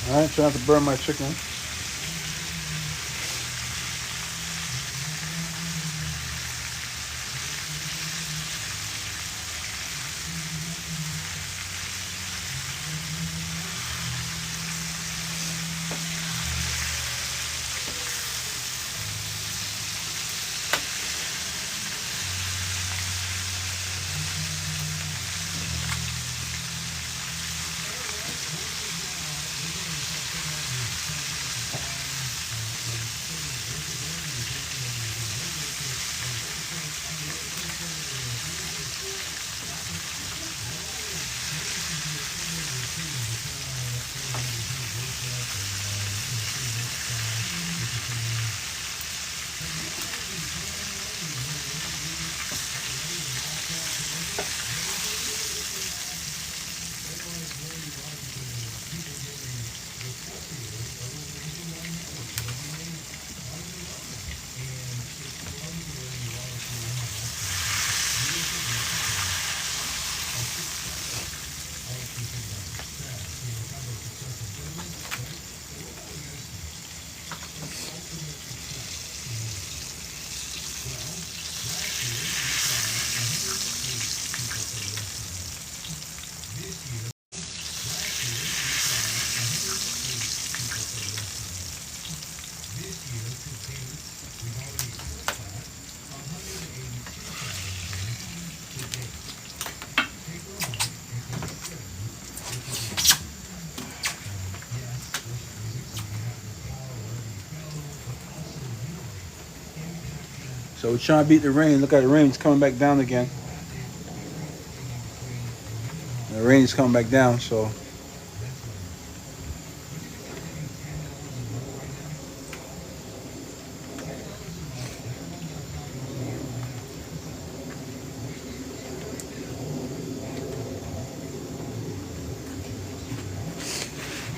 All right, trying to burn my chicken. So we're trying to beat the rain. Look at the rain. It's coming back down again. The rain is coming back down. So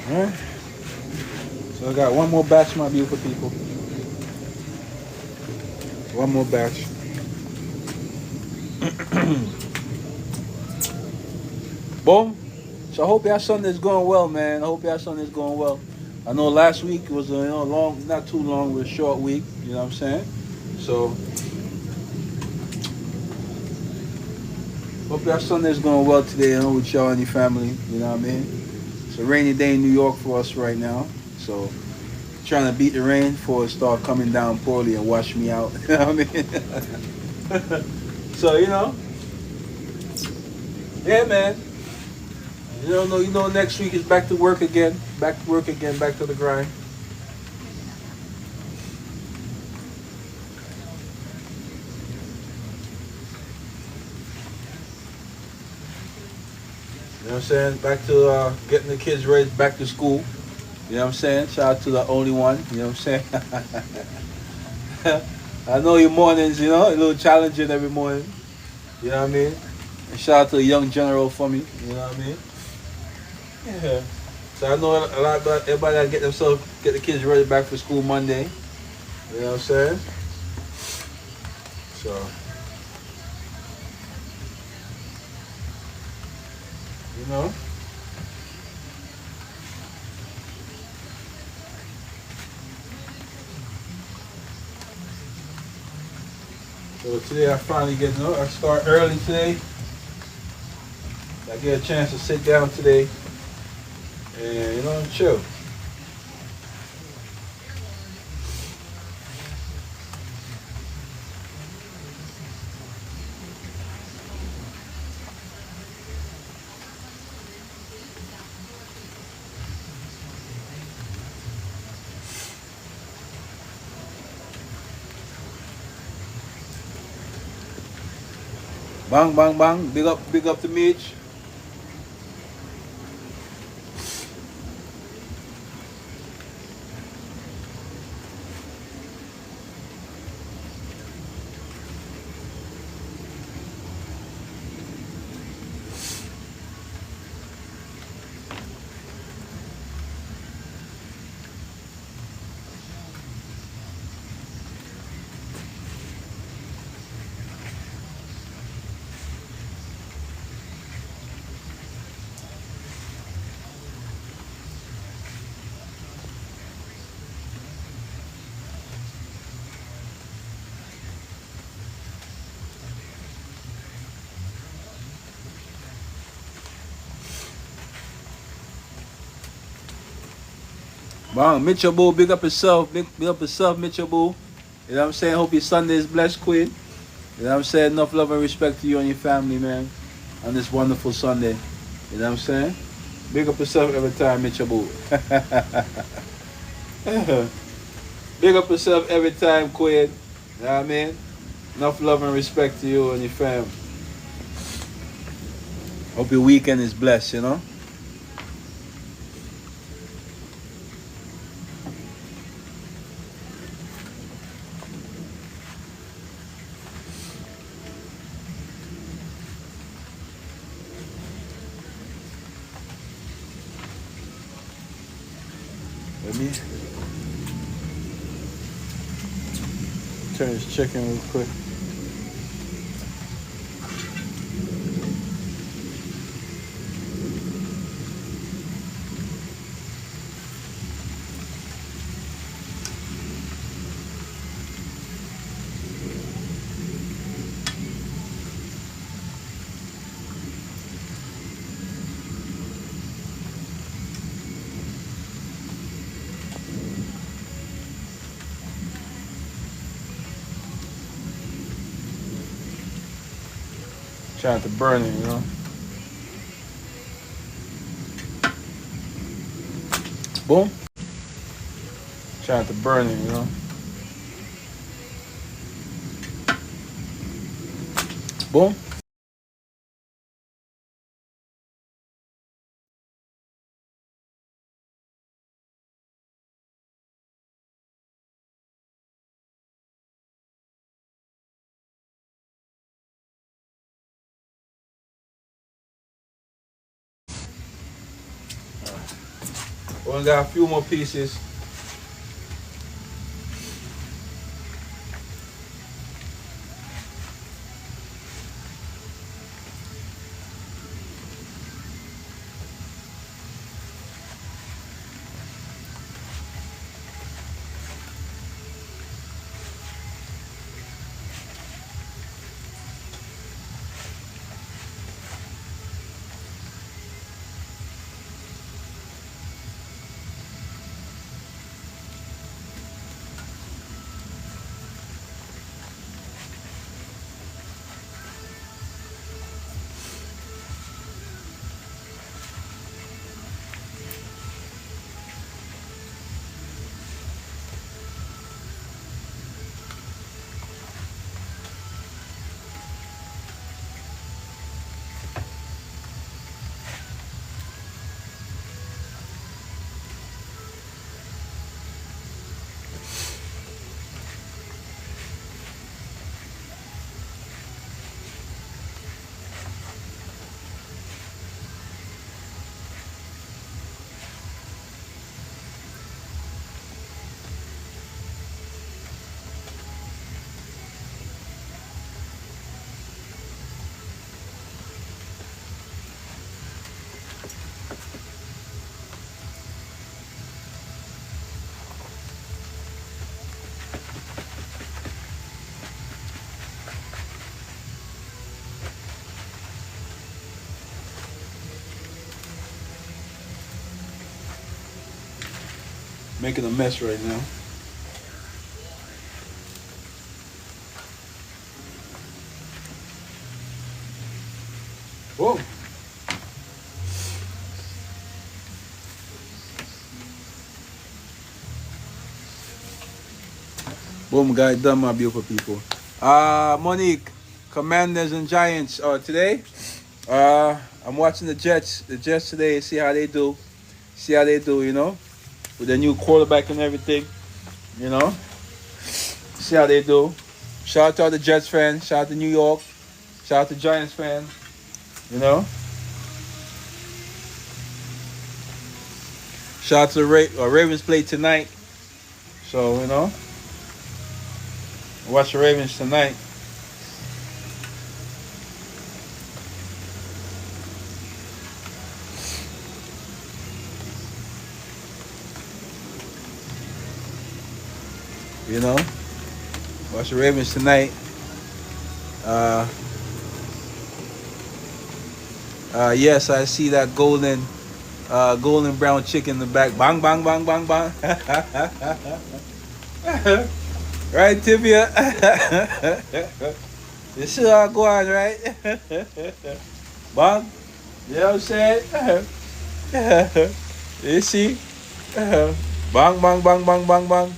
all right. So I got one more batch, my beautiful people. One more batch. Boom. So I hope y'all Sunday's going well, man. I hope y'all Sunday's going well. I know last week was a long, not too long, but a short week. You know what I'm saying? So hope y'all Sunday's going well today. I know with y'all and your family. You know what I mean? It's a rainy day in New York for us right now. So trying to beat the rain before it start coming down poorly and wash me out. You know what I mean? So yeah, man. You know, next week is back to work again. Back to work again, back to the grind. You know what I'm saying? Back to getting the kids ready, back to school. You know what I'm saying? Shout out to the only one. You know what I'm saying? I know your mornings, a little challenging every morning. You know what I mean? And shout out to the young general for me. You know what I mean? Yeah. So I know a lot about everybody got to get the kids ready back for school Monday. You know what I'm saying? So, you know. So today I finally I start early today. I get a chance to sit down today and, chill. Bang, bang, bang. Big up to Mitch. Bang, Mitchell Boo, big up yourself. Big up yourself, Mitchell Boo. You know what I'm saying? Hope your Sunday is blessed, Queen. You know what I'm saying? Enough love and respect to you and your family, man, on this wonderful Sunday. You know what I'm saying? Big up yourself every time, Mitchell Boo. Big up yourself every time, Queen. You know what I mean? Enough love and respect to you and your fam. Hope your weekend is blessed. Let me turn this chicken real quick. Trying to burn it. Boom. Trying to burn it. Boom. We only got a few more pieces. Making a mess right now. Whoa. Boom, guys, done, my beautiful people. Monique, Commanders and Giants. Today, I'm watching the Jets. The Jets today. See how they do. See how they do. You know, with the new quarterback and everything. You know, see how they do. Shout out to all the Jets fans. Shout out to New York. Shout out to Giants fans. You know. Shout out to the Ravens play tonight. So, you know. Watch the Ravens tonight. You know, watch the Ravens tonight. Yes, I see that golden brown chicken in the back. Bang, bang, bang, bang, bang. Right, Tibia? This is all going, right? Bang. You know what I'm saying? You see? Bang, bang, bang, bang, bang, bang.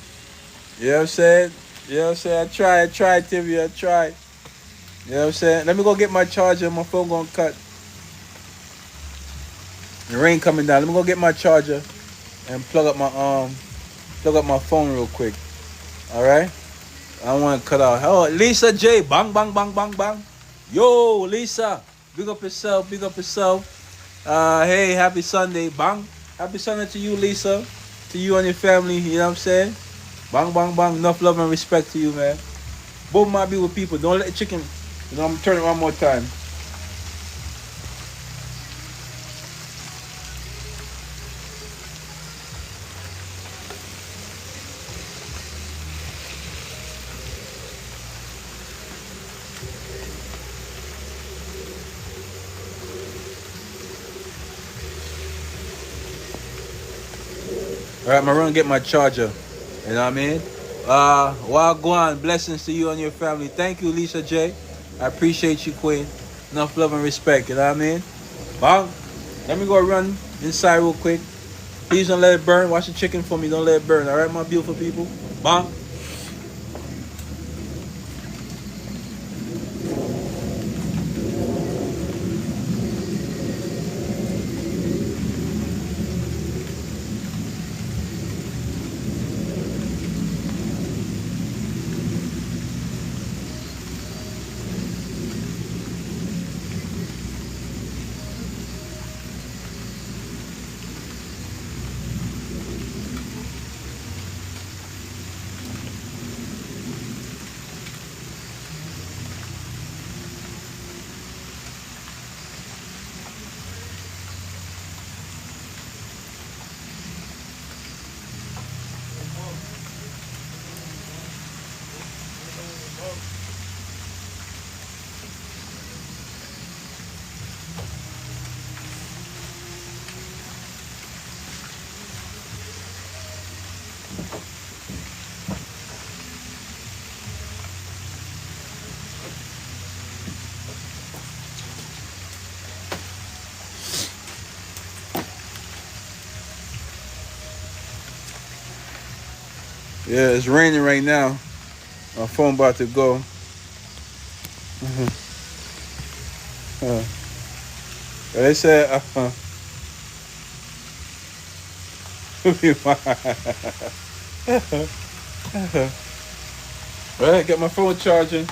You know what I'm saying? You know what I'm saying? I tried, Tibia, I tried. You know what I'm saying? Let me go get my charger. My phone gonna cut. The rain coming down. Let me go get my charger and plug up my phone real quick. All right? I don't want to cut out. Oh, Lisa J. Bang, bang, bang, bang, bang. Yo, Lisa. Big up yourself. Big up yourself. Hey, happy Sunday. Bang. Happy Sunday to you, Lisa. To you and your family. You know what I'm saying? Bang, bang, bang. Enough love and respect to you, man. Both my beautiful people. Don't let the chicken. You know, I'm turning it one more time. All right, I'm gonna get my charger. You know what I mean? Wagwan, blessings to you and your family. Thank you, Lisa J. I appreciate you, Queen. Enough love and respect. You know what I mean? Bang. Let me go run inside real quick. Please don't let it burn. Watch the chicken for me. Don't let it burn. All right, my beautiful people? Bang. Yeah, it's raining right now. My phone about to go. They said, all right, get my phone charging.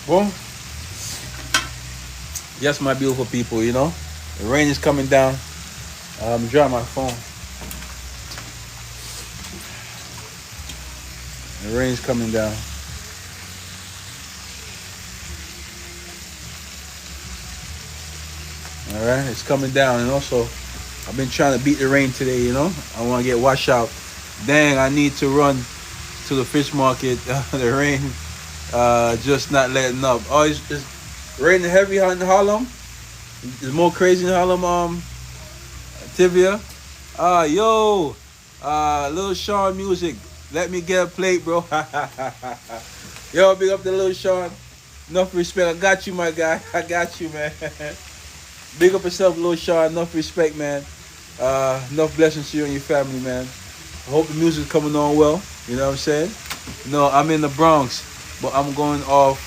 Boom. Yes, my beautiful people, you know, the rain is coming down. I'm drying my phone. The rain's coming down. All right, it's coming down, and also I've been trying to beat the rain today. You know, I want to get washed out. Dang, I need to run to the fish market. The rain, just not letting up. Oh, it's raining heavy in Harlem. It's more crazy in Harlem. Tivia. Yo, Lil Sean music. Let me get a plate, bro. Yo, big up to Lil Sean. Enough respect. I got you, my guy. I got you, man. Big up yourself, Lil Sean. Enough respect, man. Enough blessings to you and your family, man. I hope the music's coming on well. You know what I'm saying? No, I'm in the Bronx, but I'm going off.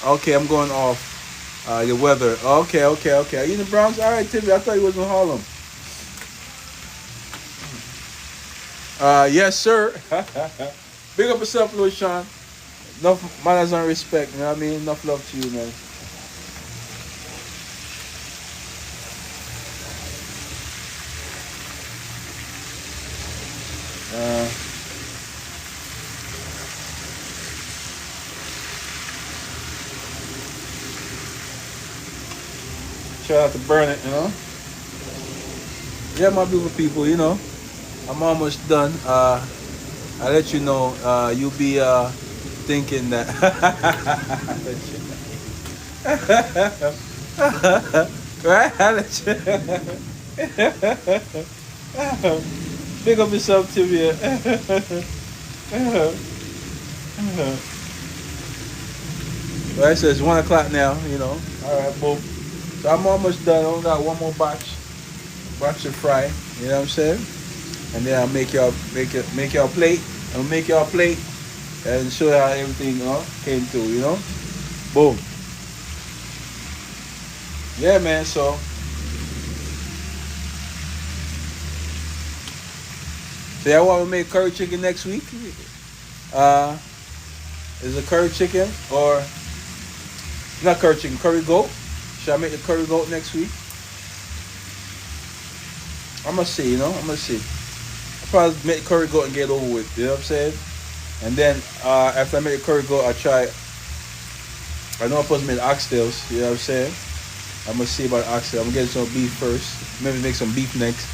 Okay, I'm going off the weather. Okay. Are you in the Bronx? All right, Timmy. I thought you was in Harlem. Yes, sir. Big up yourself, Lil Sean. Enough manners and respect. You know what I mean? Enough love to you, man. Try not to burn it, you know. Yeah, my beautiful people, you know, I'm almost done. I'll let you know. You'll be thinking that. Right? I'll let you. Pick up yourself, Tibia. Right, so it's 1 o'clock now, you know. All right, boom. So I'm almost done. I only got one more batch to fry. You know what I'm saying? And then I'll make y'all plate. I'll make y'all plate and show you how everything came through. You know, boom. Yeah, man. So y'all want to make curry chicken next week? Is it curry chicken or not curry chicken? Curry goat. Should I make the curry goat next week? I'm gonna see, you know. I'm gonna see. I'll probably make the curry goat and get it over with. You know what I'm saying? And then after I make the curry goat, I'll try. I know I'm supposed to make the oxtails. You know what I'm saying? I'm gonna see about the oxtail. I'm gonna get some beef first. Maybe make some beef next.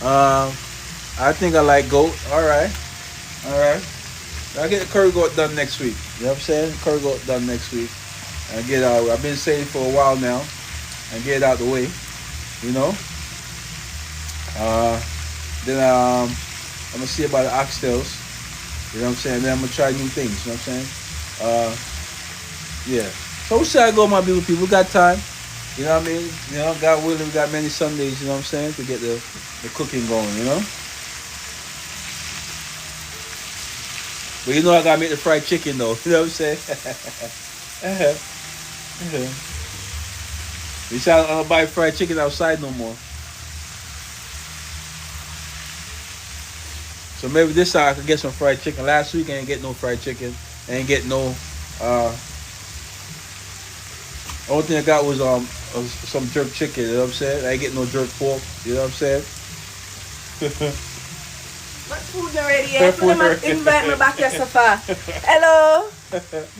I think I like goat. All right. I'll get the curry goat done next week. You know what I'm saying? Curry goat done next week. And get out. I've been saying for a while now, and get it out the way, you know. Then I'm gonna see about the oxtails, you know what I'm saying. Then I'm gonna try new things, you know what I'm saying. Yeah. So where should I go, my beautiful people? We got time, you know what I mean. You know, God willing, we got many Sundays, you know what I'm saying, to get the cooking going, you know. But you know I gotta make the fried chicken though, you know what I'm saying. You say I don't buy fried chicken outside no more. So maybe this time I could get some fried chicken. Last week I didn't get no fried chicken. I didn't get no. Only thing I got was some jerk chicken. You know what I'm saying? I ain't get no jerk pork. You know what I'm saying? food not ready Her yet. food Put them ready. invite me back here, Safa. Hello.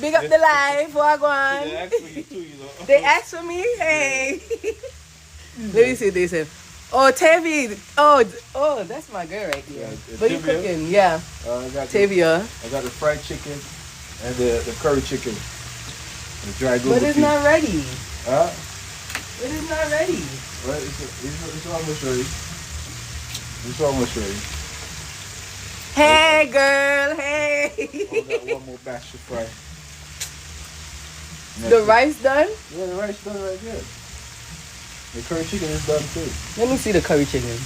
Big up the live. What going? They asked for you too, you know. They asked for me? Hey. Let me see. They said, oh, Tavi. Oh, that's my girl right there. Yeah, What you Tavia? cooking? Yeah. I got Tavia. I got the fried chicken and the curry chicken. The dry Gungu But it's tea. not ready. Huh? It is not ready. Well, it's almost ready. It's almost ready. Hey, girl. Hey. Oh, got one more batch to fry. The rice done? Yeah, the rice done right there. The curry chicken is done too. Let me see the curry chicken.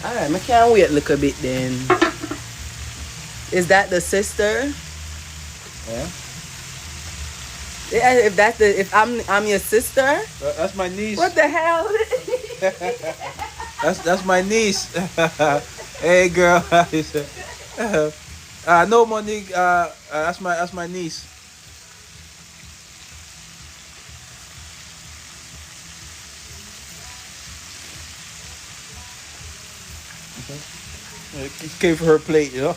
Alright, I can't wait a little bit then. Is that the sister? Yeah. Yeah, if I'm your sister? That's my niece. What the hell? That's my niece. Hey girl. No, Monique. That's my niece. Came for her plate, you know.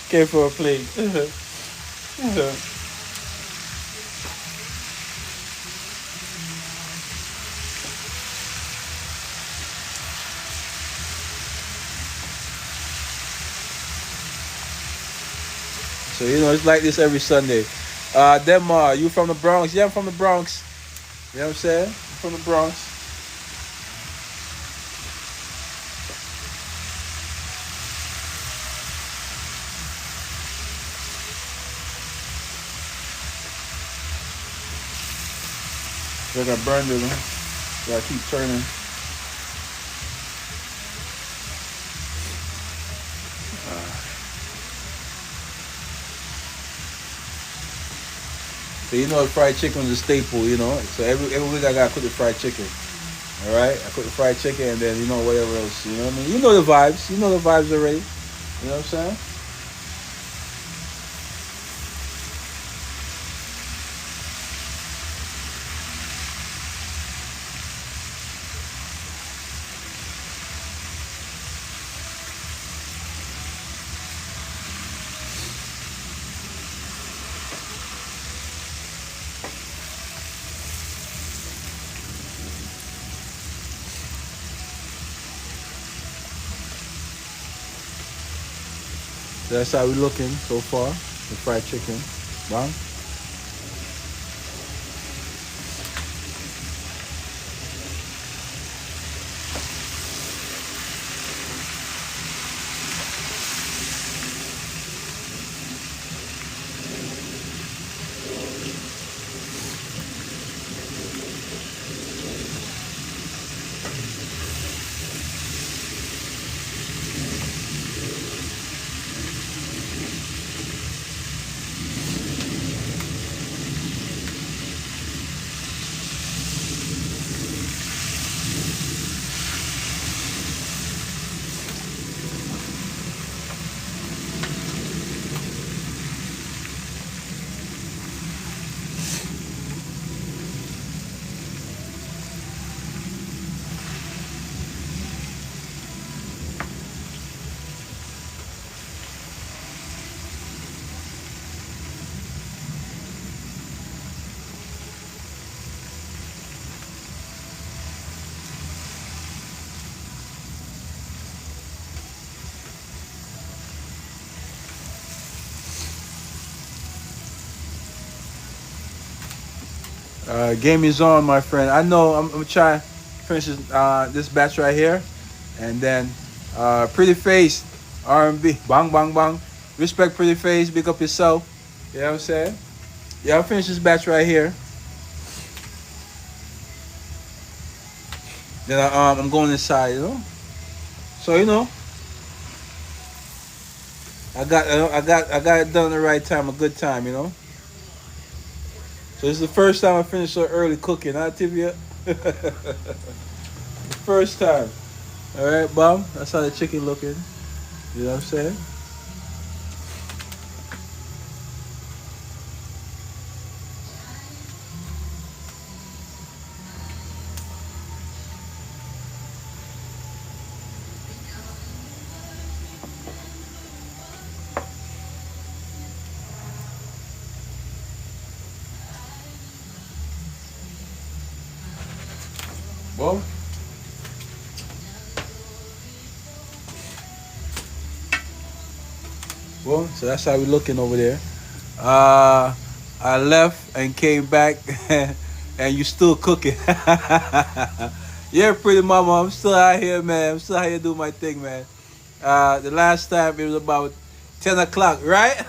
Came for her plate. So you know it's like this every Sunday. Demar, you from the Bronx? Yeah, I'm from the Bronx. You know what I'm saying? I'm from the Bronx. They're gonna burn them. Gotta keep turning. So you know fried chicken is a staple, you know. So every week I gotta cook the fried chicken. Alright? I cook the fried chicken and then you know whatever else, you know what I mean? You know the vibes. You know the vibes already. You know what I'm saying? So that's how we're looking so far. The fried chicken. Wow. Game is on, my friend. I know I'm gonna try to finish this batch right here, and then Pretty Face R&B, bang bang bang. Respect Pretty Face, big up yourself. You know what I'm saying? Yeah, I'll finish this batch right here. Then I'm going inside, you know. So you know, I got it done at the right time, a good time, you know. So this is the first time I finished so early cooking, huh, Tibia? First time. All right, Bob. That's how the chicken looking. You know what I'm saying? Well, so that's how we looking over there. I left and came back, and you still cooking. Yeah, pretty mama. I'm still out here, man. I'm still out here doing my thing, man. The last time it was about 10 o'clock, right?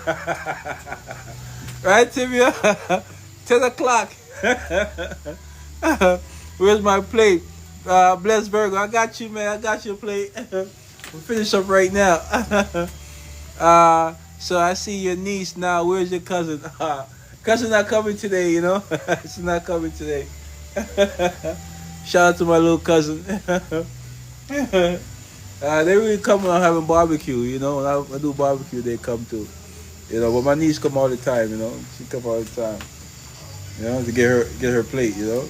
Right, Tibia? 10 o'clock. Where's my plate? Bless Virgo. I got you, man. I got your plate. We'll finish up right now. So I see your niece now. Where's your cousin? Cousin not coming today, you know. She's not coming today. Shout out to my little cousin. They really come when I'm having barbecue, you know. When I do barbecue, they come too. You know, but my niece come all the time, you know. She come all the time. You know, to get her plate, you know.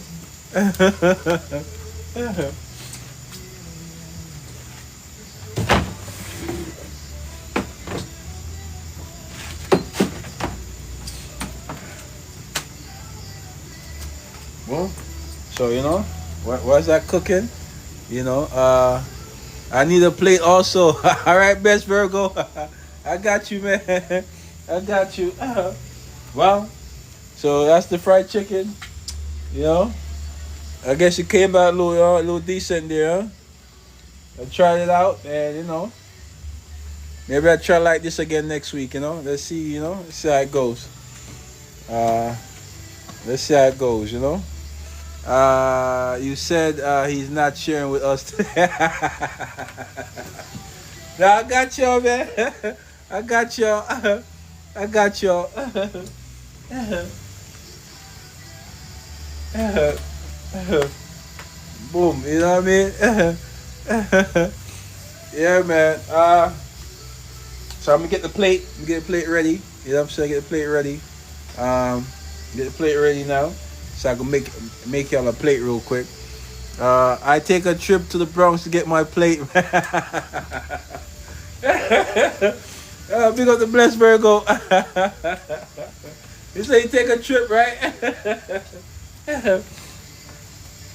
Well, so you know, what's that cooking? You know, I need a plate also. All right, best Virgo. I got you, man. I got you. Well, so that's the fried chicken. You know, I guess it came out a little decent there. Huh? I tried it out, and you know, maybe I try like this again next week. You know, let's see. You know, let's see how it goes. Let's see how it goes. You know. You said he's not sharing with us today. Now I got y'all, man. I got y'all. I got y'all. Boom, you know what I mean? Yeah, man. So I'm gonna get the plate. Get the plate ready. You know what I'm saying? Get the plate ready. Get the plate ready now. So I can make y'all a plate real quick. I take a trip to the Bronx to get my plate. Big up the blessed Virgo. You say you take a trip, right?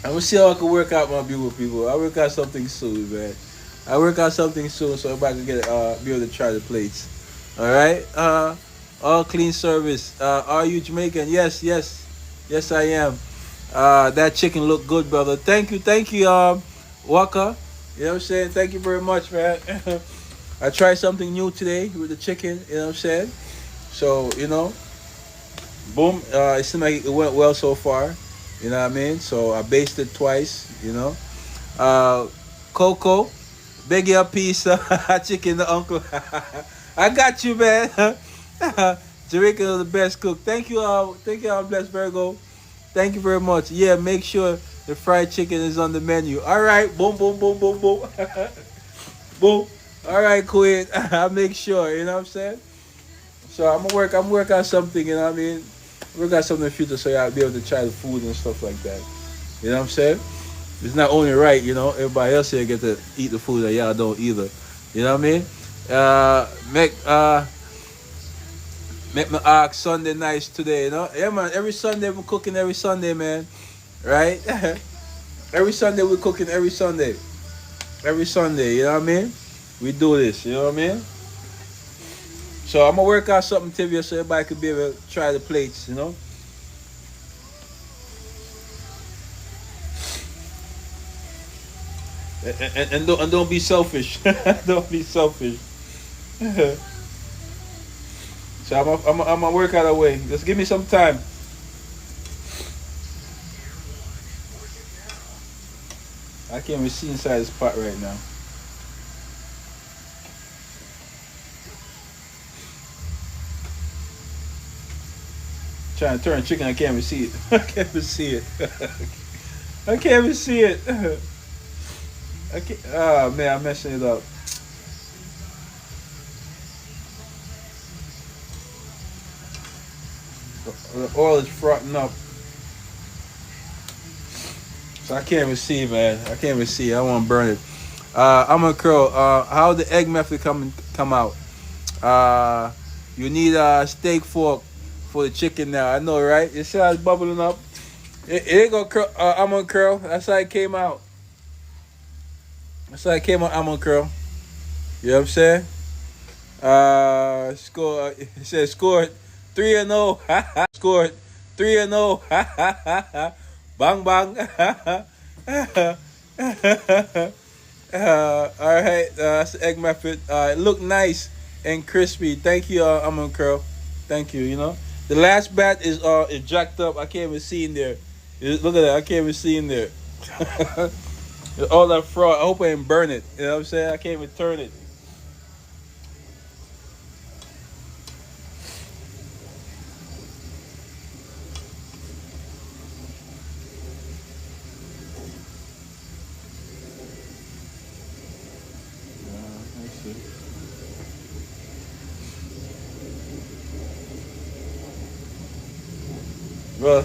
I'm gonna see how I can work out my beautiful people. I'll work out something soon, man. I'll work out something soon so everybody can be able to try the plates. Alright? All clean service. Are you Jamaican? Yes, I am. That chicken look good, brother. Thank you, Waka. You know what I'm saying? Thank you very much, man. I tried something new today with the chicken, you know what I'm saying? So, you know, boom, it seemed like it went well so far, you know what I mean? So I basted twice, you know. Coco, beg your piece, chicken, the uncle. I got you, man. Jamaican is the best cook. Thank you, blessed Virgo. Thank you very much. Yeah, make sure the fried chicken is on the menu. All right, boom, boom, boom, boom, boom. Boom. All right, Queen. I'll make sure, you know what I'm saying? So I'm work on something, you know what I mean? Work on something in the future so y'all be able to try the food and stuff like that. You know what I'm saying? It's not only right, you know, everybody else here get to eat the food that y'all don't either. You know what I mean? Make me ask Sunday nights today, you know? Yeah, man, every Sunday we're cooking every Sunday, man. Right? Every Sunday we're cooking every Sunday. Every Sunday, you know what I mean? We do this, you know what I mean? So I'm gonna work out something, Tivia, so everybody could be able to try the plates, you know? And don't be selfish. Don't be selfish. So I'm gonna work out a way. Just give me some time. I can't even see inside this pot right now. Trying to turn chicken, I can't even see it. I can't even see it. I can't even see it. I can't. Oh man, I'm messing it up. The oil is frothing up. So I can't even see, man. I can't even see. I don't want to burn it. I'm a curl. How the egg method come out? You need a steak fork for the chicken now. I know, right? You see how it's bubbling up? It ain't gonna curl. I'm on curl. That's how it came out. That's how it came out. I'm on curl. You know what I'm saying? Score. It says scored 3-0. Scored 3-0. Bang bang. All right. That's the egg method. It looked nice and crispy. Thank you, Almond Curl. Thank you. You know, the last bat is jacked up. I can't even see in there. Look at that. I can't even see in there. All that fraud. I hope I didn't burn it. You know what I'm saying? I can't even turn it. Well,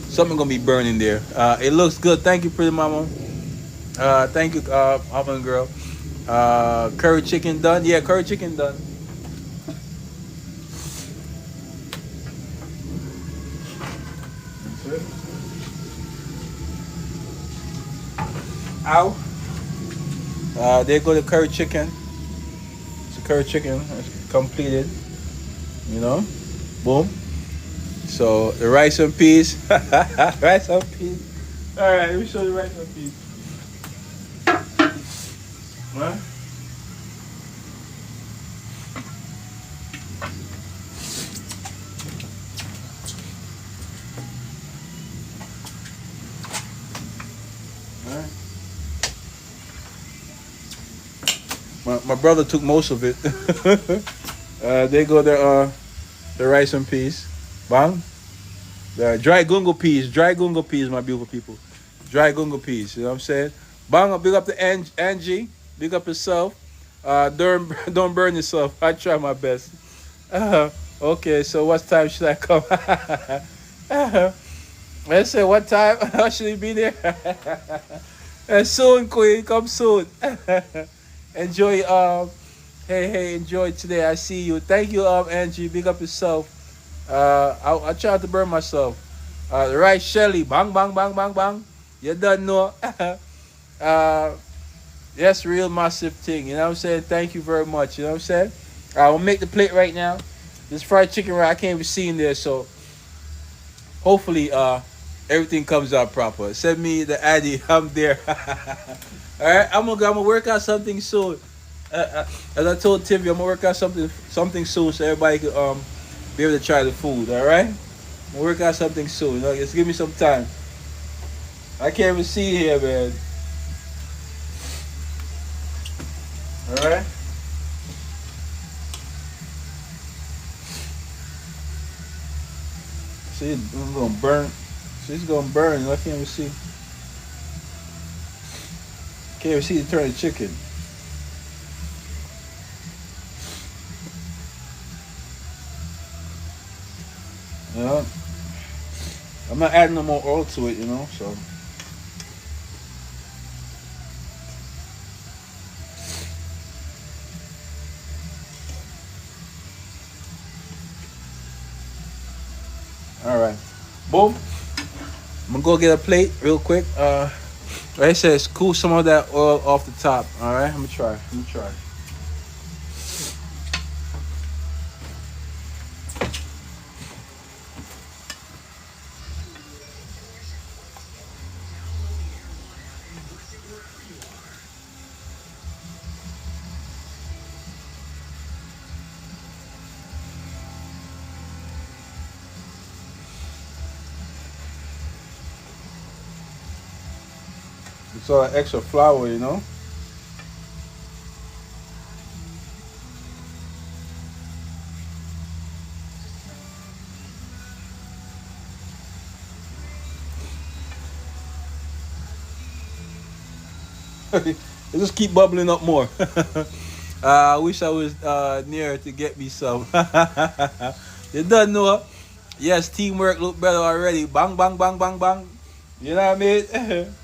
something gonna be burning there. It looks good. Thank you, pretty mama. Thank you, Almond Girl. Curry chicken done. Yeah, curry chicken done. Ow. There go the curry chicken. It's a curry chicken. It's completed. You know, boom. So the rice and peas. Rice and peas. All right, let me show you rice and peas. What? My brother took most of it. There go the rice and peas. Bang. The dry gungu peas, my beautiful people. Dry gungu peas, you know what I'm saying? Bang, big up to Angie. Big up yourself. Don't burn yourself. I try my best. Okay, so what time should I come? I said, what time? How should he be there? Soon, Queen. Come soon. Enjoy. Hey, enjoy today. I see you. Thank you, Angie. Big up yourself. I tried to burn myself. The right, Shelly. Bang, bang, bang, bang, bang. You don't know. That's real massive thing. You know what I'm saying? Thank you very much. You know what I'm saying? I will make the plate right now. This fried chicken right, I can't even see in there. So hopefully everything comes out proper. Send me the Addy. I'm there. All right, I'm gonna work out something soon. As I told Timmy, I'm gonna work out something soon so everybody can be able to try the food. All right, I'm gonna work out something soon. You know, just give me some time. I can't even see here, man. All right. See, it's gonna burn. See, it's gonna burn. I can't even see. Can't even see the turn of chicken. Yeah. I'm not adding no more oil to it, you know, so. All right. Boom. I'm gonna go get a plate real quick. Like I said, cool some of that oil off the top. All right, I'm gonna try. It's all that extra flour, you know. It just keep bubbling up more. I wish I was near to get me some. You don't know. Yes, teamwork look better already. Bang, bang, bang, bang, bang. You know what I mean?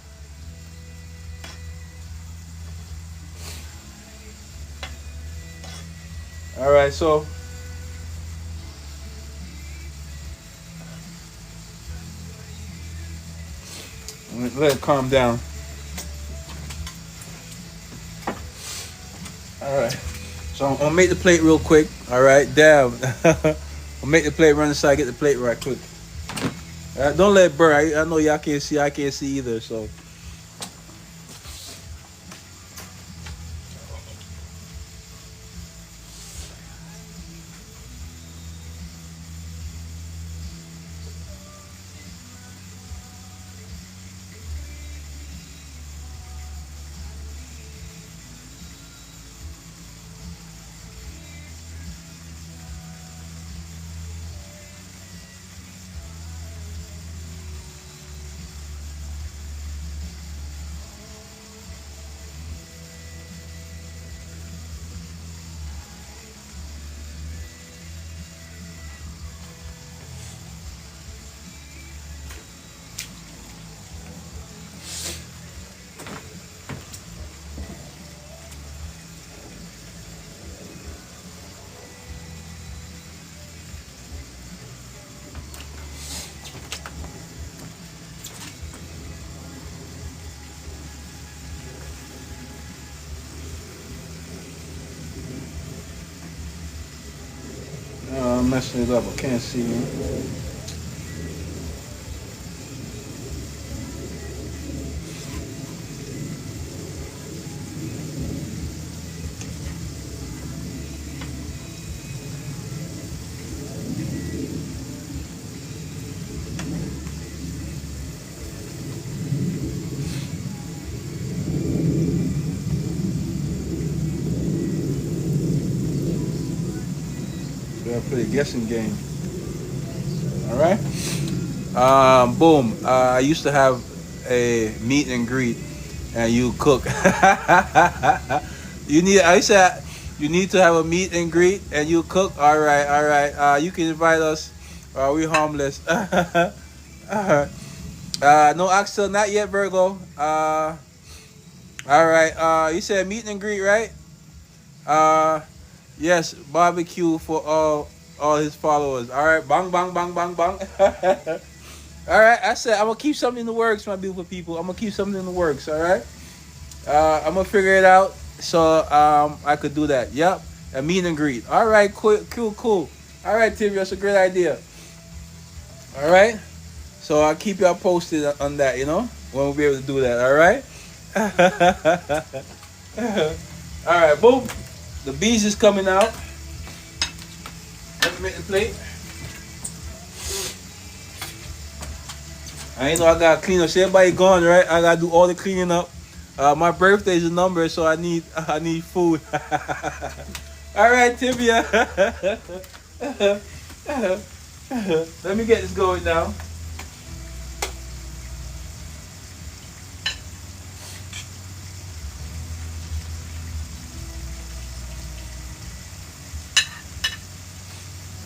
All right, so let it calm down. All right. So I'm gonna make the plate real quick. All right, damn. I'll make the plate run inside. Get the plate right quick. Don't let it burn. I know y'all can't see. I can't see either. So. I'm messing it up. I can't see you. Gotta play a guessing game. All right. Boom. I used to have a meet and greet, and you cook. You need. I said you need to have a meet and greet, and you cook. All right. All right. You can invite us. We harmless. No Axel, not yet, Virgo. All right. You said meet and greet, right? Uh, yes, barbecue for all his followers. All right, bang bang bang bang bang. All right, I said I'm gonna keep something in the works, my beautiful people. I'm gonna keep something in the works. All right, I'm gonna figure it out so I could do that. Yep, a meet and greet. All right, cool. All right, Tim, that's a great idea. All right, so I'll keep y'all posted on that. You know, when we'll be able to do that. All right. All right, boom. The bees is coming out. Let me make the plate. I ain't know I gotta clean up. So everybody gone, right? I gotta do all the cleaning up. My birthday is a number, so I need food. All right, Tibia. Let me get this going now.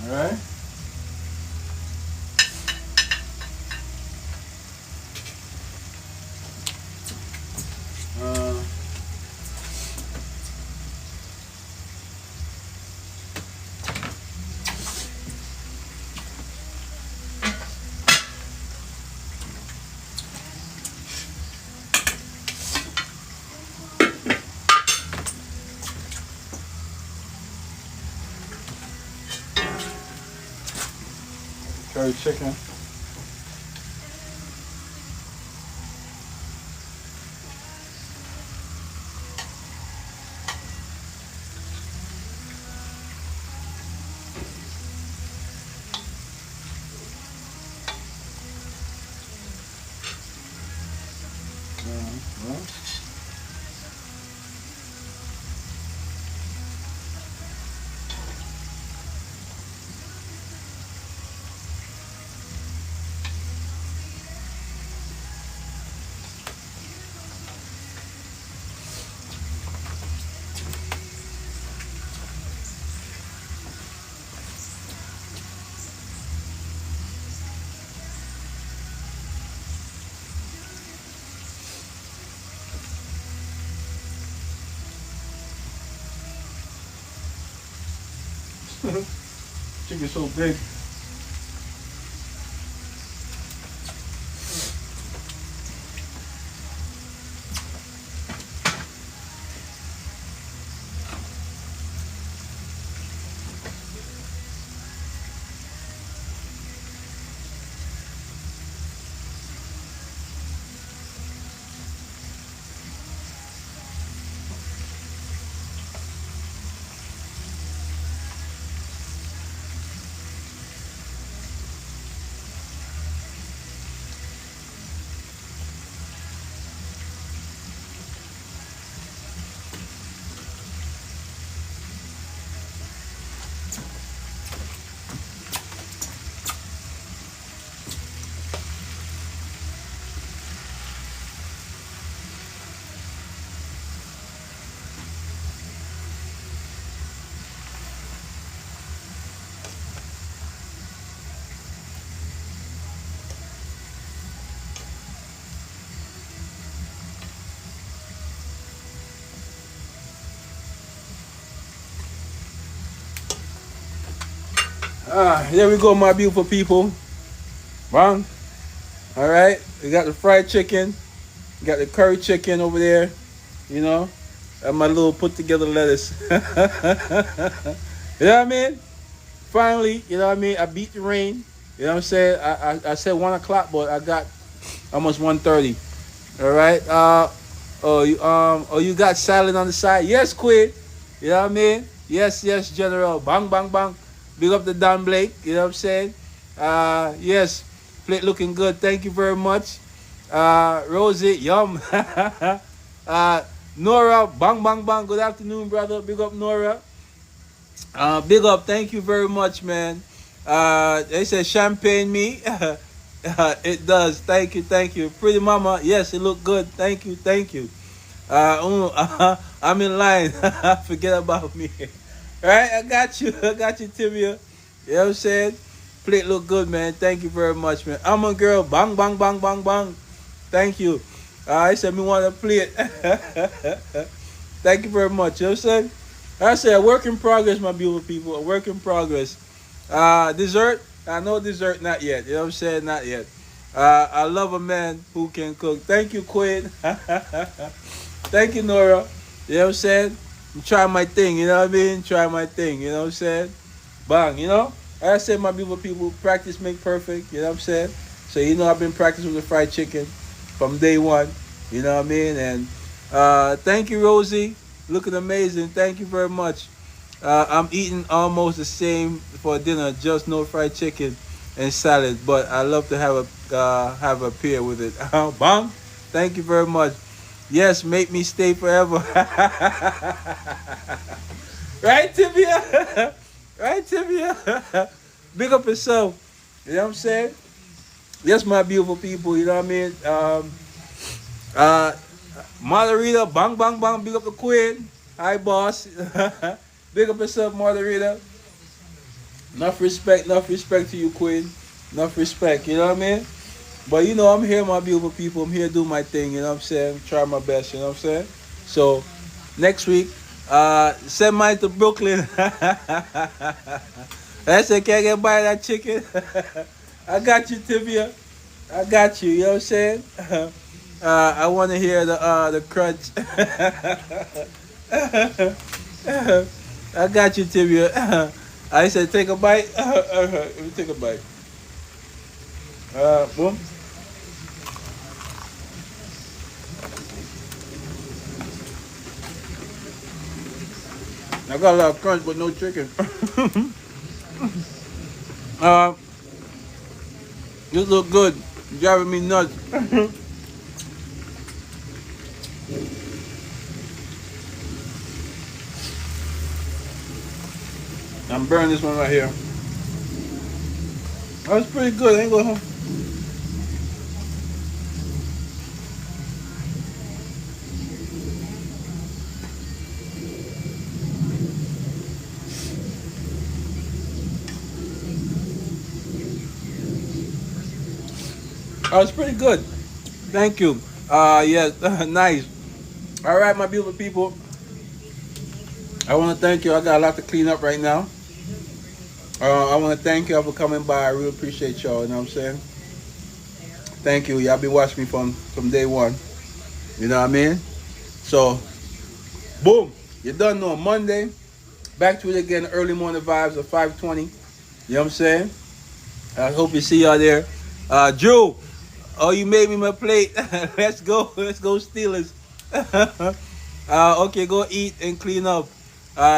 All right. Curry chicken. Chicken so big. There we go, my beautiful people. Bang. All right, we got the fried chicken, we got the curry chicken over there, you know, and my little put together lettuce. You know what I mean? Finally, you know what I mean? I beat the rain. You know what I'm saying? I said 1 o'clock, but I got almost 1:30. All right. You got salad on the side? Yes, Quid. You know what I mean? Yes, General. Bang, bang, bang. Big up the Don Blake. You know what I'm saying? Yes. Plate looking good. Thank you very much. Rosie, yum. Nora, bang, bang, bang. Good afternoon, brother. Big up, Nora. Big up. Thank you very much, man. They said champagne me. It does. Thank you. Pretty mama. Yes, it looked good. Thank you. I'm in line. Forget about me. Right? I got you, Tibia. You know what I'm saying? Plate look good, man. Thank you very much, man. I'm a girl. Bang, bang, bang, bang, bang. Thank you. I said me want to plate. Thank you very much. You know what I'm saying? I said a work in progress, my beautiful people. A work in progress. Dessert? No dessert, not yet. You know what I'm saying? Not yet. I love a man who can cook. Thank you, Quinn. Thank you, Nora. You know what I'm saying? Try my thing, you know what I mean? Try my thing, you know what I'm saying? Bang, you know? Like I said, my beautiful people, practice make perfect, you know what I'm saying? So, you know, I've been practicing with the fried chicken from day one, you know what I mean? And thank you, Rosie. Looking amazing. Thank you very much. I'm eating almost the same for dinner, just no fried chicken and salad. But I love to have a pear with it. Bang! Thank you very much. Yes, make me stay forever. Right, Tibia? Right, Tibia? Big up yourself. You know what I'm saying? Yes, my beautiful people. You know what I mean? Margarita, bang, bang, bang. Big up the Queen. Hi, boss. Big up yourself, Margarita. Enough respect to you, Queen. Enough respect, you know what I mean? But you know, I'm here, my beautiful people. I'm here to do my thing, you know what I'm saying? Try my best, you know what I'm saying? So, next week, send mine to Brooklyn. I said, can I get by that chicken? I got you, Tibia. I got you, you know what I'm saying? I want to hear the crunch. I got you, Tibia. I said, take a bite. Let me take a bite. Boom. I got a lot of crunch, but no chicken. This look good. You're driving me nuts. I'm burning this one right here. That's pretty good. Ain't gonna. Oh, it's pretty good. Thank you. Yes, nice. All right, my beautiful people. I want to thank you. I got a lot to clean up right now. I want to thank y'all for coming by. I really appreciate y'all. You know what I'm saying? Thank you. Y'all been watching me from day one. You know what I mean? So, boom. You done know Monday. Back to it again. Early morning vibes at 5:20. You know what I'm saying? I hope you see y'all there. Drew. Oh, you made me my plate. Let's go. Let's go Steelers. Okay, go eat and clean up.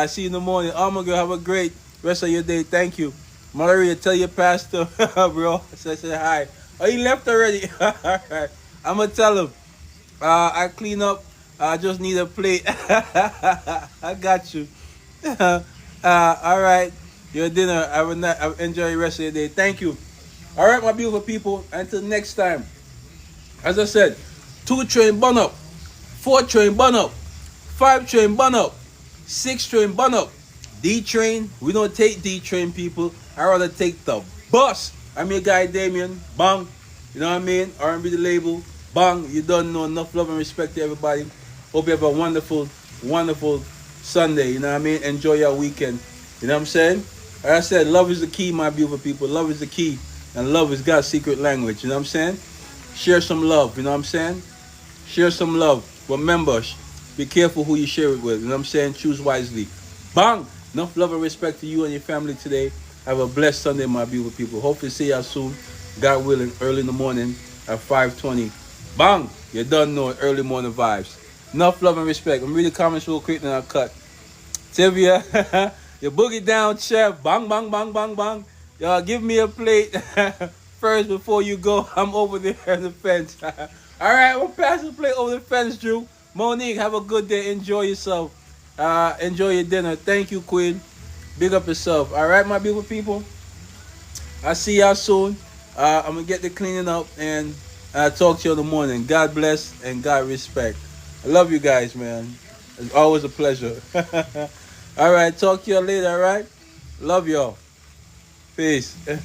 See you in the morning. Oh my girl, have a great rest of your day. Thank you. Maria, tell your pastor, bro. Say hi. Oh, he left already. Alright. I'm gonna tell him. I clean up. I just need a plate. I got you. All right. Your dinner. I will not. Enjoy the rest of your day. Thank you. All right, my beautiful people. Until next time. As I said, 2 train bun up, 4 train bun up, 5 train bun up, 6 train bun up. D train, we don't take D train, people. I rather take the bus. I'm your guy Damien. Bang. You know what I mean? R&B the label. Bang. You don't know. Enough love and respect to everybody. Hope you have a wonderful, wonderful Sunday. You know what I mean? Enjoy your weekend. You know what I'm saying? Like I said, love is the key, my beautiful people. Love is the key. And love is God's secret language. You know what I'm saying? Share some love. You know what I'm saying? Share some love. Remember, be careful who you share it with. You know what I'm saying? Choose wisely. Bang! Enough love and respect to you and your family today. Have a blessed Sunday, my beautiful people. Hopefully see y'all soon. God willing, early in the morning at 5:20. Bang! You done know it. Early morning vibes. Enough love and respect. I'm read the comments real quick, then I'll cut. Tivia, you boogie down, chef. Bang, bang, bang, bang, bang. Y'all give me a plate first before you go. I'm over there on the fence. All right, we'll pass the plate over the fence, Drew. Monique, have a good day. Enjoy yourself. Enjoy your dinner. Thank you, Queen. Big up yourself. All right, my beautiful people. I'll see y'all soon. I'm going to get the cleaning up and talk to you in the morning. God bless and God respect. I love you guys, man. It's always a pleasure. All right, talk to you later, all right? Love y'all. Peace.